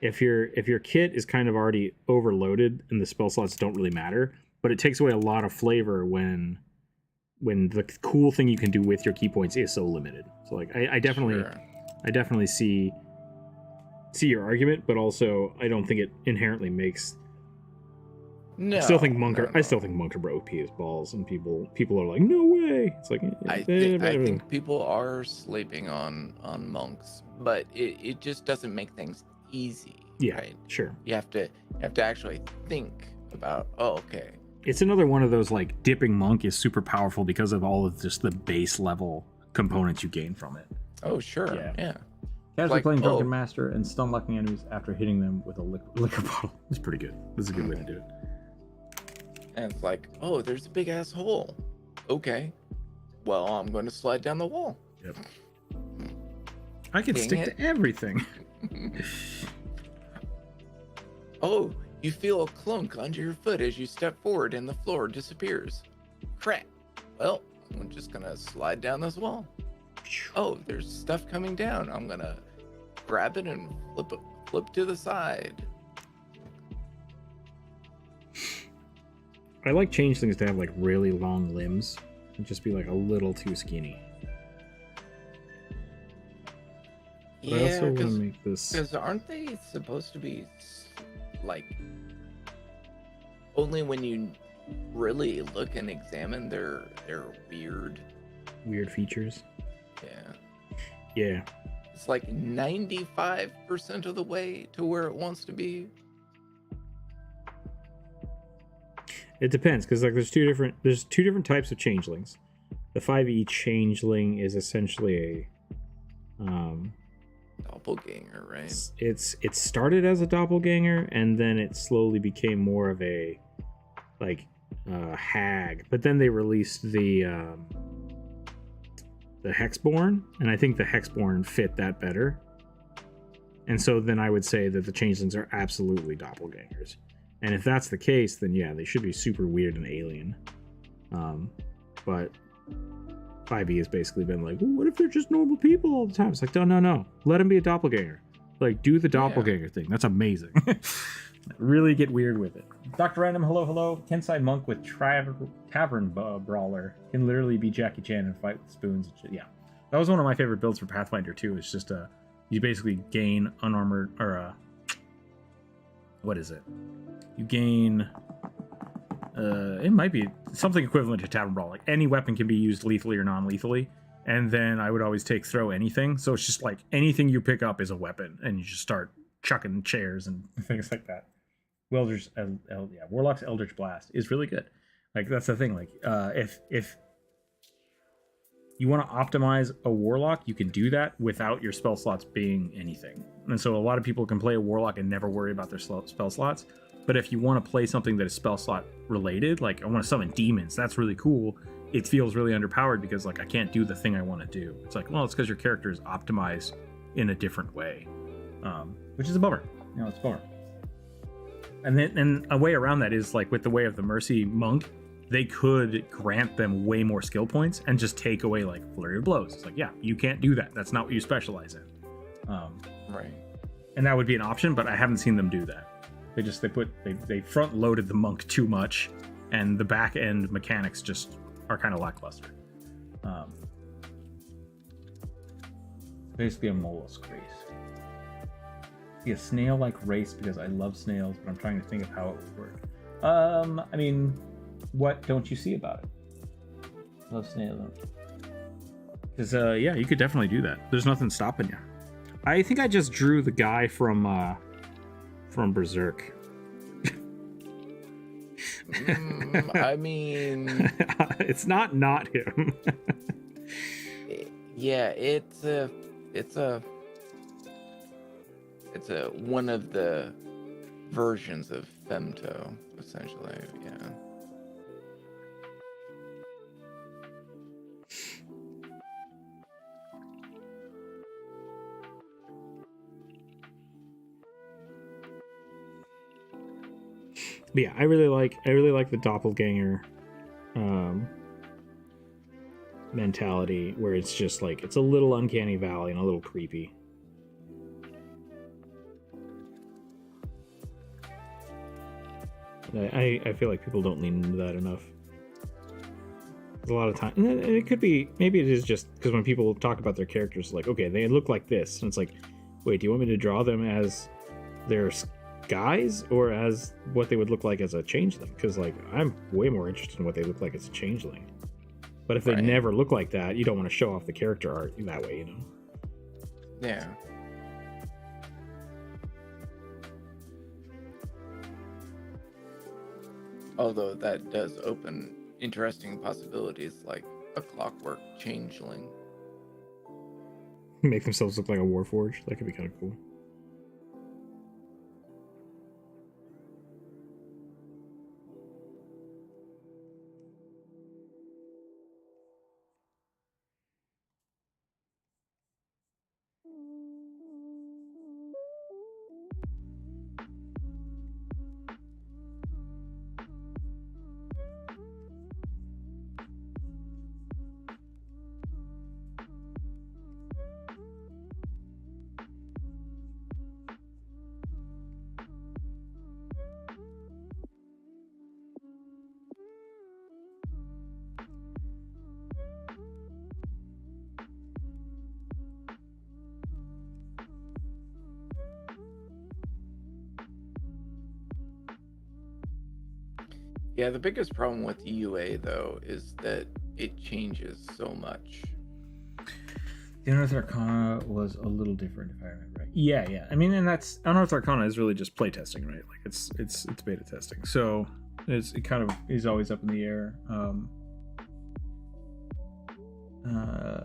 if your kit is kind of already overloaded and the spell slots don't really matter, but it takes away a lot of flavor when the cool thing you can do with your key points is so limited. So like I definitely see your argument, but also I don't think it inherently makes. no, I still think monks are OP as balls, and people are like, no way. It's like I think people are sleeping on monks, but it just doesn't make things easy. Yeah, right? sure. You have to actually think about, okay. It's another one of those like dipping monk is super powerful because of all of just the base level components you gain from it. Oh sure, yeah. Casually playing Drunken Master and stun locking enemies after hitting them with a liquor bottle. It's pretty good. This is a good way to do it. And it's like, oh, there's a big ass hole. Okay. Well, I'm going to slide down the wall. Yep. I can Dang stick it. to everything. Oh, you feel a clunk under your foot as you step forward and the floor disappears. Crap. Well, I'm just going to slide down this wall. Oh, there's stuff coming down. I'm going to grab it and flip to the side. I like changelings to have like really long limbs and just be like a little too skinny. But I also want to make this. Because aren't they supposed to be like only when you really look and examine their weird features? Yeah. It's like 95% of the way to where it wants to be. It depends, because like there's two different types of changelings. The 5e changeling is essentially a doppelganger, right? It started as a doppelganger, and then it slowly became more of a like hag. But then they released the Hexborn, and I think the Hexborn fit that better. And so then I would say that the changelings are absolutely doppelgangers. And if that's the case, then yeah, they should be super weird and alien. But 5e has basically been like, well, what if they're just normal people all the time? It's like, no. Let them be a doppelganger. Like, do the doppelganger thing. That's amazing. Really get weird with it. Dr. Random, hello. Kensai Monk with Tavern Brawler can literally be Jackie Chan and fight with spoons and shit. Yeah. That was one of my favorite builds for Pathfinder 2. It's just you basically gain unarmored, or what is it? You gain It might be something equivalent to Tavern Brawl. Like any weapon can be used lethally or non-lethally. And then I would always take throw anything. So it's just like anything you pick up is a weapon, and you just start chucking chairs and things like that. Warlock's Eldritch Blast is really good. Like that's the thing. Like if you want to optimize a Warlock, you can do that without your spell slots being anything. And so a lot of people can play a Warlock and never worry about their spell slots. But if you want to play something that is spell slot related, like I want to summon demons, that's really cool. It feels really underpowered because like I can't do the thing I want to do. It's like, well, it's because your character is optimized in a different way, which is a bummer. You know, it's a bummer. And a way around that is like with the Way of the Mercy monk, they could grant them way more skill points and just take away like Flurry of Blows. It's like, yeah, you can't do that. That's not what you specialize in. Right. And that would be an option, but I haven't seen them do that. They front loaded the monk too much, and the back end mechanics just are kind of lackluster. Basically a mollusk race. See, a snail-like race because I love snails, but I'm trying to think of how it would work. I mean, what don't you see about it? Love snails. Because yeah, you could definitely do that. There's nothing stopping you. I think I just drew the guy from Berserk. I mean, it's not him. Yeah, it's a one of the versions of Femto, essentially. Yeah. But yeah, I really like the doppelganger mentality, where it's just like it's a little uncanny valley and a little creepy. I feel like people don't lean into that enough. There's a lot of time, and it could be, maybe it is just because when people talk about their characters, like, okay, they look like this, and it's like, wait, do you want me to draw them as their guys or as what they would look like as a changeling? Because like I'm way more interested in what they look like as a changeling. But if they never look like that, you don't want to show off the character art that way, you know? Yeah. Although that does open interesting possibilities, like a clockwork changeling. Make themselves look like a Warforged. That could be kind of cool. Yeah, the biggest problem with EUA though is that it changes so much. The Unearthed Arcana was a little different, if I remember right. Yeah. I mean, and that's Unearthed Arcana is really just play testing, right? Like it's beta testing, so it kind of is always up in the air.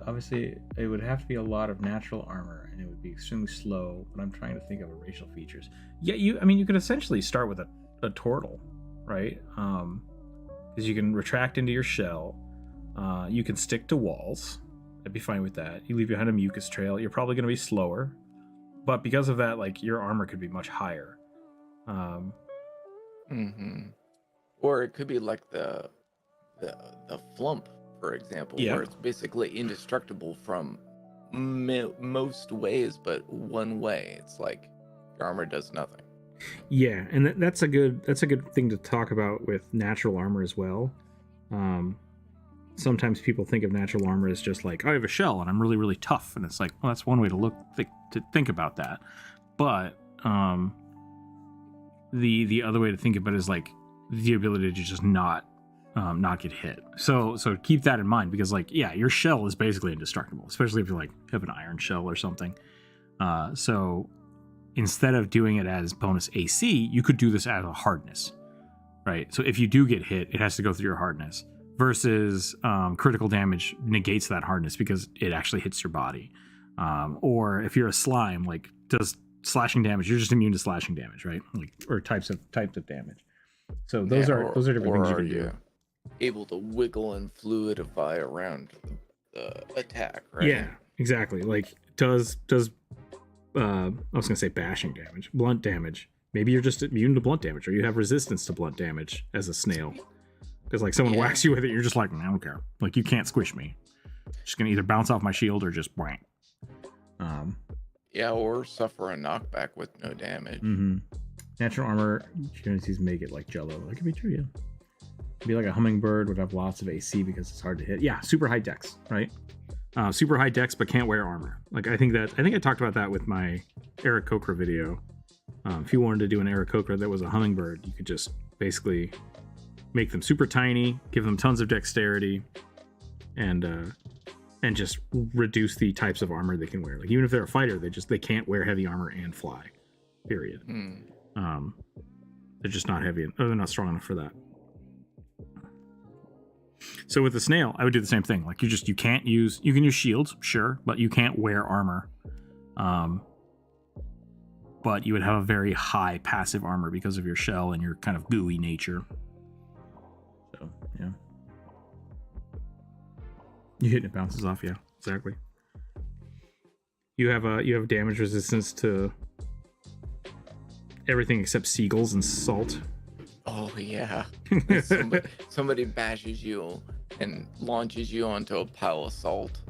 Obviously, it would have to be a lot of natural armor, and it would be extremely slow. But I'm trying to think of racial features. Yeah, you could essentially start with a turtle, right? Because you can retract into your shell. You can stick to walls. I'd be fine with that. You leave behind a mucus trail. You're probably going to be slower, but because of that, like your armor could be much higher. Or it could be like the flump, for example, where it's basically indestructible from most ways, but one way. It's like your armor does nothing. Yeah, and that's a good thing to talk about with natural armor as well. Sometimes people think of natural armor as just like, I have a shell and I'm really, really tough, and it's like, well, that's one way to think about that. But the other way to think about it is like, the ability to just not get hit. So keep that in mind, because like, yeah, your shell is basically indestructible, especially if you like have an iron shell or something. So instead of doing it as bonus AC, you could do this as a hardness, right? So if you do get hit, it has to go through your hardness, versus critical damage negates that hardness because it actually hits your body. Or if you're a slime, like, does slashing damage, you're just immune to slashing damage, right? Like, or types of damage. So those are different things you can do. Able to wiggle and fluidify around the attack, right? Yeah, exactly. Like, does I was gonna say bashing damage, blunt damage. Maybe you're just immune to blunt damage, or you have resistance to blunt damage as a snail. Because like someone whacks you with it, you're just like, I don't care. Like, you can't squish me. Just gonna either bounce off my shield or just blank. Yeah, or suffer a knockback with no damage. Natural armor opportunities make it like Jello. That could be true, yeah. Be like a hummingbird, would have lots of AC because it's hard to hit. Yeah, super high dex, right? Super high dex, but can't wear armor. Like, I think I talked about that with my Aarakocra video. If you wanted to do an Aarakocra that was a hummingbird, you could just basically make them super tiny, give them tons of dexterity, and just reduce the types of armor they can wear. Like, even if they're a fighter, they can't wear heavy armor and fly. Period. They're just not heavy, or they're not strong enough for that. So with the snail, I would do the same thing. Like, you can use shields, sure, but you can't wear armor. But you would have a very high passive armor because of your shell and your kind of gooey nature. So, yeah. You hit and it bounces off, yeah, exactly. You have damage resistance to everything except seagulls and salt. Oh yeah. Somebody bashes you and launches you onto a pile of salt.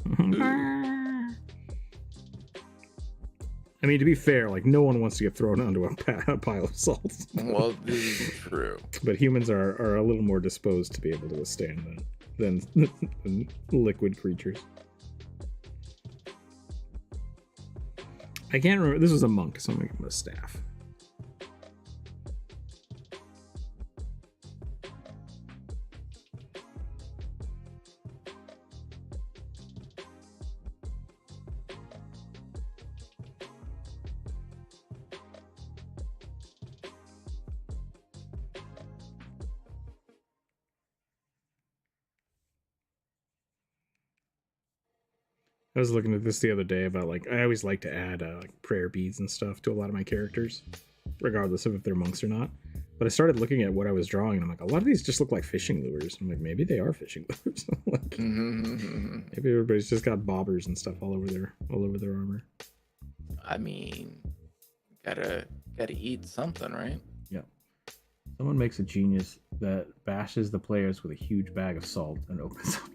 I mean, to be fair, like, no one wants to get thrown onto a pile of salt. Well, this is true. But humans are a little more disposed to be able to withstand that than liquid creatures. I can't remember. This was a monk, so I'm gonna give him a staff. I was looking at this the other day about, like, I always like to add like prayer beads and stuff to a lot of my characters, regardless of if they're monks or not. But I started looking at what I was drawing, and I'm like, a lot of these just look like fishing lures. I'm like, maybe they are fishing lures. Like, maybe everybody's just got bobbers and stuff all over their armor. I mean, gotta eat something, right? Yeah. Someone makes a genius that bashes the players with a huge bag of salt and opens up.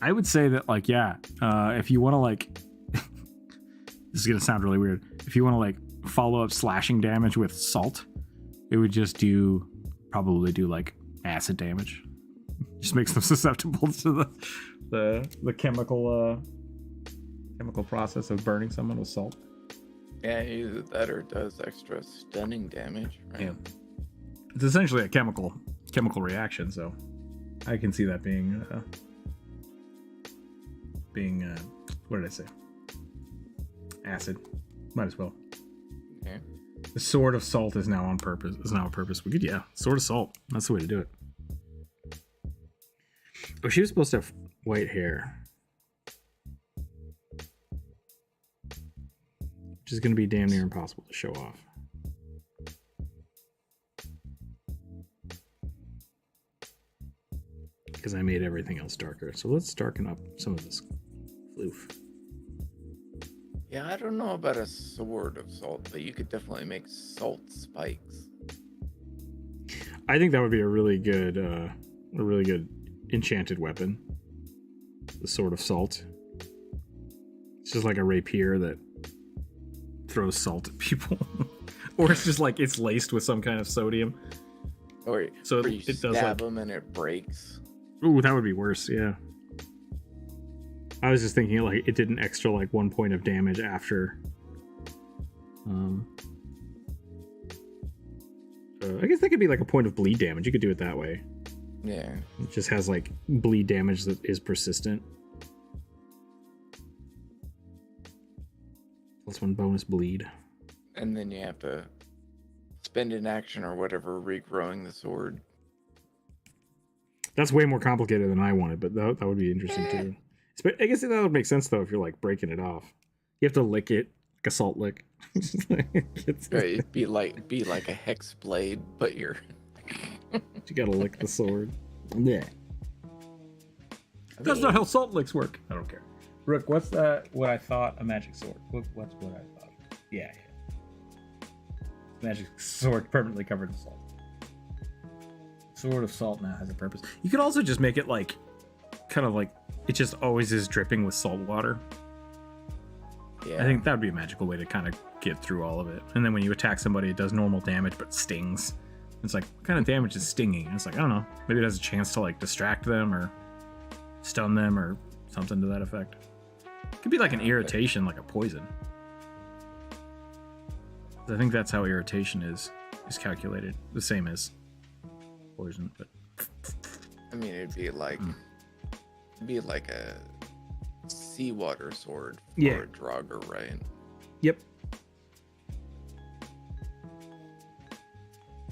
I would say that, like, yeah, if you want to, like, this is gonna sound really weird. If you want to, like, follow up slashing damage with salt, it would just probably do like acid damage. Just makes them susceptible to the chemical process of burning someone with salt. Yeah, either that or it does extra stunning damage, right? Yeah. It's essentially a chemical reaction, so I can see that being what did I say? Acid. Might as well. Okay. The sword of salt is now on purpose. We could, yeah, sword of salt. That's the way to do it. Oh, she was supposed to have white hair, which is going to be damn near impossible to show off. Because I made everything else darker. So let's darken up some of this floof. Yeah, I don't know about a sword of salt, but you could definitely make salt spikes. I think that would be a really good enchanted weapon. The sword of salt. It's just like a rapier that throws salt at people. Or it's just like it's laced with some kind of sodium. Or so you it does stab like them and it breaks. Ooh, that would be worse, yeah. I was just thinking like it did an extra like 1 point of damage after I guess that could be like a point of bleed damage. You could do it that way. Yeah. It just has like bleed damage that is persistent. +1 bonus bleed. And then you have to spend an action or whatever regrowing the sword. That's way more complicated than I wanted, but that would be interesting too. I guess that would make sense though if you're like breaking it off. You have to lick it like a salt lick. Right, it'd be like a hex blade, but you're you gotta lick the sword. Yeah. That's not how salt licks work. I don't care. Rook, what's that? What I thought a magic sword. What's what I thought? Yeah. Magic sword permanently covered in salt. Sword of salt now has a purpose. You could also just make it like, kind of like, it just always is dripping with salt water. Yeah. I think that would be a magical way to kind of get through all of it. And then when you attack somebody, it does normal damage but stings. It's like, what kind of damage is stinging? And it's like, I don't know. Maybe it has a chance to like distract them or stun them or something to that effect. It could be like an irritation, like a poison. I think that's how irritation is calculated. The same as poison, but I mean, it'd be like a seawater sword for a Draugr, right? Yep.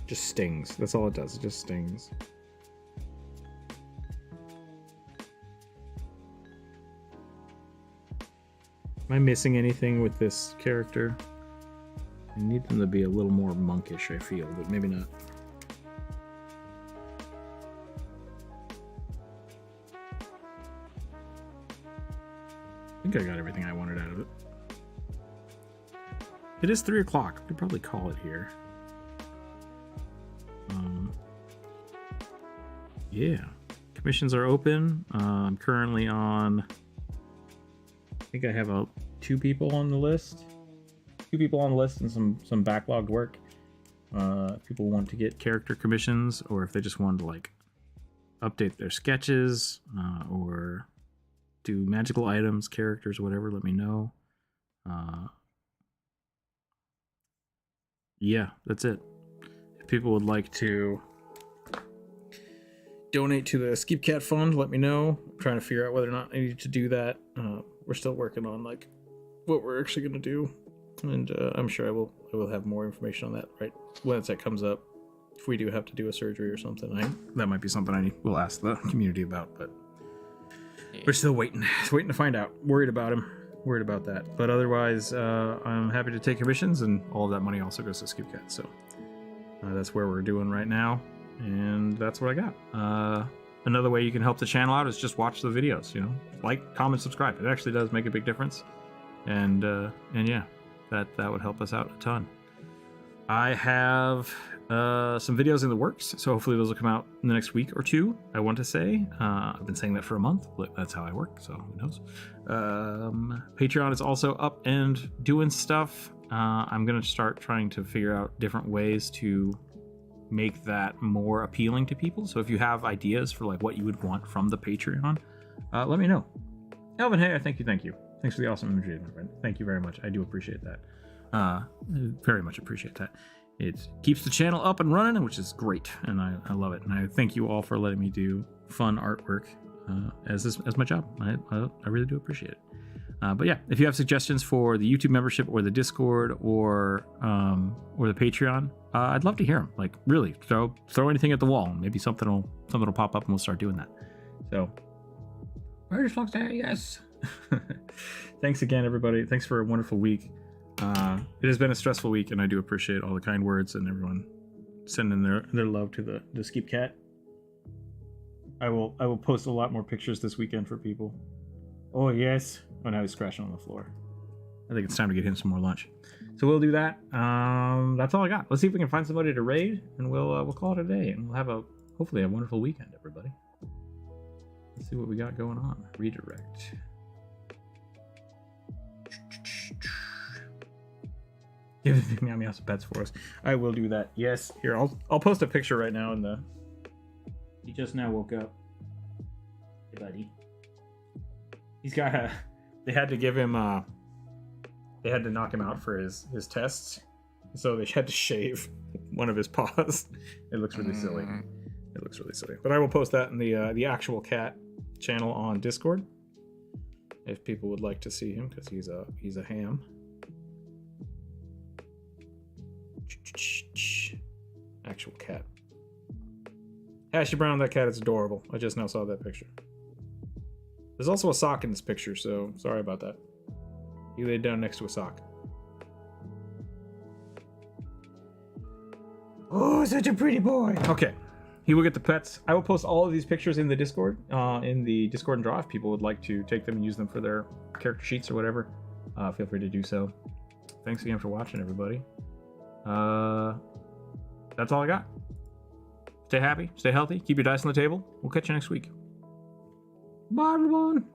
Just stings. That's all it does. It just stings. Am I missing anything with this character? I need them to be a little more monkish, I feel, but maybe not. I think I got everything I wanted out of it. It is 3 o'clock. We could probably call it here. Yeah. Commissions are open. I'm currently on... I think I have 2 people on the list. 2 people on the list and some backlogged work. If people want to get character commissions, or if they just want to like update their sketches, or do magical items, characters, whatever, let me know. Yeah, that's it. If people would like to donate to the Skip Cat Fund, let me know. I'm trying to figure out whether or not I need to do that. We're still working on like what we're actually going to do, and I'm sure I will have more information on that right when that comes up. If we do have to do a surgery or something, that might be something we'll ask the community about, but we're still waiting to find out. Worried about that, but otherwise I'm happy to take commissions, and all of that money also goes to Skip Cat, so that's where we're doing right now, and that's what I got. Another way you can help the channel out is just watch the videos, like, comment, subscribe. It actually does make a big difference, and yeah, that would help us out a ton. I have some videos in the works, so hopefully those will come out in the next week or 2, I want to say. I've been saying that for a month, but that's how I work, so who knows. Patreon is also up and doing stuff. I'm going to start trying to figure out different ways to make that more appealing to people. So if you have ideas for like what you would want from the Patreon, let me know. Elvin, hey, thank you. Thanks for the awesome imagery, my friend. Thank you very much. I do appreciate that. Very much appreciate that. It keeps the channel up and running, which is great, and I love it. And I thank you all for letting me do fun artwork as my job. I really do appreciate it. But yeah, if you have suggestions for the YouTube membership or the Discord or the Patreon, I'd love to hear them. Like, really, throw anything at the wall. Maybe something will pop up, and we'll start doing that. So, where's Fox at? Yes. Thanks again, everybody. Thanks for a wonderful week. It has been a stressful week, and I do appreciate all the kind words and everyone sending their love to the Skip Cat. I will post a lot more pictures this weekend for people. Oh yes. Oh, now he's crashing on the floor. I think it's time to get him some more lunch. So we'll do that. That's all I got. Let's see if we can find somebody to raid, and we'll call it a day, and we'll have hopefully a wonderful weekend, everybody. Let's see what we got going on. Redirect. Give the Meow some pets for us. I will do that. Yes. Here, I'll post a picture right now in the. He just now woke up. Hey, buddy. He's got they had to give him they had to knock him out for his tests, so they had to shave one of his paws. It looks really silly. It looks really silly. But I will post that in the actual cat channel on Discord if people would like to see him, because he's a ham. Actual cat. Ashy Brown, that cat is adorable. I just now saw that picture. There's also a sock in this picture, so sorry about that. He laid down next to a sock. Oh, such a pretty boy. Okay. He will get the pets. I will post all of these pictures in the Discord and draw. If people would like to take them and use them for their character sheets or whatever, feel free to do so. Thanks again for watching, everybody. That's all I got. Stay happy, stay healthy, keep your dice on the table. We'll catch you next week. Bye, everyone.